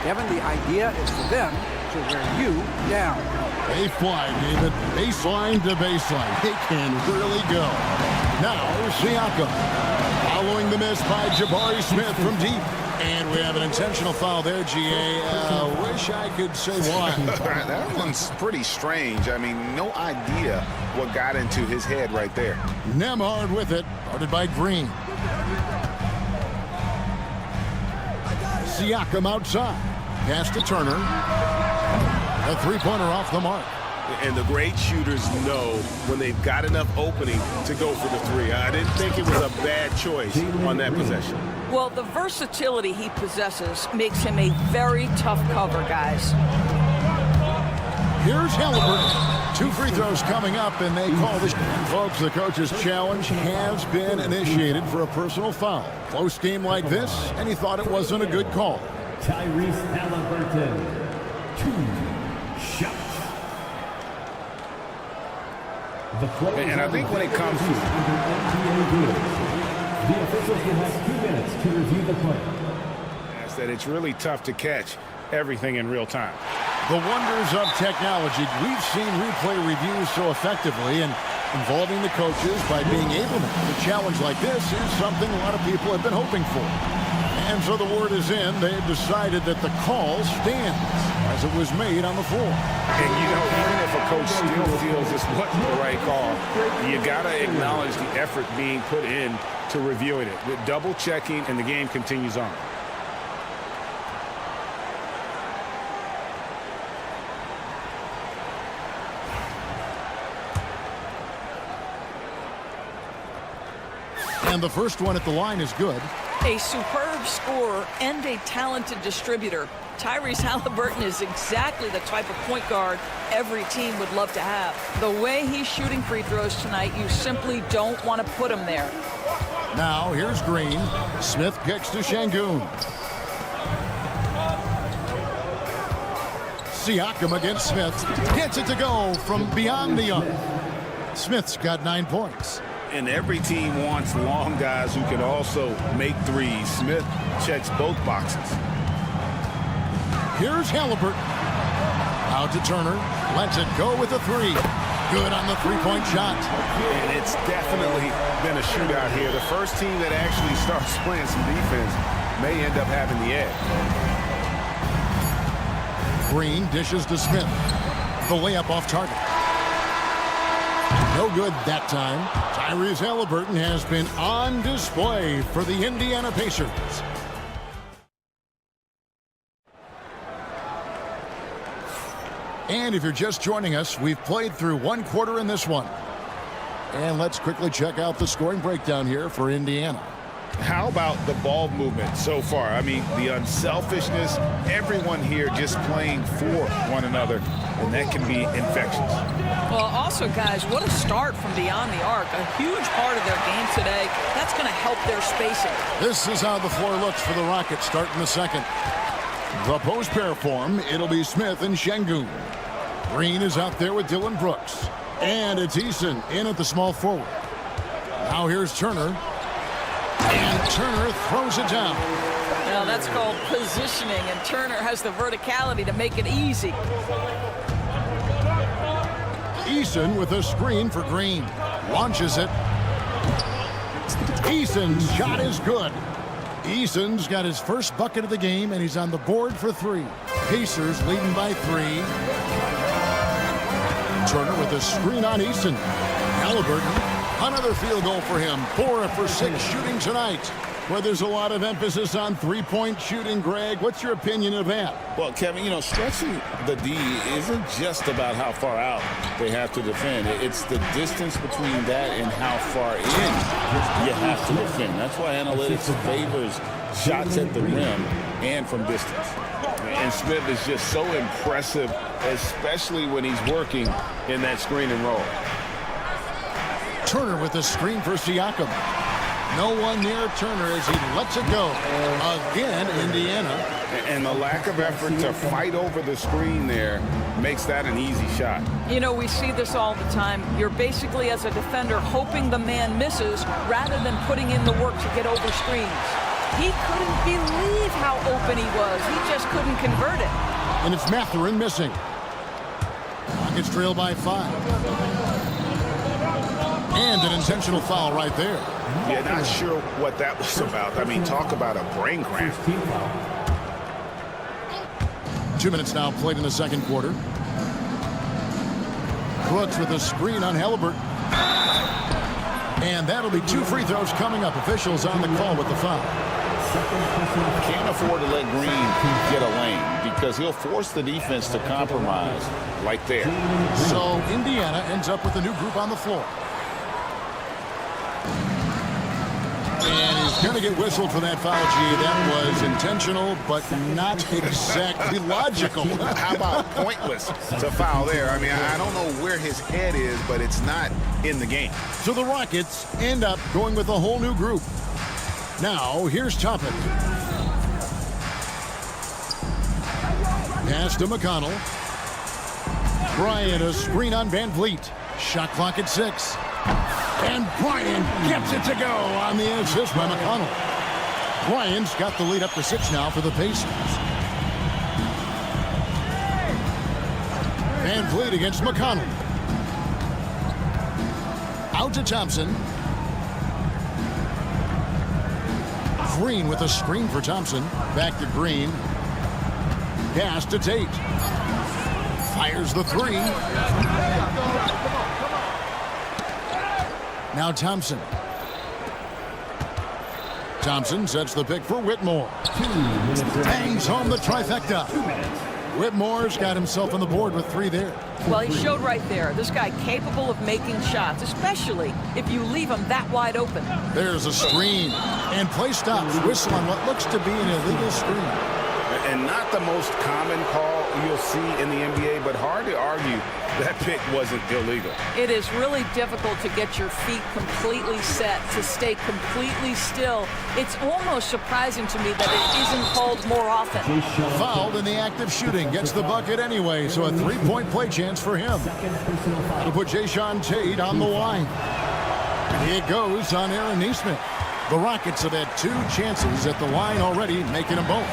Kevin, the idea is for them to wear you down. They fly, David. Baseline to baseline. They can really go. Now, Siakam. Following the miss by Jabari Smith from deep. And we have an intentional foul there, GA. Wish I could say why. That one's pretty strange. I mean, no idea what got into his head right there. Nembhard with it, guarded by Green. Siakam outside. Pass to Turner. A three-pointer off the mark. And the great shooters know when they've got enough opening to go for the three. I didn't think it was a bad choice on that possession. Well, the versatility he possesses makes him a very tough cover, guys. Here's Halliburton. 2 free throws coming up, and they call this. Folks, the coach's challenge has been initiated for a personal foul. Close game like this, and he thought it wasn't a good call. Tyrese Halliburton, 2 shots. And I think when it comes to the officials will have 2 minutes to review the play. that, it's really tough to catch everything in real time. The wonders of technology. We've seen replay reviews so effectively, and involving the coaches by being able to have a challenge like this is something a lot of people have been hoping for. And so the word is in. They've decided that the call stands as it was made on the floor. And, you know, even if a coach still feels this wasn't the right call, you got to acknowledge the effort being put in to reviewing it. With double checking, and the game continues on. And the first one at the line is good. A superb scorer and a talented distributor. Tyrese Halliburton is exactly the type of point guard every team would love to have. The way he's shooting free throws tonight, you simply don't want to put him there. Now here's Green. Smith kicks to Şengün. Siakam against Smith. Gets it to go from beyond the arc. Smith's got 9 points. And every team wants long guys who can also make threes. Smith checks both boxes. Here's Halliburton. Out to Turner. Lets it go with a three. Good on the three-point shot. And it's definitely been a shootout here. The first team that actually starts playing some defense may end up having the edge. Green dishes to Smith. The layup off target. No good that time. Tyrese Halliburton has been on display for the Indiana Pacers. And if you're just joining us, we've played through 1 quarter in this one. And let's quickly check out the scoring breakdown here for Indiana. How about the ball movement so far? I mean, the unselfishness, everyone here just playing for one another, and that can be infectious. Well, also, guys, what a start from beyond the arc. A huge part of their game today. That's going to help their spacing. This is how the floor looks for the Rockets starting the second. The post pair form, it'll be Smith and Şengün. Green is out there with Dylan Brooks. And it's Eason in at the small forward. Now here's Turner. And Turner throws it down. Now that's called positioning, and Turner has the verticality to make it easy. Eason with a screen for Green. Launches it. Eason's shot is good. Eason's got his first bucket of the game, and he's on the board for 3. Pacers leading by 3. Turner with a screen on Eason. Halliburton, another field goal for him. 4 for 6 shooting tonight. Well, there's a lot of emphasis on three-point shooting, Greg. What's your opinion of that? Well, Kevin, you know, stretching the D isn't just about how far out they have to defend. It's the distance between that and how far in you have to defend. That's why analytics favors shots at the rim and from distance. And Smith is just so impressive, especially when he's working in that screen and roll. Turner with the screen for Siakam. No one near Turner as he lets it go. Again, Indiana. And the lack of effort to fight over the screen there makes that an easy shot. You know, we see this all the time. You're basically, as a defender, hoping the man misses rather than putting in the work to get over screens. He couldn't believe how open he was. He just couldn't convert it. And it's Mathurin missing. Rockets trail by 5. And an intentional foul right there. Yeah, not sure what that was about. I mean, talk about a brain cramp. 2 minutes now played in the second quarter. Brooks with a screen on Halliburton. And that'll be 2 free throws coming up. Officials on the call with the foul. Can't afford to let Green get a lane because he'll force the defense to compromise like there. So Indiana ends up with a new group on the floor. And he's going to get whistled for that foul, G. That was intentional, but not exactly logical. How about pointless to foul there? I mean, I don't know where his head is, but it's not in the game. So the Rockets end up going with a whole new group. Now, here's Toppin. Pass to McConnell. Bryant, a screen on Van Vliet. Shot clock at 6. And Bryant gets it to go on the assist by McConnell. Bryant's got the lead up to 6 now for the Pacers. Van Vliet against McConnell. Out to Thompson. Green with a screen for Thompson. Back to Green. Pass to Tate. Fires the 3. Now Thompson. Thompson sets the pick for Whitmore. Bangs home the trifecta. Whitmore's got himself on the board with 3 there. Well, he showed right there. This guy capable of making shots, especially if you leave him that wide open. There's a screen. And play stops. Whistle on what looks to be an illegal screen. And not the most common call you'll see in the NBA, but hard to argue that pick wasn't illegal. It is really difficult to get your feet completely set, to stay completely still. It's almost surprising to me that it isn't called more often. Fouled in the act of shooting. Gets the bucket anyway, so a 3-point play chance for him. That'll put Jayshawn Tate on the line. It goes on Aaron Nesmith. The Rockets have had 2 chances at the line already, making them both.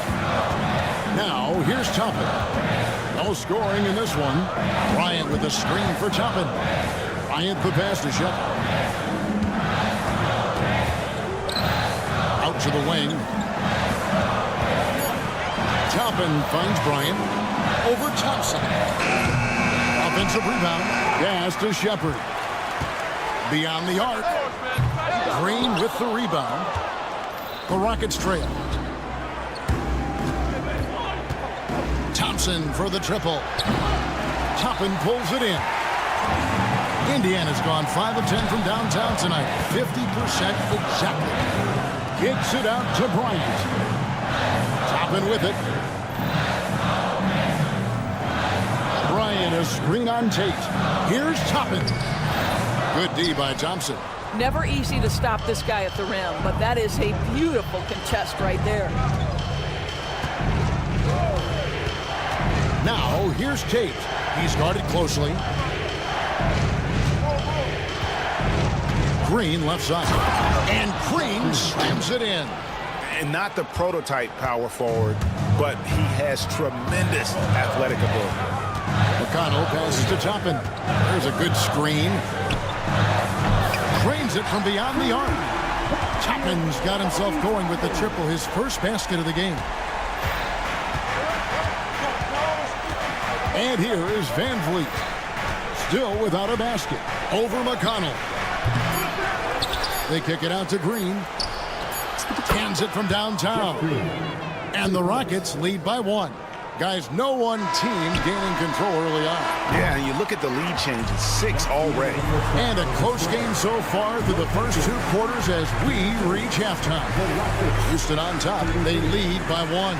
Now, here's Toppin. No scoring in this one. Bryant with the screen for Toppin. Bryant the pass to Shepard. Out to the wing. Toppin finds Bryant. Over Thompson. Offensive rebound. Pass to Shepard. Beyond the arc. Green with the rebound. The Rockets trail. Thompson for the triple. Toppin pulls it in. Indiana's gone 5 of 10 from downtown tonight. 50% exactly. Kicks it out to Bryant. Toppin with it. Bryant, a screen on Tate. Here's Toppin. Good D by Thompson. Never easy to stop this guy at the rim, but that is a beautiful contest right there. Now, here's Tate. He's guarded closely. Green left side. And Green slams it in. And not the prototype power forward, but he has tremendous athletic ability. McConnell passes to Toppin. There's a good screen. Drains it from beyond the arc. Toppin's got himself going with the triple, his first basket of the game. And here is Van Vliet. Still without a basket. Over McConnell. They kick it out to Green. Hands it from downtown. And the Rockets lead by 1. Guys, no one team gaining control early on. Yeah, and you look at the lead change, it's 6 already. And a close game so far through the first 2 quarters as we reach halftime. Houston on top. They lead by 1.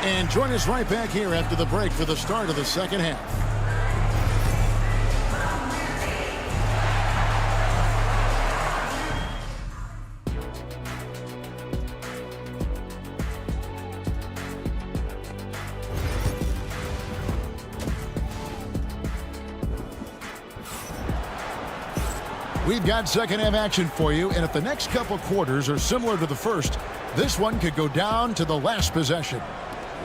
And join us right back here after the break for the start of the second half. We've got second half action for you, and if the next couple quarters are similar to the first, this one could go down to the last possession.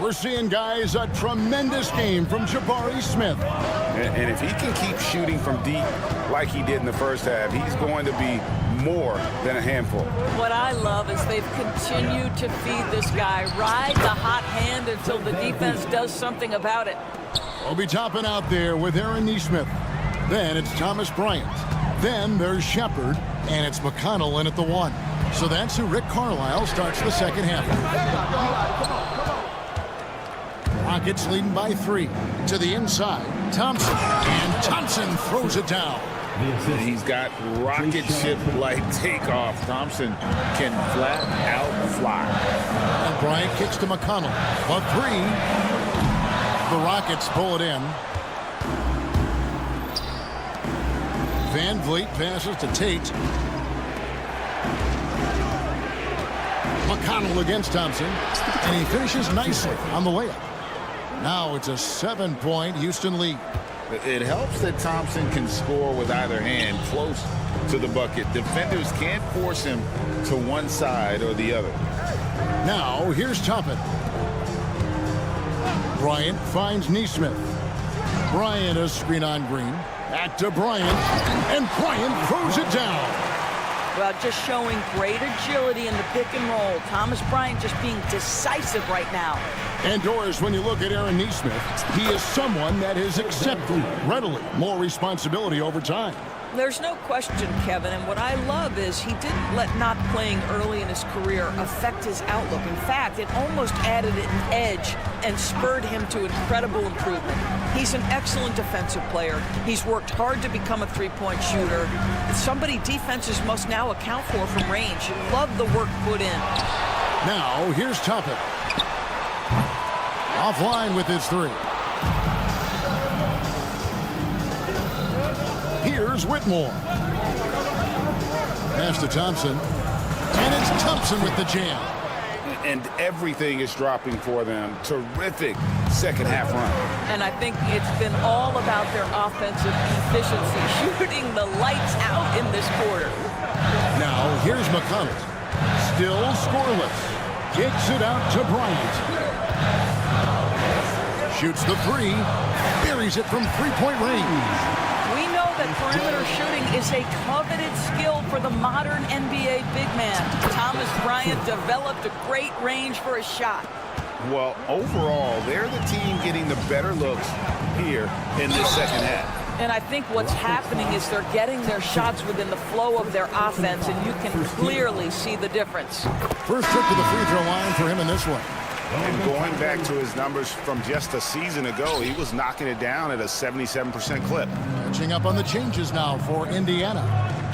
We're seeing, guys, a tremendous game from Jabari Smith. And if he can keep shooting from deep like he did in the first half, he's going to be more than a handful. What I love is they've continued to feed this guy, ride the hot hand until the defense does something about it. Obi Toppin out there with Aaron Nesmith. Then it's Thomas Bryant. Then there's Shepard, and it's McConnell in at the 1. So that's who Rick Carlisle starts the second half. Rockets leading by 3. To the inside, Thompson. And Thompson throws it down. He's got rocket ship-like takeoff. Thompson can flat out fly. And Bryant kicks to McConnell. A 3. The Rockets pull it in. Van Vliet passes to Tate. McConnell against Thompson. And he finishes nicely on the layup. Now it's a 7-point Houston lead. It helps that Thompson can score with either hand close to the bucket. Defenders can't force him to one side or the other. Now here's Toppin. Bryant finds Nesmith. Bryant a screen on Green. Back to Bryant, and Bryant throws it down. Well, just showing great agility in the pick and roll. Thomas Bryant just being decisive right now. And Doris, when you look at Aaron Nesmith, he is someone that has accepted readily more responsibility over time. There's no question, Kevin, and what I love is he didn't let not playing early in his career affect his outlook. In fact, it almost added an edge and spurred him to incredible improvement. He's an excellent defensive player. He's worked hard to become a three-point shooter. It's somebody defenses must now account for from range. Love the work put in. Now, here's Toppin. Offline with his 3. Here's Whitmore. Pass to Thompson. And it's Thompson with the jam. And everything is dropping for them. Terrific second half run. And I think it's been all about their offensive efficiency, shooting the lights out in this quarter. Now, here's McConnell. Still scoreless. Kicks it out to Bryant. Shoots the 3. Buries it from three-point range. We know that perimeter shooting is a coveted skill for the modern NBA big man. Thomas Bryant developed a great range for a shot. Well, overall, they're the team getting the better looks here in this second half. And I think what's happening is they're getting their shots within the flow of their offense, and you can clearly see the difference. First trip to the free throw line for him in this one. And going back to his numbers from just a season ago, he was knocking it down at a 77% clip. Catching up on the changes now for Indiana.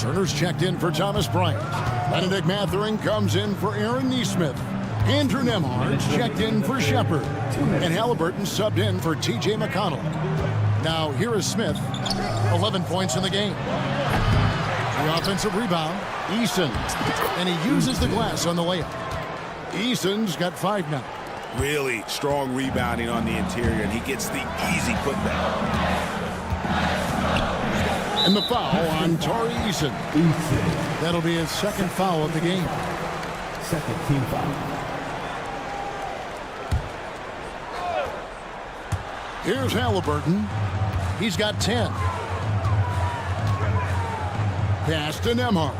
Turner's checked in for Thomas Bryant. Benedict Mathurin comes in for Aaron Nesmith. Andrew Nembhard checked in for Shepard. And Halliburton subbed in for T.J. McConnell. Now here is Smith. 11 points in the game. The offensive rebound, Eason. And he uses the glass on the layup. Eason's got 5 now. Really strong rebounding on the interior, and he gets the easy putback. And the foul on Tari Eason. That'll be his second foul of the game. Second team foul. Here's Halliburton. He's got 10. Pass to Nembhard.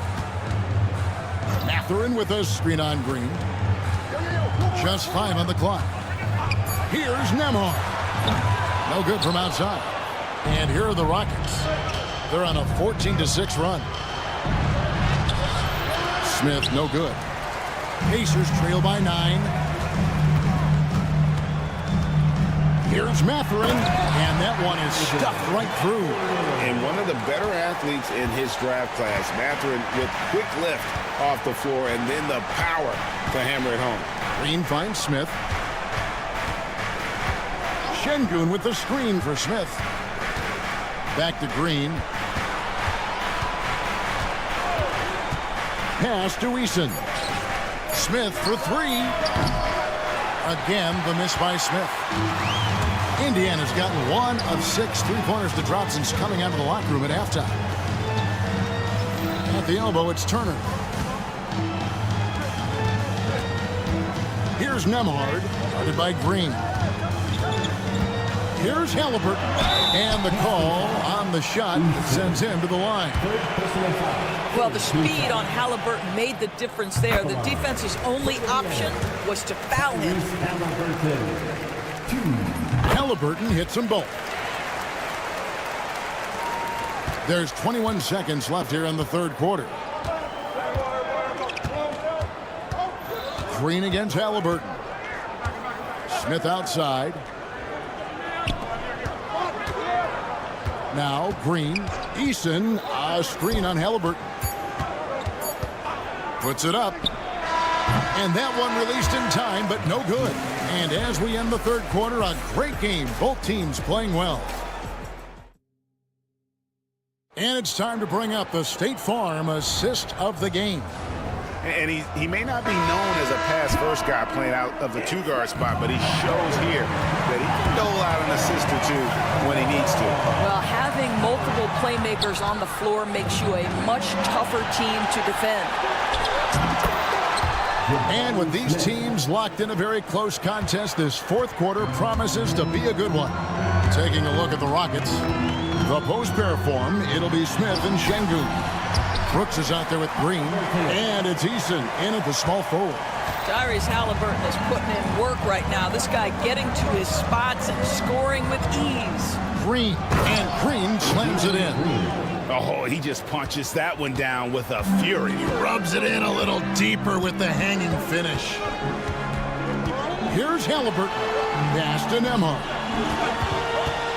Mathurin with a screen on Green. Just 5 on the clock. Here's Nembhard. No good from outside. And here are the Rockets. They're on a 14-6 run. Smith, no good. Pacers trail by 9. Here's Matherin, and that one is stuffed right through. And one of the better athletes in his draft class, Matherin, with quick lift off the floor and then the power to hammer it home. Green finds Smith. Şengün with the screen for Smith. Back to Green. Pass to Eason. Smith for 3. Again, the miss by Smith. Indiana's gotten 1 of 6 3-pointers to drop since coming out of the locker room at halftime. At the elbow, it's Turner. Here's Nembhard, guarded by Green. Here's Halliburton, and the call on the shot that sends him to the line. Well, the speed on Halliburton made the difference there. The defense's only option was to foul him. Halliburton hits them both. There's 21 seconds left here in the third quarter. Green against Halliburton. Smith outside. Now Green. Eason, a screen on Halliburton. Puts it up. And that one released in time, but no good. And as we end the third quarter, a great game. Both teams playing well. And it's time to bring up the State Farm assist of the game. And he may not be known as a pass-first guy playing out of the two-guard spot, but he shows here that he can dole out an assist or two when he needs to. Well, having multiple playmakers on the floor makes you a much tougher team to defend. And with these teams locked in a very close contest, this fourth quarter promises to be a good one. Taking a look at the Rockets. The post pair form, it'll be Smith and Şengün. Brooks is out there with Green, and it's Eason in at the small forward. Tyrese Halliburton is putting in work right now. This guy getting to his spots and scoring with ease. Green, and Green slams it in. Oh, he just punches that one down with a fury. He rubs it in a little deeper with the hanging finish. Here's Halliburton. Pass to Nembhard.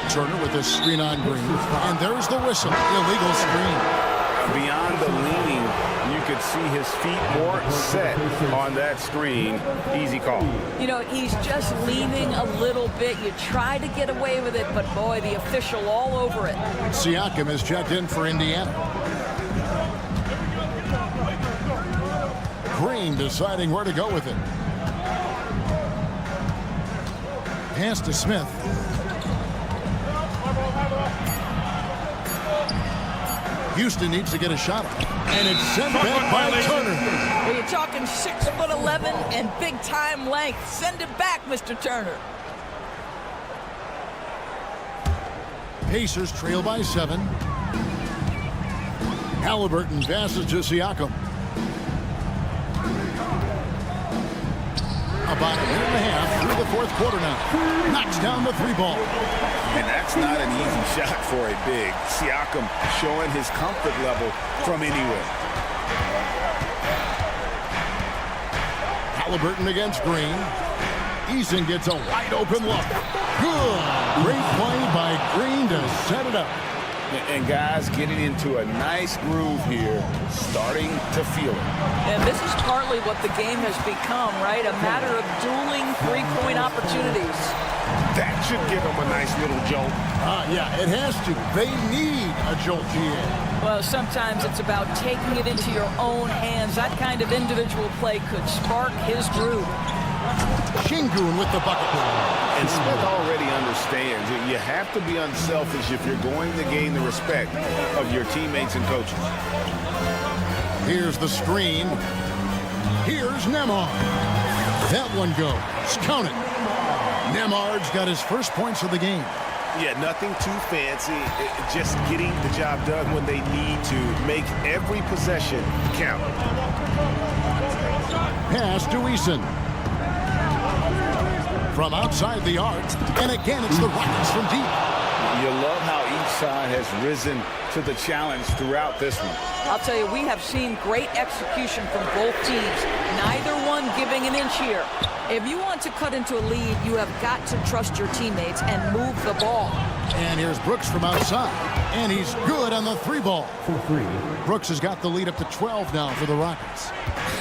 Turner with the screen on Green. And there's the whistle. Illegal screen. Beyond the leaning, you could see his feet more set on that screen. Easy call. You know, he's just leaning a little bit. You try to get away with it, but boy, the official all over it. Siakam is checked in for Indiana. Green deciding where to go with it. Pass to Smith. Houston needs to get a shot up. And it's sent back by Turner. Well, you're talking 6'11" and big-time length. Send it back, Mr. Turner. Pacers trail by 7. Halliburton passes to Siakam. About a minute and a half through the fourth quarter now. Knocks down the 3-ball. And that's not an easy shot for a big. Siakam showing his comfort level from anywhere. Halliburton against Green. Eason gets a wide open look. Good. Great play by Green to set it up. And guys getting into a nice groove here, starting to feel it. And this is partly what the game has become, right? A matter of dueling three-point opportunities. That should give them a nice little jolt. Yeah, it has to. They need a jolt, GA. Well, sometimes it's about taking it into your own hands. That kind of individual play could spark his groove. Şengün with the bucket. And Smith already understands that you have to be unselfish if you're going to gain the respect of your teammates and coaches. Here's the screen. Here's Nembhard. That one goes. Count it. Nembhard's got his first points of the game. Yeah, nothing too fancy. Just getting the job done when they need to. Make every possession count. Pass to Eason. From outside the arc, and again it's the Rockets from deep. You love how each side has risen to the challenge throughout this one. I'll tell you, we have seen great execution from both teams. Neither one giving an inch here. If you want to cut into a lead, you have got to trust your teammates and move the ball. And here's Brooks from outside, and he's good on the 3-ball. Brooks has got the lead up to 12 now for the Rockets.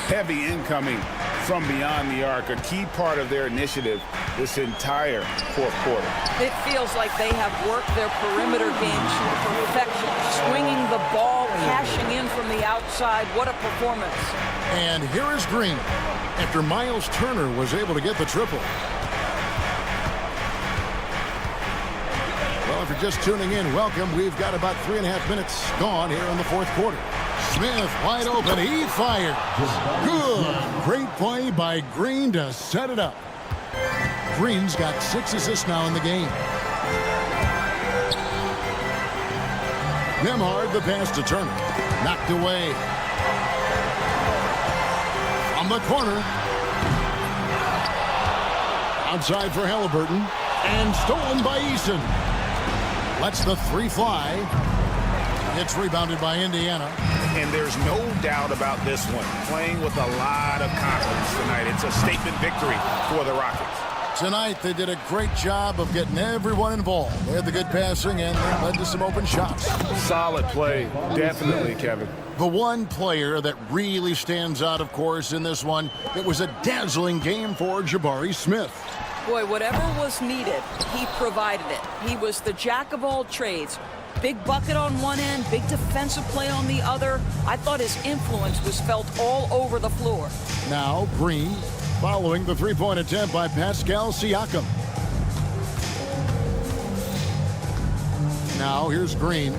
Heavy incoming from beyond the arc, a key part of their initiative this entire fourth quarter. It feels like they have worked their perimeter game to perfection, swinging the ball, cashing in from the outside. What a performance. And here is Green, after Miles Turner was able to get the triple. Well, if you're just tuning in, welcome. We've got about 3.5 minutes gone here in the fourth quarter. Smith wide open. He fires. Good. Great play by Green to set it up. Green's got 6 assists now in the game. Nembhard the pass to Turner. Knocked away. From the corner. Outside for Halliburton. And stolen by Eason. Lets the 3 fly. It's rebounded by Indiana. And there's no doubt about this one. Playing with a lot of confidence tonight. It's a statement victory for the Rockets. Tonight, they did a great job of getting everyone involved. They had the good passing and they led to some open shots. Solid play, definitely, Kevin. The one player that really stands out, of course, in this one, it was a dazzling game for Jabari Smith. Boy, whatever was needed, he provided it. He was the jack of all trades. Big bucket on one end, big defensive play on the other. I thought his influence was felt all over the floor. Now, Green, following the 3-point attempt by Pascal Siakam. Now, here's Green.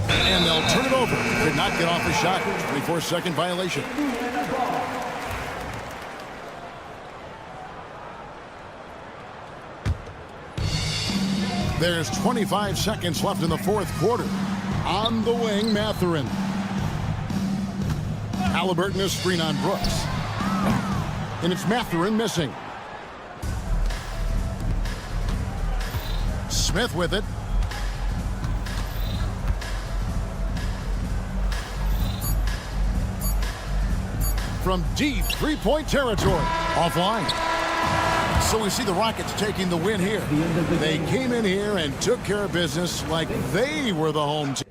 And they'll turn it over. Could not get off a shot. 24-second violation. There's 25 seconds left in the fourth quarter. On the wing, Mathurin. Halliburton is screen on Brooks. And it's Mathurin missing. Smith with it. From deep 3-point territory. Offline. So we see the Rockets taking the win here. They came in here and took care of business like they were the home team.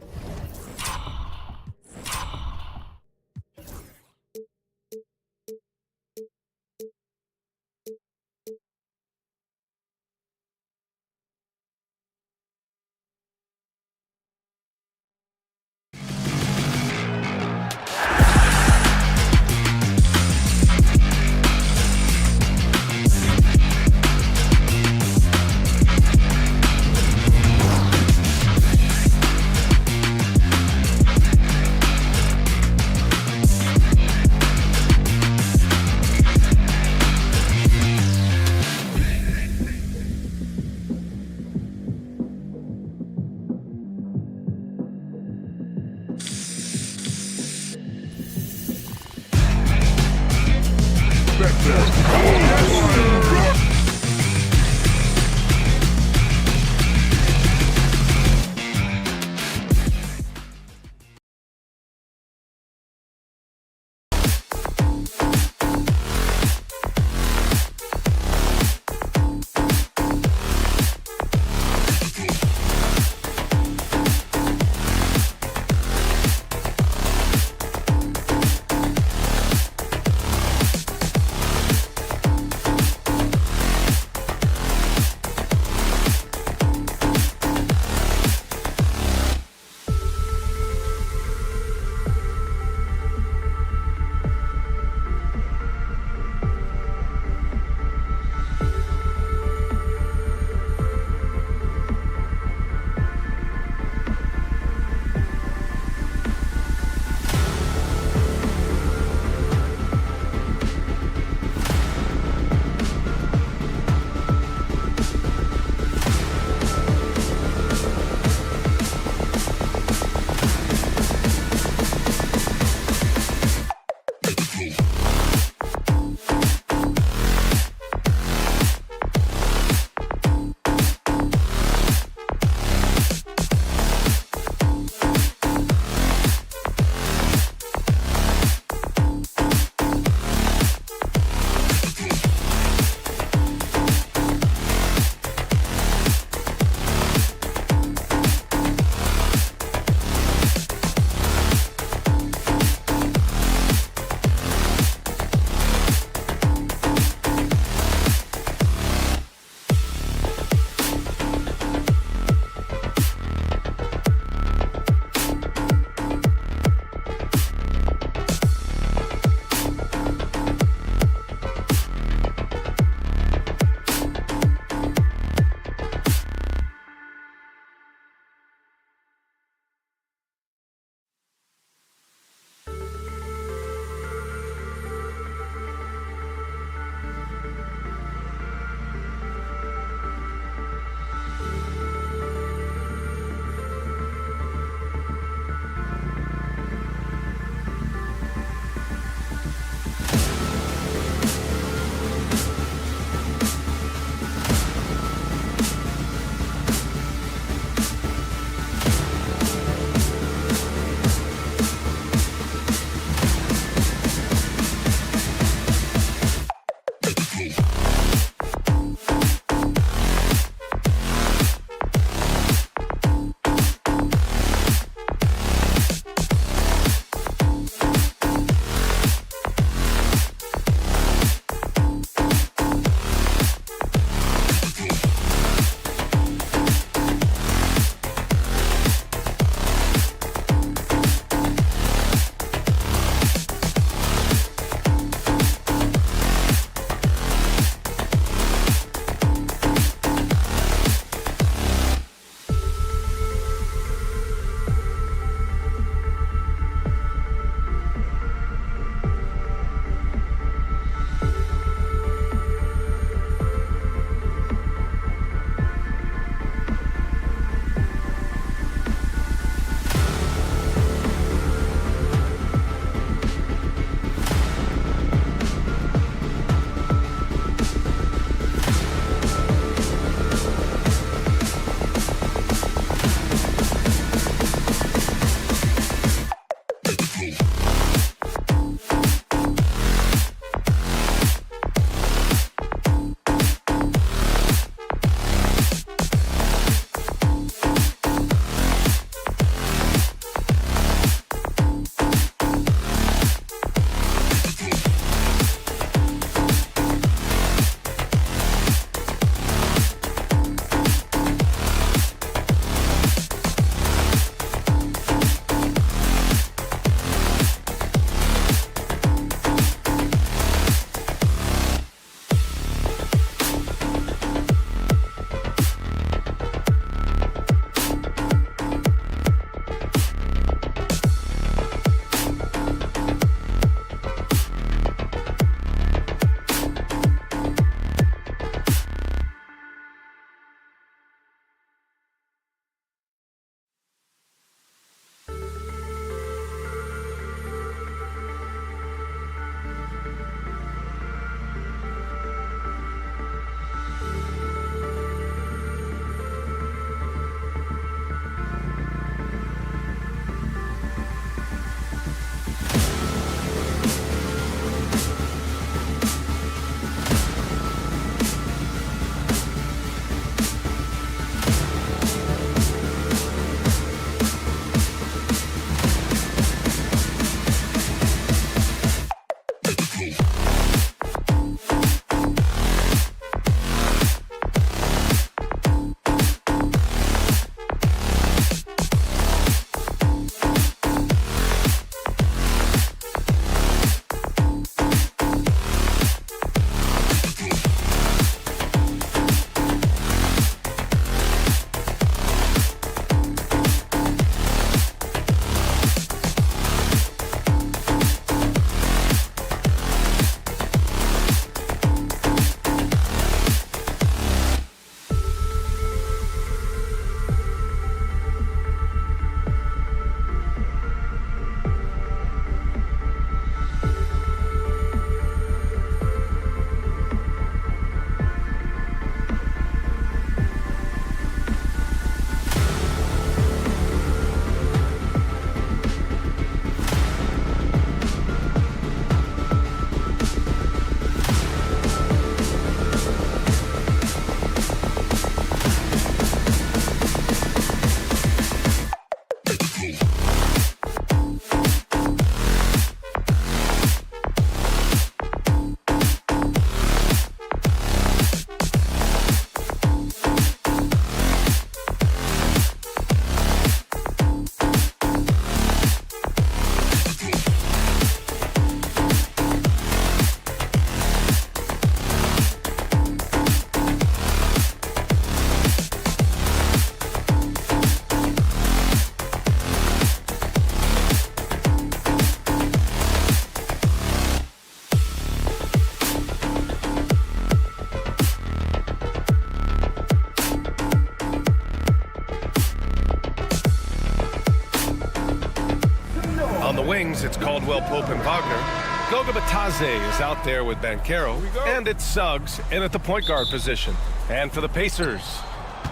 wings, it's Caldwell Pope and Wagner. Goga Batadze is out there with Banchero. And it's Suggs in at the point guard position. And for the Pacers,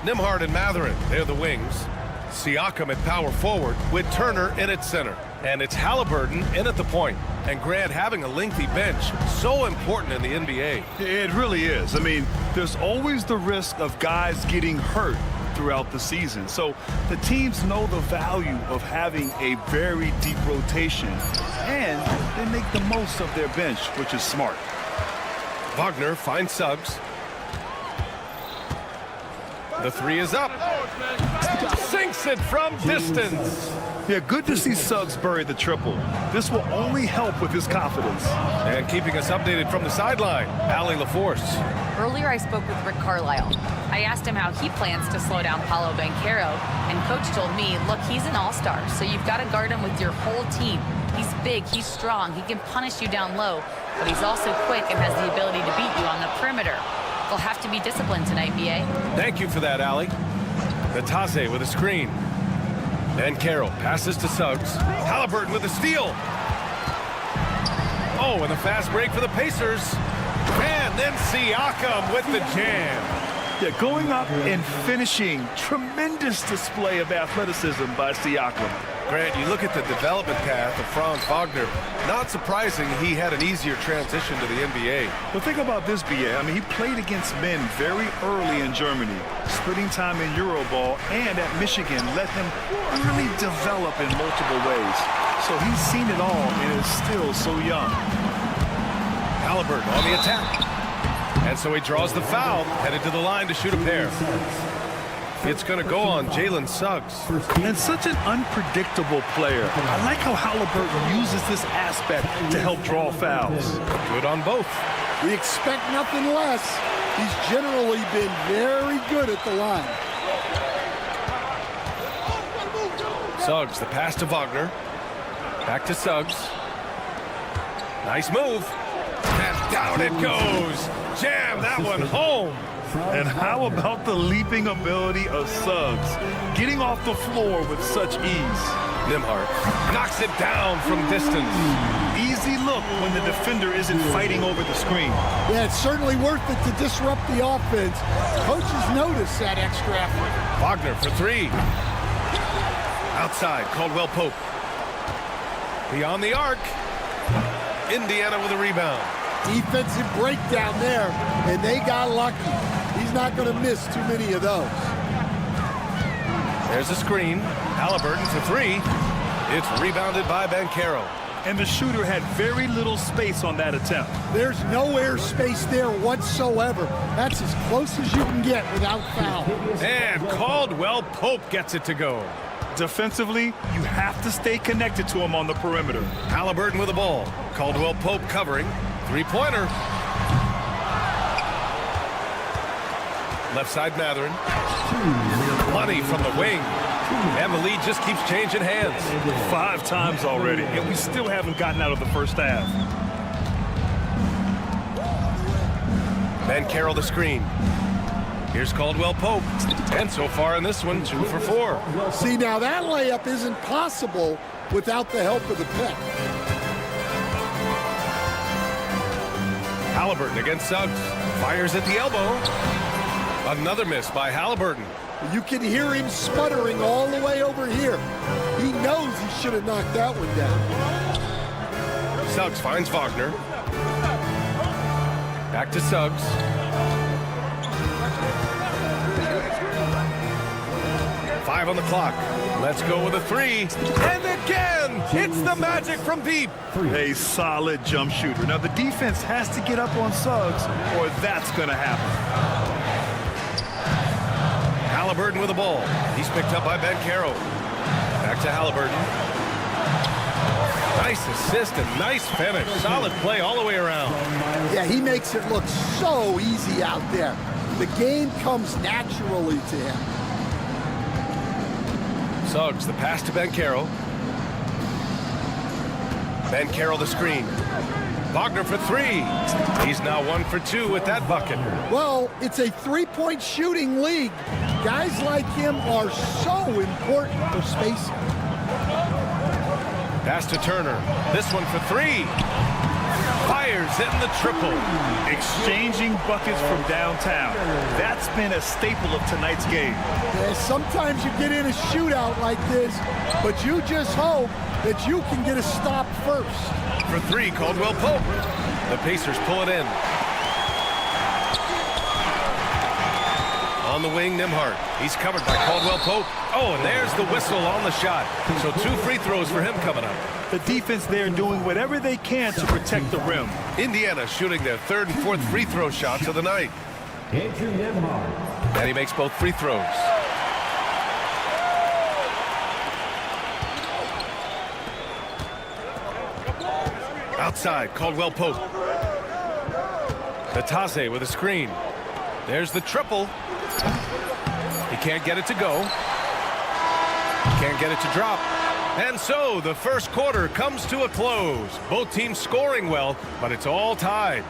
Nembhard and Mathurin, they're the wings. Siakam at power forward with Turner in at center. And it's Halliburton in at the point. And Grant, having a lengthy bench, so important in the NBA. It really is. I mean, there's always the risk of guys getting hurt throughout the season. So the teams know the value of having a very deep rotation, and they make the most of their bench, which is smart. Wagner finds Suggs. The three is up. Sinks it from distance. Yeah, good to see Suggs bury the triple. This will only help with his confidence. And keeping us updated from the sideline, Allie LaForce. Earlier, I spoke with Rick Carlisle. I asked him how he plans to slow down Paolo Banchero, and Coach told me, look, he's an all-star, so you've got to guard him with your whole team. He's big, he's strong, he can punish you down low, but he's also quick and has the ability to beat you on the perimeter. They'll have to be disciplined tonight, B.A. Thank you for that, Allie. Batadze with a screen. Banchero passes to Suggs. Halliburton with a steal. Oh, and the fast break for the Pacers. And then Siakam with the jam. Yeah, going up and finishing. Tremendous display of athleticism by Siakam. Grant, you look at the development path of Franz Wagner. Not surprising he had an easier transition to the NBA. But think about this, B.A. I mean, he played against men very early in Germany, splitting time in Euroball, and at Michigan let him really develop in multiple ways. So he's seen it all and is still so young. Halliburton on the attack. And so he draws the foul, headed to the line to shoot a pair. It's going to go on Jalen Suggs. And such an unpredictable player. I like how Halliburton uses this aspect to help draw fouls. Good on both. We expect nothing less. He's generally been very good at the line. Suggs, the pass to Wagner. Back to Suggs. Nice move. And down it goes. Jam that one home. And how about the leaping ability of Suggs, getting off the floor with such ease? Nembhard knocks it down from distance. Easy look when the defender isn't fighting over the screen. Yeah, it's certainly worth it to disrupt the offense. Coaches notice that extra effort. Wagner for three. Outside, Caldwell Pope. Beyond the arc. Indiana with a rebound. Defensive breakdown there, and they got lucky. He's not going to miss too many of those. There's a screen. Halliburton for three. It's rebounded by Banchero. And the shooter had very little space on that attempt. There's no air space there whatsoever. That's as close as you can get without foul. And Caldwell Pope gets it to go. Defensively, you have to stay connected to him on the perimeter. Halliburton with the ball. Caldwell Pope covering. Three-pointer. Left side Mathurin. Money from the wing. And the lead just keeps changing hands. 5 times already, and we still haven't gotten out of the first half. Banchero the screen. Here's Caldwell Pope. And so far in this one, 2 for 4. See, now that layup isn't possible without the help of the pick. Halliburton against Suggs. Fires at the elbow. Another miss by Halliburton. You can hear him sputtering all the way over here. He knows he should have knocked that one down. Suggs finds Wagner. Back to Suggs. Five on the clock. Let's go with a three. And again, it's the magic from deep. A solid jump shooter. Now, the defense has to get up on Suggs, or that's going to happen. Halliburton with the ball. He's picked up by Banchero. Back to Halliburton. Nice assist and nice finish. Solid play all the way around. Yeah, he makes it look so easy out there. The game comes naturally to him. Suggs, the pass to Banchero. Banchero the screen. Wagner for three. He's now 1 for 2 with that bucket. Well, it's a three-point shooting league. Guys like him are so important for spacing. Pass to Turner. This one for three. Fires in the triple. Exchanging buckets from downtown. That's been a staple of tonight's game. Yeah, sometimes you get in a shootout like this, but you just hope that you can get a stop first. For three, Caldwell Pope. The Pacers pull it in. On the wing, Nembhard. He's covered by Caldwell Pope. Oh, and there's the whistle on the shot. So 2 free throws for him coming up. The defense there doing whatever they can to protect the rim. Indiana shooting their 3rd and 4th free throw shots of the night. And he makes both free throws. Outside, Caldwell Pope. Batase with a screen. There's the triple. He can't get it to go. Can't get it to drop. And so the first quarter comes to a close. Both teams scoring well, but it's all tied.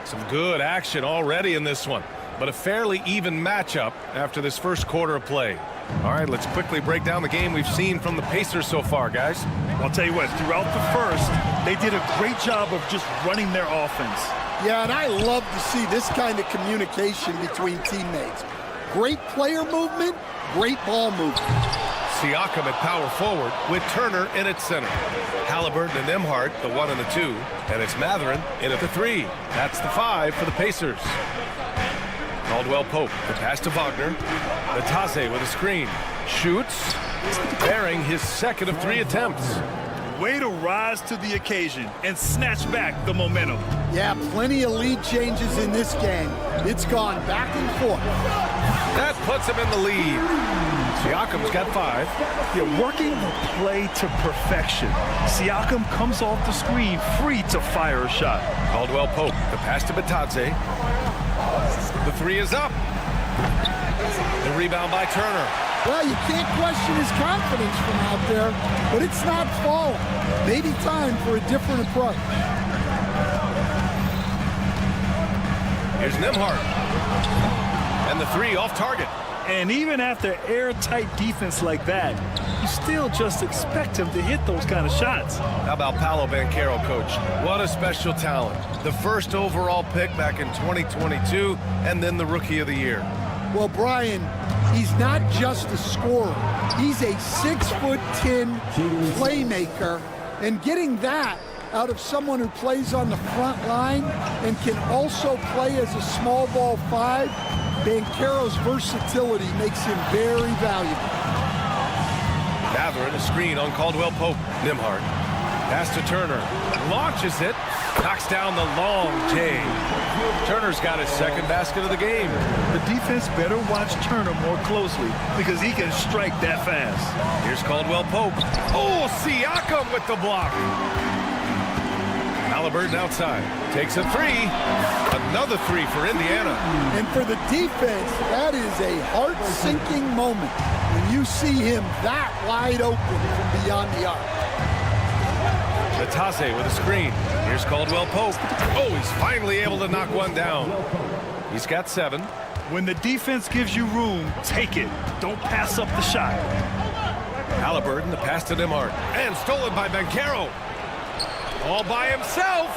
Some good action already in this one, but a fairly even matchup after this first quarter of play. All right, let's quickly break down the game we've seen from the Pacers so far, guys. I'll tell you what, throughout the first, they did a great job of just running their offense. Yeah, and I love to see this kind of communication between teammates. Great player movement, great ball movement. Siakam at power forward with Turner in at center. Halliburton and Nembhard, the 1 and the 2. And it's Mathurin in at the 3. That's the 5 for the Pacers. Caldwell Pope, the pass to Wagner. Batase with a screen. Shoots, bearing his 2nd of 3 attempts. Way to rise to the occasion and snatch back the momentum. Yeah, plenty of lead changes in this game. It's gone back and forth. That puts him in the lead. Siakam's got 5. You're working the play to perfection. Siakam comes off the screen free to fire a shot. Caldwell Pope, the pass to Batadze. The 3 is up. The rebound by Turner. Well, you can't question his confidence from out there, but it's not falling. Maybe time for a different approach. Here's Nembhard. And the 3 off target. And even after airtight defense like that, you still just expect him to hit those kind of shots. How about Paolo Banchero, coach? What a special talent. The first overall pick back in 2022, and then the Rookie of the Year. Well, Brian, he's not just a scorer. He's a 6'10" playmaker, and getting that out of someone who plays on the front line and can also play as a small ball 5, Banchero's versatility makes him very valuable. Mathurin, a screen on Caldwell Pope. Nembhard. Pass to Turner. Launches it. Knocks down the long J. Turner's got his 2nd basket of the game. The defense better watch Turner more closely because he can strike that fast. Here's Caldwell Pope. Oh, Siakam with the block. Halliburton outside. Takes a 3. Another 3 for Indiana. And for the defense, that is a heart-sinking moment when you see him that wide open from beyond the arc. Batase with a screen. Here's Caldwell Pope. Oh, he's finally able to knock one down. He's got 7. When the defense gives you room, take it. Don't pass up the shot. Halliburton, the pass to Nembhard. And stolen by Banchero. All by himself.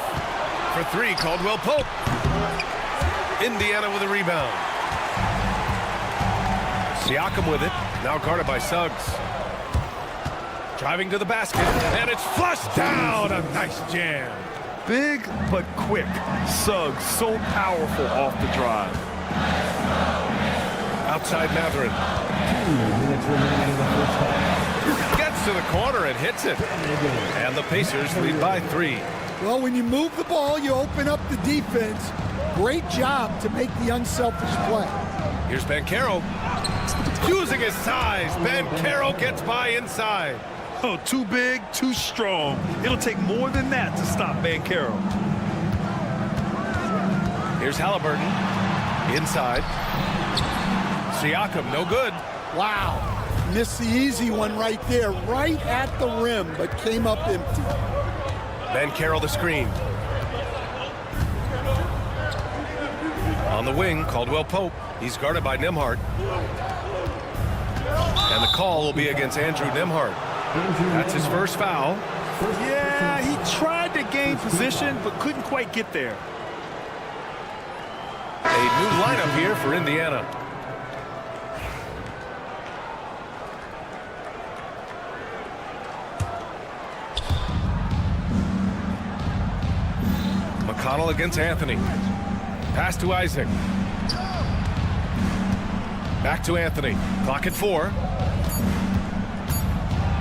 For 3, Caldwell Pope. Indiana with a rebound. Siakam with it. Now guarded by Suggs. Driving to the basket. And it's flushed down. A nice jam. Big but quick. Suggs so powerful off the drive. Outside Mathurin. 2 minutes remaining in the first half. Gets to the corner and hits it. And the Pacers lead by 3. Well, when you move the ball, you open up the defense. Great job to make the unselfish play. Here's Banchero. Using his size, Banchero gets by inside. Oh, too big, too strong. It'll take more than that to stop Banchero. Here's Halliburton. Inside. Siakam, no good. Wow. Missed the easy one right there, right at the rim, but came up empty. Banchero the screen. On the wing, Caldwell Pope. He's guarded by Nembhard. And the call will be against Andrew Nembhard. That's his first foul. Yeah, he tried to gain position, but couldn't quite get there. A new lineup here for Indiana. McConnell against Anthony. Pass to Isaac. Back to Anthony. Clock at 4.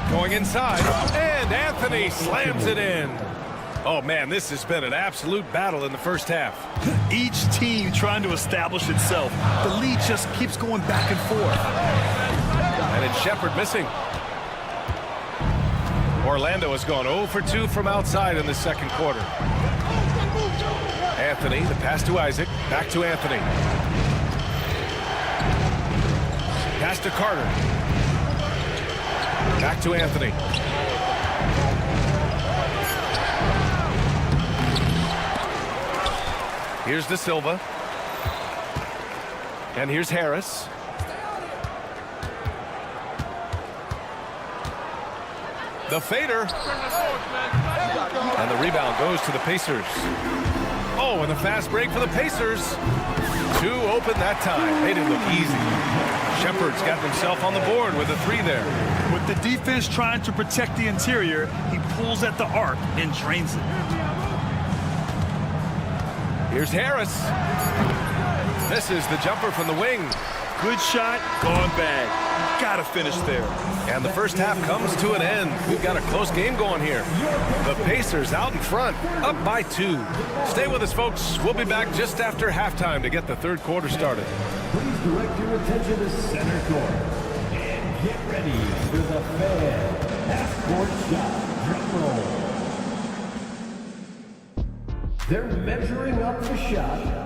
Going inside, and Anthony slams it in. Oh, man, this has been an absolute battle in the first half. Each team trying to establish itself. The lead just keeps going back and forth. And it's Shepard missing. Orlando has gone 0 for 2 from outside in the second quarter. Anthony, the pass to Isaac. Back to Anthony. Pass to Carter. Back to Anthony. Here's De Silva. And here's Harris. The fader. And the rebound goes to the Pacers. Oh, and the fast break for the Pacers. 2 open that time. They didn't look easy. Shepard's got himself on the board with a 3 there. With the defense trying to protect the interior, he pulls at the arc and drains it. Here's Harris. Misses the jumper from the wing. Good shot, gone bad. Gotta finish there. And the first half comes to an end. We've got a close game going here. The Pacers out in front, up by 2. Stay with us, folks. We'll be back just after halftime to get the third quarter started. Please direct your attention to center court. And get ready for the fan half-court shot. Drum roll. They're measuring up the shot.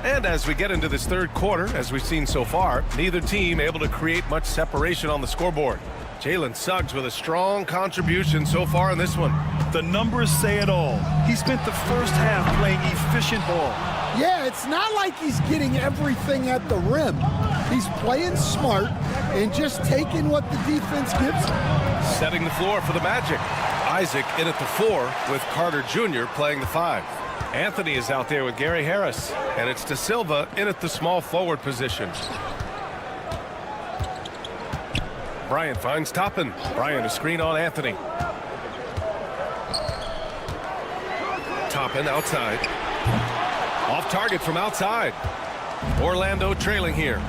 And as we get into this third quarter, as we've seen so far, neither team able to create much separation on the scoreboard. Jalen Suggs with a strong contribution so far in this one. The numbers say it all. He spent the first half playing efficient ball. Yeah, it's not like he's getting everything at the rim. He's playing smart and just taking what the defense gives him. Setting the floor for the Magic. Isaac in at the 4 with Carter Jr. playing the 5. Anthony is out there with Gary Harris, and it's De Silva in at the small forward position. Bryant finds Toppin. Bryant a screen on Anthony. Toppin outside. Off target from outside. Orlando trailing here.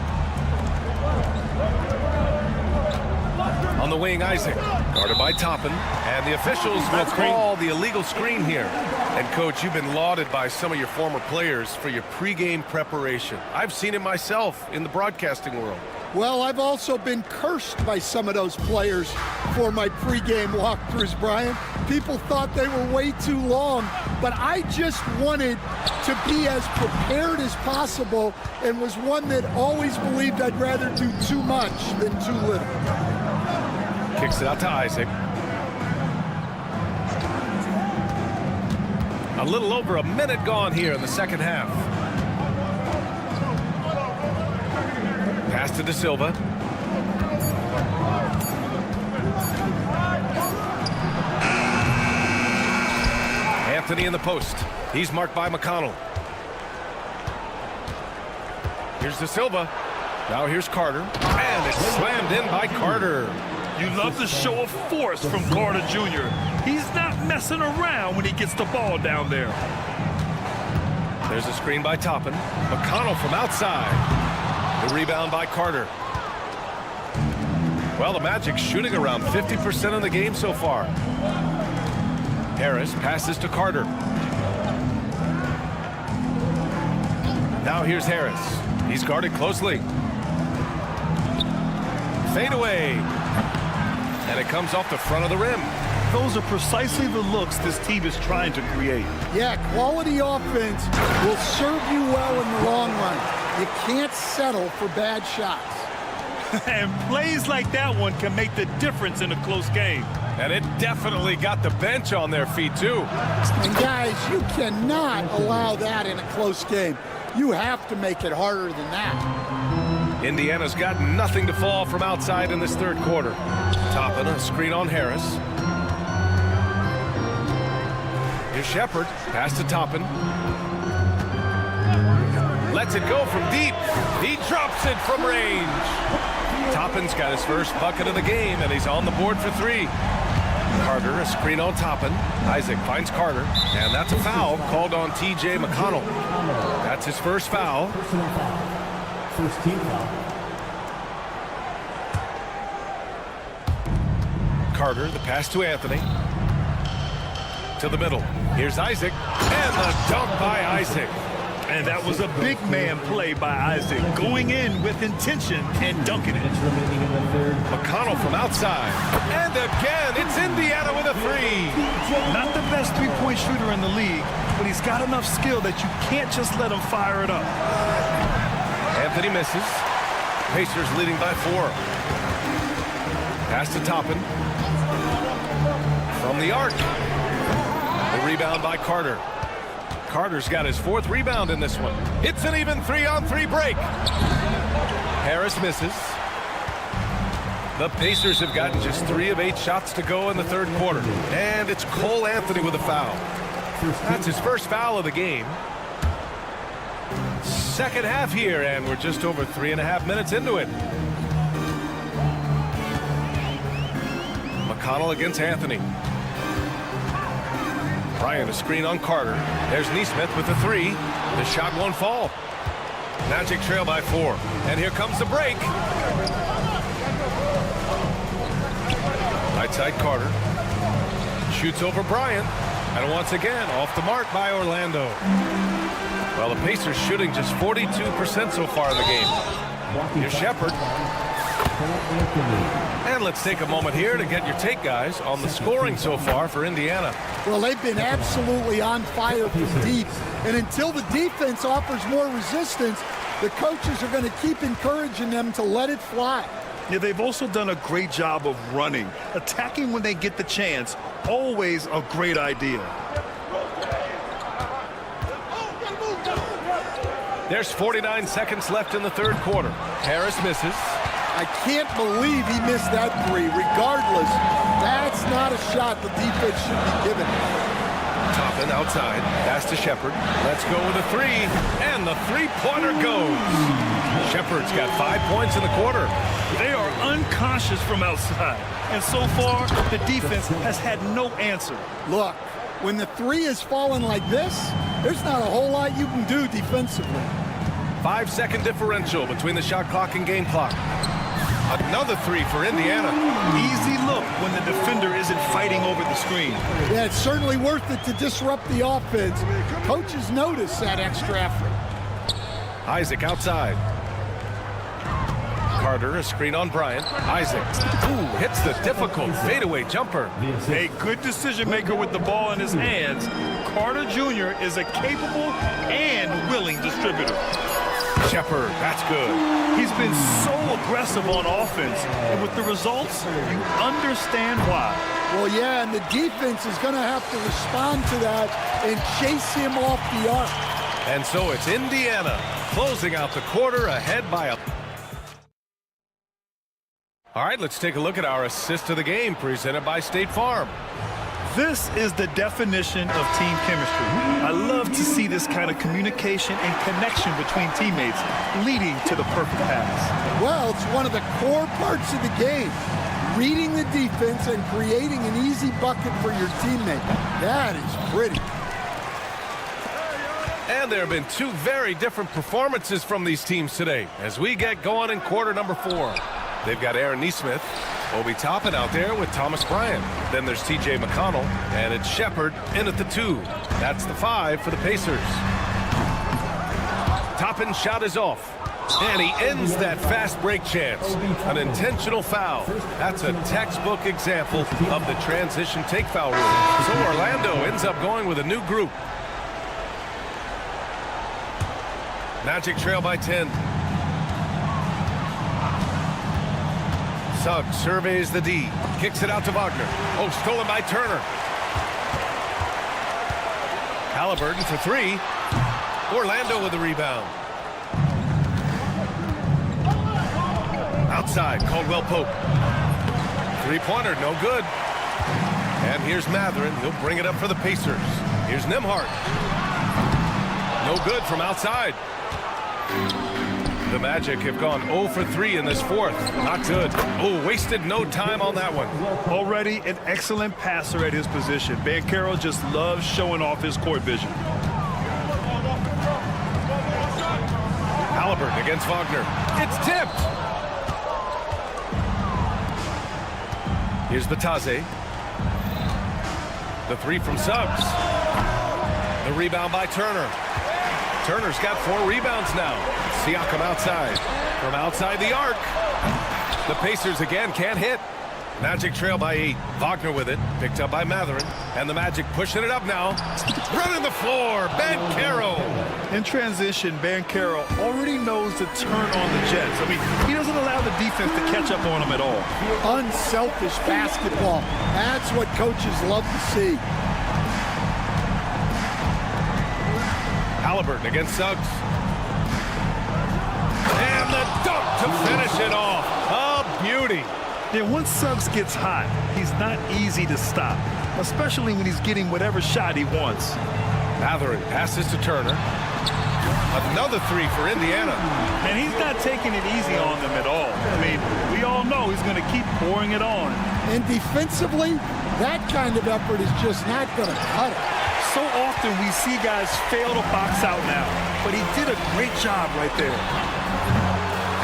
On the wing, Isaac. Guarded by Toppin. And the officials will call the illegal screen here. And, Coach, you've been lauded by some of your former players for your pregame preparation. I've seen it myself in the broadcasting world. Well, I've also been cursed by some of those players for my pregame walkthroughs, Brian. People thought they were way too long, but I just wanted to be as prepared as possible and was one that always believed I'd rather do too much than too little. Kicks it out to Isaac. A little over a minute gone here in the second half. Pass to De Silva. Anthony in the post. He's marked by McConnell. Here's De Silva. Now here's Carter. And it's slammed in by Carter. You love the show of force from Carter Jr. He's not messing around when he gets the ball down there. There's a screen by Toppin. McConnell from outside. The rebound by Carter. Well, the Magic shooting around 50% of the game so far. Harris passes to Carter. Now here's Harris. He's guarded closely. Fade away. And it comes off the front of the rim. Those are precisely the looks this team is trying to create. Yeah, quality offense will serve you well in the long run. You can't settle for bad shots. And plays like that one can make the difference in a close game. And it definitely got the bench on their feet, too. And guys, you cannot allow that in a close game. You have to make it harder than that. Indiana's got nothing to fall from outside in this third quarter. Toppin, a screen on Harris. Here's Shepard, pass to Toppin. Lets it go from deep. He drops it from range. Toppin's got his first bucket of the game, and he's on the board for 3. Carter, a screen on Toppin. Isaac finds Carter, and that's a foul called on T.J. McConnell. That's his first foul. First team foul. Carter, the pass to Anthony. To the middle. Here's Isaac, and the dunk by Isaac. And that was a big man play by Isaac, going in with intention and dunking it. McConnell from outside. And again, it's Indiana with a 3. Not the best three-point shooter in the league, but he's got enough skill that you can't just let him fire it up. Anthony misses. Pacers leading by 4. Pass to Toppin. From the arc. The rebound by Carter. Carter's got his 4th rebound in this one. It's an even 3-on-3 break. Harris misses. The Pacers have gotten just 3 of 8 shots to go in the third quarter. And it's Cole Anthony with a foul. That's his first foul of the game. Second half here, and we're just over 3.5 minutes into it. McConnell against Anthony. Bryant, a screen on Carter. There's Neesmith with the 3. The shot won't fall. Magic trail by 4. And here comes the break. Right side Carter. Shoots over Bryant. And once again, off the mark by Orlando. Well, the Pacers shooting just 42% so far in the game. Here's Shepard. And let's take a moment here to get your take, guys, on the scoring so far for Indiana. Well, they've been absolutely on fire from deep. And until the defense offers more resistance, the coaches are going to keep encouraging them to let it fly. Yeah, they've also done a great job of running. Attacking when they get the chance, always a great idea. There's 49 seconds left in the third quarter. Harris misses. I can't believe he missed that 3. Regardless, that's not a shot the defense should be given. Toppin outside. Pass to Shepard. Let's go with a 3. And the three-pointer goes. Shepard's got 5 points in the quarter. They are unconscious from outside. And so far, the defense has had no answer. Look, when the 3 is falling like this, there's not a whole lot you can do defensively. 5-second differential between the shot clock and game clock. Another 3 for Indiana. Easy look when the defender isn't fighting over the screen. Yeah, it's certainly worth it to disrupt the offense. Coaches notice that extra effort. Isaac outside. Carter, a screen on Bryant. Isaac, ooh, hits the difficult fadeaway jumper. A good decision maker with the ball in his hands. Carter Jr. is a capable and willing distributor. Shepard, that's good. He's been so aggressive on offense, and with the results, you understand why. Well, yeah, and the defense is going to have to respond to that and chase him off the arc. And so it's Indiana closing out the quarter ahead by a... All right, let's take a look at our assist of the game presented by State Farm. This is the definition of team chemistry. I love to see this kind of communication and connection between teammates leading to the perfect pass. Well, it's one of the core parts of the game. Reading the defense and creating an easy bucket for your teammate. That is pretty. And there have been 2 very different performances from these teams today as we get going in quarter number 4. They've got Aaron Neesmith, Obi Toppin out there with Thomas Bryant. Then there's T.J. McConnell, and it's Shepard in at the 2. That's the 5 for the Pacers. Toppin's shot is off, and he ends that fast break chance. An intentional foul. That's a textbook example of the transition take foul rule. So Orlando ends up going with a new group. Magic trail by 10. Suggs surveys the D. Kicks it out to Wagner. Oh, stolen by Turner. Halliburton for three. Orlando with the rebound. Outside, Caldwell Pope. Three-pointer, no good. And here's Mathurin. He'll bring it up for the Pacers. Here's Nembhard. No good from outside. The Magic have gone 0 for 3 in this fourth. Not good. Oh, wasted no time on that one. Already an excellent passer at his position. Banchero just loves showing off his court vision. Halliburton against Wagner. It's tipped. Here's Batase. The three from Suggs. The rebound by Turner. Turner's got 4 rebounds now. Siakam outside. From outside the arc. The Pacers again can't hit. Magic trail by 8. Wagner with it. Picked up by Mathurin. And the Magic pushing it up now. Running the floor. Banchero. In transition, Banchero already knows to turn on the Jets. I mean, he doesn't allow the defense to catch up on him at all. Unselfish basketball. That's what coaches love to see. Halliburton against Suggs. And the dunk to finish it off. A beauty. Yeah, once Suggs gets hot, he's not easy to stop, especially when he's getting whatever shot he wants. Mathurin passes to Turner. Another three for Indiana. And he's not taking it easy on them at all. I mean, we all know he's going to keep pouring it on. And defensively, that kind of effort is just not going to cut it. So often we see guys fail to box out now, but he did a great job right there.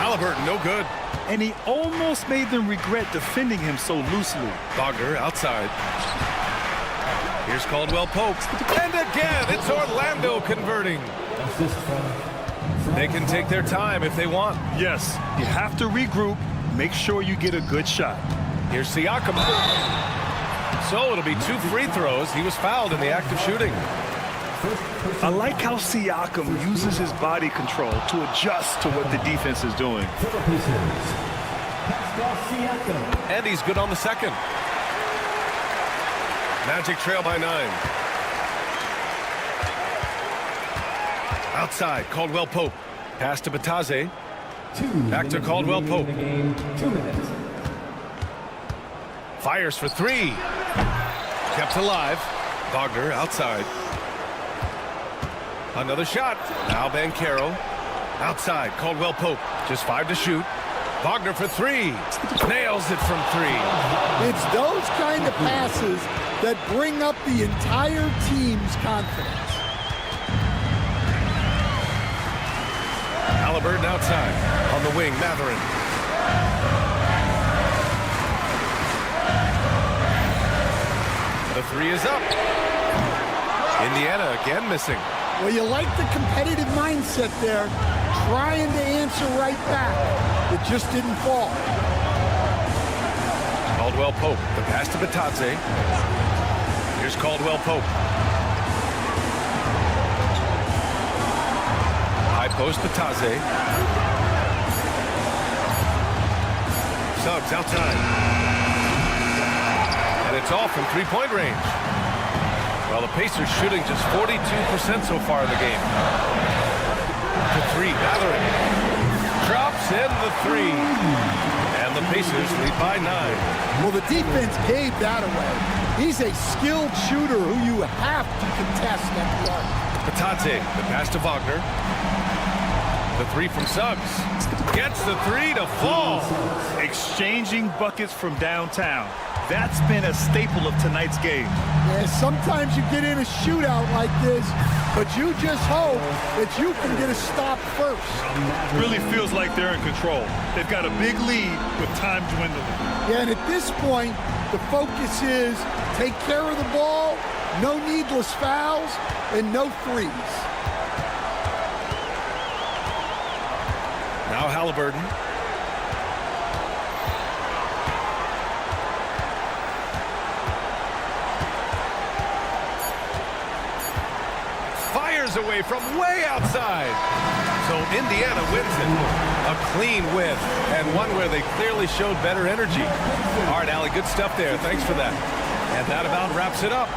Halliburton, no good. And he almost made them regret defending him so loosely. Wagner outside. Here's Caldwell Pope. And again, it's Orlando converting. They can take their time if they want. Yes, you have to regroup. Make sure you get a good shot. Here's Siakam. So it'll be 2 free throws. He was fouled in the act of shooting. I like how Siakam uses his body control to adjust to what the defense is doing. And he's good on the second. Magic trail by 9. Outside, Caldwell Pope. Pass to Batase. Back to Caldwell Pope. 2 minutes. Fires for 3. Kept alive. Wagner outside. Another shot. Now Banchero. Outside, Caldwell Pope. Just 5 to shoot. Wagner for 3. Nails it from 3. It's those kind of passes that bring up the entire team's confidence. Halliburton outside. On the wing, Mathurin. The 3 is up. Indiana again missing. Well, you like the competitive mindset there, trying to answer right back. It just didn't fall. Caldwell Pope, the pass to Batase. Here's Caldwell Pope. High post Batase. Suggs outside. And it's off from three-point range. Well, the Pacers shooting just 42% so far in the game. To 3, Mathurin. Drops in the 3. And the Pacers lead by 9. Well, the defense gave that away. He's a skilled shooter who you have to contest at the arc. Batase, the pass to Wagner. The 3 from Suggs. Gets the 3 to fall. Exchanging buckets from downtown. That's been a staple of tonight's game. Yeah, sometimes you get in a shootout like this, but you just hope that you can get a stop first. It really feels like they're in control. They've got a big lead with time dwindling. Yeah, and at this point, the focus is take care of the ball, no needless fouls, and no threes. Now Halliburton. Fires away from way outside. So Indiana wins it. A clean win, and one where they clearly showed better energy. All right, Allie, good stuff there. Thanks for that. And that about wraps it up.